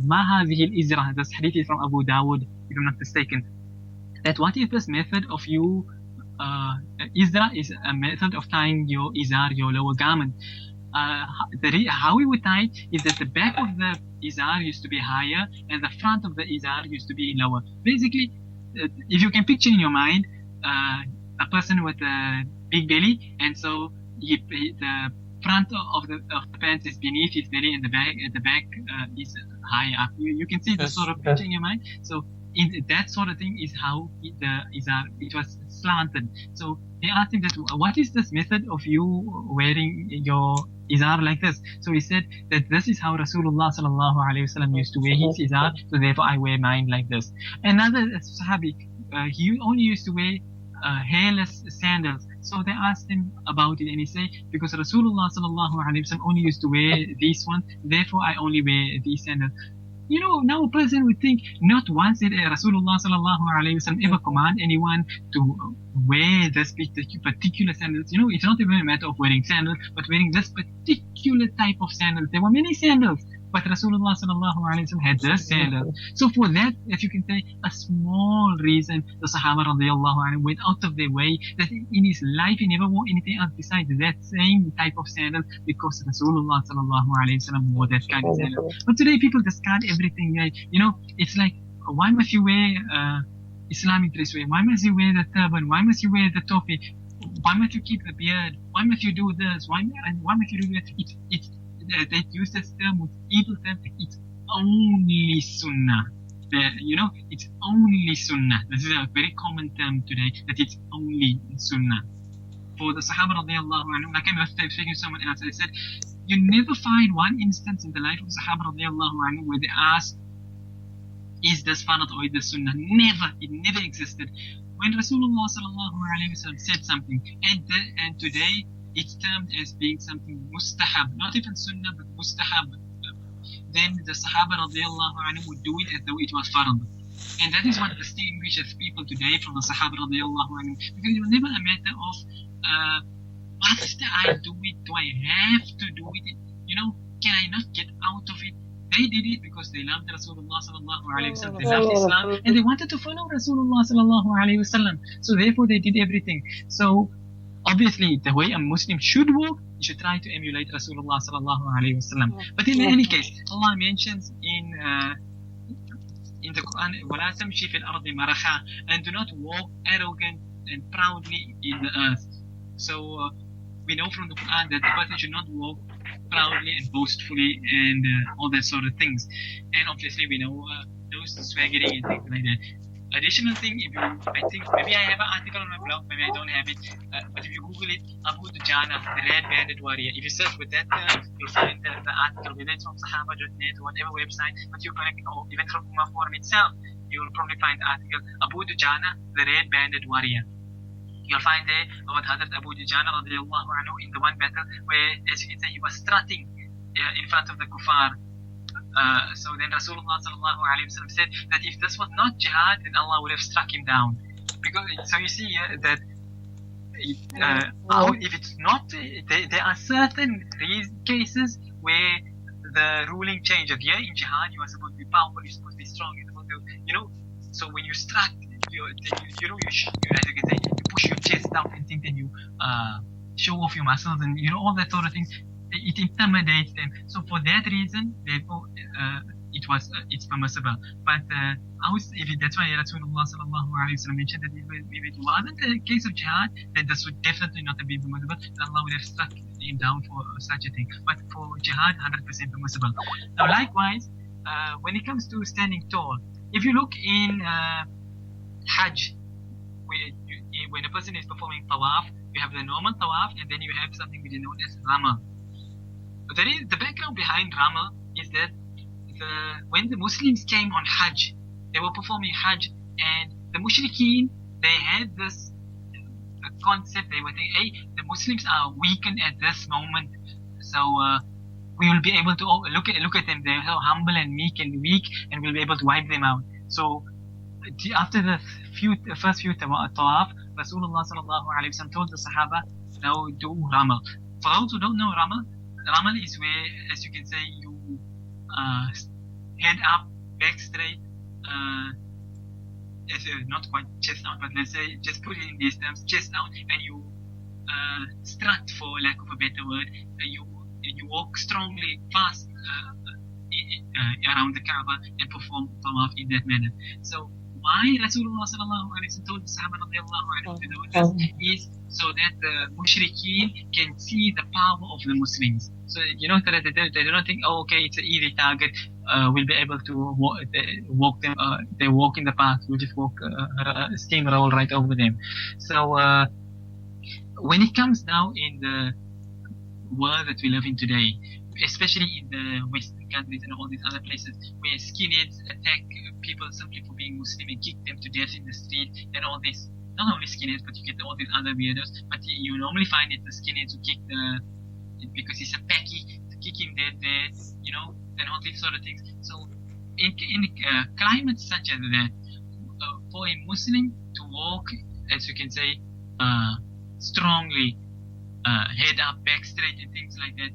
"Ma hadhihi al-izra?" This hadith is from Abu Dawud, if I'm not mistaken. That what is this method of you? Izra is a method of tying your izar, your lower garment. How we would tie it is that the back of the izar used to be higher and the front of the izar used to be lower. Basically, if you can picture in your mind, a person with a big belly, and so the front of the pants is beneath his belly, and the back is high up. You can see the sort of picture in your mind. So in that sort of thing is how the izar, it was slanted. So they asked him that, what is this method of you wearing your izar like this? So he said that this is how Rasulullah sallallahu alaihi wasallam used to wear his izar, so therefore I wear mine like this. Another sahabi, he only used to wear hairless sandals. So they asked him about it, and he said, because Rasulullah sallallahu alaihi wasallam only used to wear these ones, therefore I only wear these sandals. You know, now a person would think, not once did Rasulullah sallallahu alaihi wasallam ever command anyone to wear this particular sandals. You know, it's not even a matter of wearing sandals, but wearing this particular type of sandals. There were many sandals, but Rasulullah sallallahu alaihi wasallam had this sandal. So for that, as you can say, a small reason the Sahaba radiallahu anhu went out of their way that in his life he never wore anything else besides that same type of sandal, because Rasulullah sallallahu alaihi wasallam wore that kind of sandal. But today people discard everything. Right? You know, it's like, why must you wear Islamic dress? Why must you wear the turban? Why must you wear the topi? Why must you keep the beard? Why must you do this? Why must you do that? They use this term with evil term. It's only sunnah. You know, it's only sunnah. This is a very common term today, that it's only sunnah. For the Sahaba radiallahu anhu, like I was speaking to someone else, I said, you never find one instance in the life of the Sahaba radiallahu anhu where they ask, is this farad or is this sunnah? Never. It never existed. When Rasulullah sallallahu alaihi wasallam said something, and today it's termed as being something mustahab, not even sunnah, but mustahab, then the Sahaba radiallahu anhu would do it as though it was farad. And that is what distinguishes people today from the Sahaba radiallahu anhu, because it was never a matter of must I do it? Do I have to do it? You know, can I not get out of it? They did it because they loved Rasulullah sallallahu alaihi wasallam, they loved Islam, and they wanted to follow Rasulullah sallallahu alaihi wasallam. So therefore they did everything. So obviously, the way a Muslim should walk, you should try to emulate Rasulullah sallallahu alaihi wasallam. But in any case, Allah mentions in the Quran, وَلَا تَمْشِي فِي الْأَرْضِ مَرَحًا, and do not walk arrogant and proudly in the earth. So we know from the Quran that the person should not walk proudly and boastfully and all that sort of things. And obviously we know those swaggering and things like that. Additional thing, I think maybe I have an article on my blog, maybe I don't have it, but if you Google it, Abu Dujana, the red-banded warrior, if you search with that term, you'll find the article, whether it's from Sahaba.net or whatever website, but you connect, or even from Ummah forum itself, you'll probably find the article, Abu Dujana, the red-banded warrior. You'll find there about Hazrat Abu Dujana radiallahu anhu in the one battle where, as you can say, he was strutting in front of the kuffar. So then Rasulullah sallallahu alaihi wasallam said that if this was not jihad, then Allah would have struck him down. Because so you see that if it's not, there are certain cases where the ruling changes. Here in jihad, you are supposed to be powerful, you're supposed to be strong, you're supposed to, you know. So when you strut, you push your chest down and think that you show off your muscles and you know all that sort of things. It intimidates them. So for that reason, therefore, it's permissible. But that's why Rasulullah sallallahu alaihi wasallam mentioned that if it wasn't a case of jihad, then this would definitely not have been permissible. Allah would have struck him down for such a thing. But for jihad, 100% permissible. Now, likewise, when it comes to standing tall, if you look in Hajj, when a person is performing tawaf, you have the normal tawaf, and then you have something which is known as ramal. The background behind ramal is that when the Muslims came on Hajj, they were performing Hajj, and the mushrikeen, they had this concept. They were thinking, hey, the Muslims are weakened at this moment, so we will be able to look at them. They're so humble and meek and weak, and we'll be able to wipe them out. So after the first few tawaf, Rasulullah sallallahu alaihi wasallam told the Sahaba, now do ramal. For those who don't know ramal is where, as you can say, you head up, back straight, not quite chest out, but let's say, just put it in these terms, chest out, and you strut, for lack of a better word. You walk strongly, fast around the Kaaba and perform tawaf in that manner. So why Rasulullah sallallahu alaihi wasallam told the Sahaba radiallahu anhum to do this is so that the mushrikeen can see the power of the Muslims. So you know that they do not think, oh, okay, it's an easy target. We'll be able to walk them. They walk in the park. We'll just walk steamroll right over them. So when it comes now in the world that we live in today, especially in the Western countries and all these other places where skinheads attack people simply for being Muslim and kick them to death in the street and all this. Not only skinheads, but you get all these other weirdos. But you normally find it the skinheads who kick because he's a packy, to kick him dead there, you know, and all these sort of things. So in climates such as that, for a Muslim to walk, as you can say, strongly, head up, back straight, and things like that.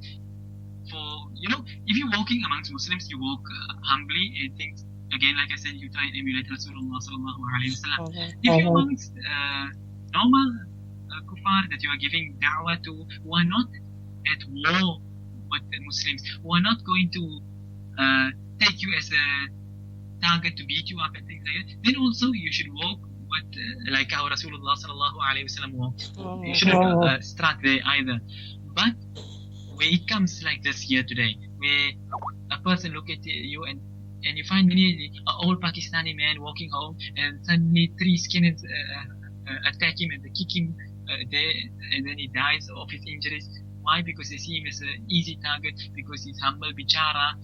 For, you know, if you're walking amongst Muslims, you walk humbly and things. Again, like I said, you try and emulate Rasulullah sallallahu alaihi wasallam. If you're amongst normal kuffar that you are giving da'wah to, who are not at war with the Muslims, who are not going to take you as a target to beat you up and things like that, then also you should walk with, like how Rasulullah sallallahu alaihi wasallam walked. You shouldn't struck there either. But where it comes like this here today, where a person look at you and you find many an old Pakistani man walking home, and suddenly 3 skinheads attack him and they kick him there, and then he dies of his injuries. Why? Because they see him as an easy target, because he's humble, bichara,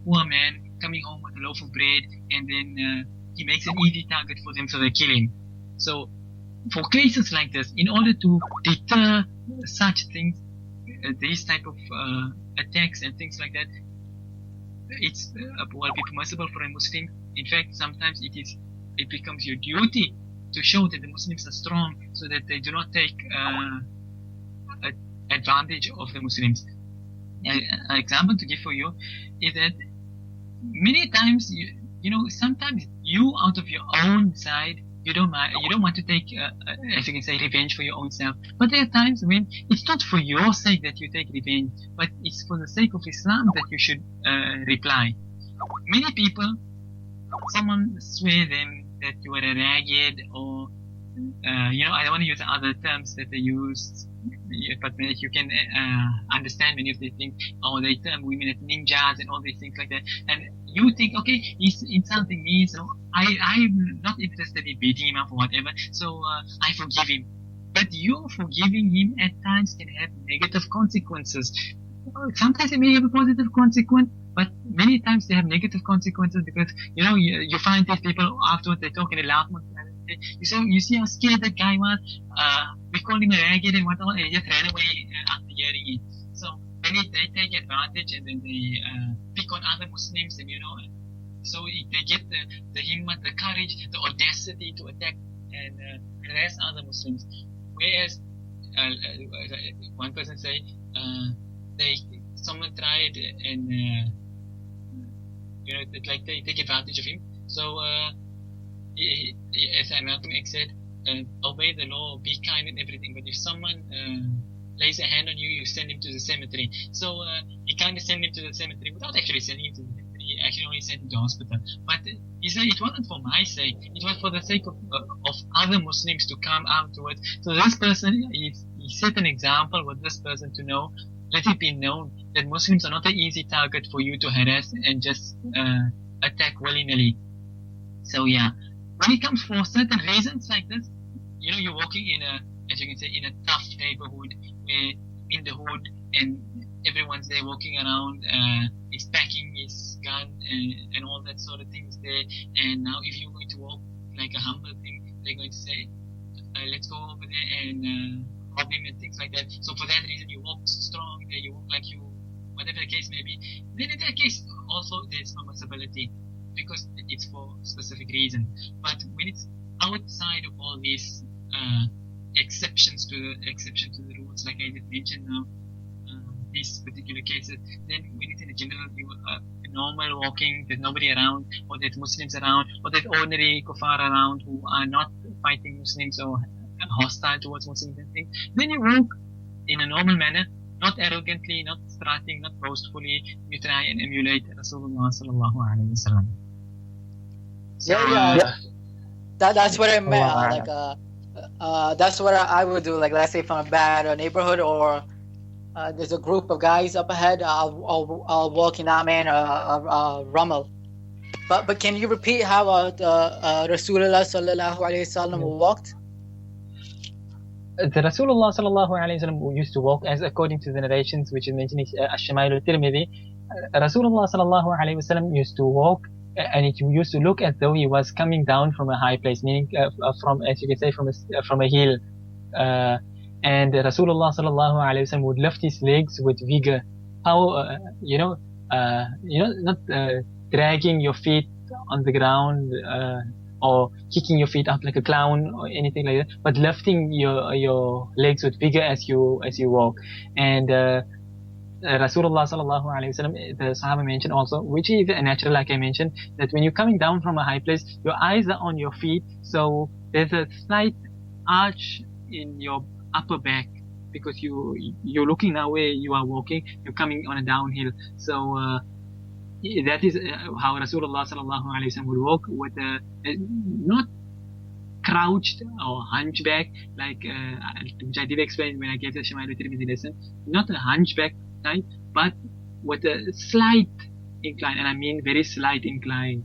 poor man coming home with a loaf of bread, and then he makes an easy target for them, so they kill him. So for cases like this, in order to deter such things, these type of attacks and things like that, it's will be permissible for a Muslim. In fact, sometimes it becomes your duty to show that the Muslims are strong, so that they do not take advantage of the Muslims. An example to give for you is that many times, you know, sometimes you out of your own side, you don't want to take, as you can say, revenge for your own self. But there are times when it's not for your sake that you take revenge, but it's for the sake of Islam that you should reply. Many people, someone swear them that you are a ragged, or you know, I don't want to use other terms that they use, but you can understand many of these things. Or they term women as ninjas and all these things like that. And you think, okay, he's insulting me, so I'm not interested in beating him up or whatever, so I forgive him. But you forgiving him at times can have negative consequences. Sometimes it may have a positive consequence, but many times they have negative consequences, because, you know, you find these people afterwards, they talk in a loud manner. You see how scared that guy was. We called him a ragged and whatnot, and he just ran away after hearing it. So then they take advantage, and then they pick on other Muslims, and you know, so they get the himmat, the courage, the audacity to attack and harass other Muslims. Whereas one person say someone tried and you know, like they take advantage of him. So as Malcolm X said, obey the law, be kind and everything. But if someone lays a hand on you, you send him to the cemetery. So he kind of sent him to the cemetery without actually sending him to the cemetery. He actually only sent him to hospital. But he said it wasn't for my sake. It was for the sake of other Muslims to come afterwards. So this person, he set an example with this person to know, let it be known that Muslims are not an easy target for you to harass and just attack willy-nilly. So yeah, when it comes for certain reasons like this, you know, you're walking in a, as you can say, in a tough neighborhood, where in the hood, and everyone's there walking around, he's packing his gun and all that sort of things there. And now if you're going to walk like a humble thing, they're going to say, let's go over there and rob him and things like that. So for that reason, you walk strong, you walk like you, whatever the case may be. Then in that case, also there's permissibility, because it's for a specific reason. But when it's outside of all these exception to the rules, like I just mentioned now, these particular cases, then when it's in a general view, normal walking, there's nobody around, or there's Muslims around, or there's ordinary kuffar around who are not fighting Muslims or hostile towards Muslims and things, then you walk in a normal manner, not arrogantly, not strutting, not boastfully. You try and emulate Rasulullah sallallahu alaihi wasallam. So, That's what I meant. Allah That's what I would do. Like, let's say from a bad neighborhood, or there's a group of guys up ahead. I'll walk in that man Rummel. But can you repeat how Rasulullah sallallahu alaihi wasallam walked? The Rasulullah sallallahu alaihi wasallam used to walk, as according to the narrations which is mentioned in Ash-Shamail al-Tirmidhi. Rasulullah sallallahu alaihi wasallam used to walk, and it used to look as though he was coming down from a high place, meaning from, as you can say, from a hill. And Rasulullah sallallahu alaihi wasallam would lift his legs with vigor. How not dragging your feet on the ground or kicking your feet up like a clown or anything like that, but lifting your legs with vigor as you walk. And Rasulullah sallallahu alaihi wasallam, the Sahaba mentioned also, which is natural, like I mentioned, that when you're coming down from a high place, your eyes are on your feet, so there's a slight arch in your upper back, because you're looking now where you are walking, you're coming on a downhill. So that is how Rasulullah sallallahu alaihi wasallam would walk, with not crouched or hunchback, like which I did explain when I gave the Shamail al-Tirmidhi lesson, not a hunchback type, but with a slight incline, and I mean very slight incline,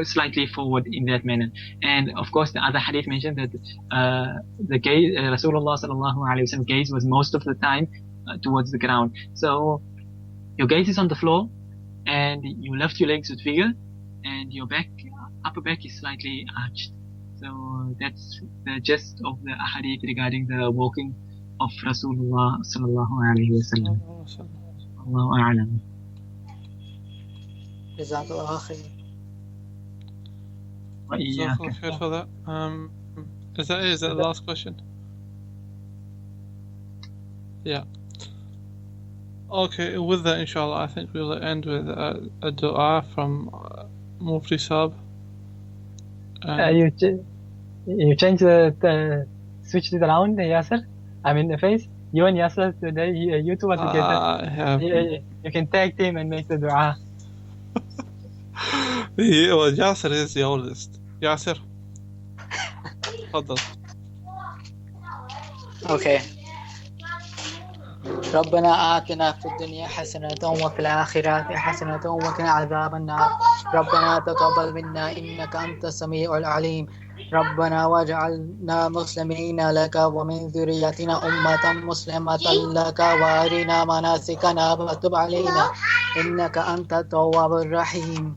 slightly forward in that manner. And of course, the other hadith mentioned that the gaze, Rasulullah sallallahu alaihi wasallam gaze was most of the time towards the ground. So your gaze is on the floor, and you lift your legs with vigor, and your upper back is slightly arched. So that's the gist of the hadith regarding the walking of Rasulullah sallallahu alaihi wasallam. Allahu a'lam. Jazakallah khair. Jazakallah khair for that. Is that the last question? Yeah. Okay, with that, inshallah, I think we'll end with a dua from Musab. You change switch it around, Yasser. I mean, Fais. You and Yasser today, you two are together. You can tag team and make the dua. Well, Yasser is the oldest. Yasser. تفضل. Okay. ربنا آتنا في الدنيا حسنة وفي الآخرة حسنة وقنا عذاب النار ربنا تقبل منا إنك أنت السميع العليم ربنا واجعلنا مسلمين لك ومن ذريتنا أمة مسلمة لك وأرنا مناسكنا وتب علينا إنك أنت التواب الرحيم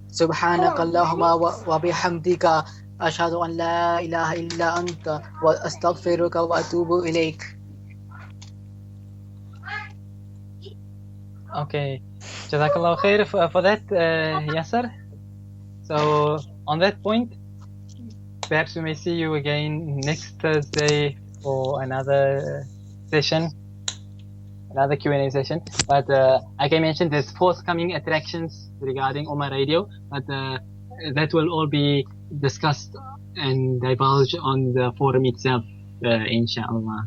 سبحانك اللهم وبحمدك أشهد أن لا إله إلا أنت وأستغفرك وأتوب إليك. Okay, Jazakallah khair for that, Yasser. So on that point, perhaps we may see you again next Thursday for another session, another Q&A session. But like I mentioned, there's forthcoming attractions regarding Ummahradio, but that will all be discussed and divulged on the forum itself, inshallah.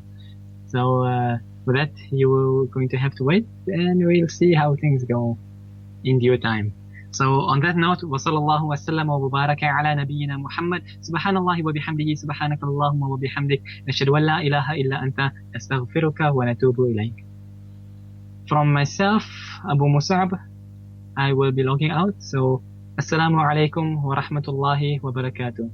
So for that, you're going to have to wait, and we'll see how things go in due time. So on that note, وصلى الله وسلم وبارك على نبينا محمد سبحان الله وبحمده سبحانك اللهم وبحمدك نشهد أن لا إله إلا أنت نستغفرك ونتوب إليك. From myself, Abu Musab, I will be logging out. So Assalamu alaikum wa rahmatullahi wa barakatuh.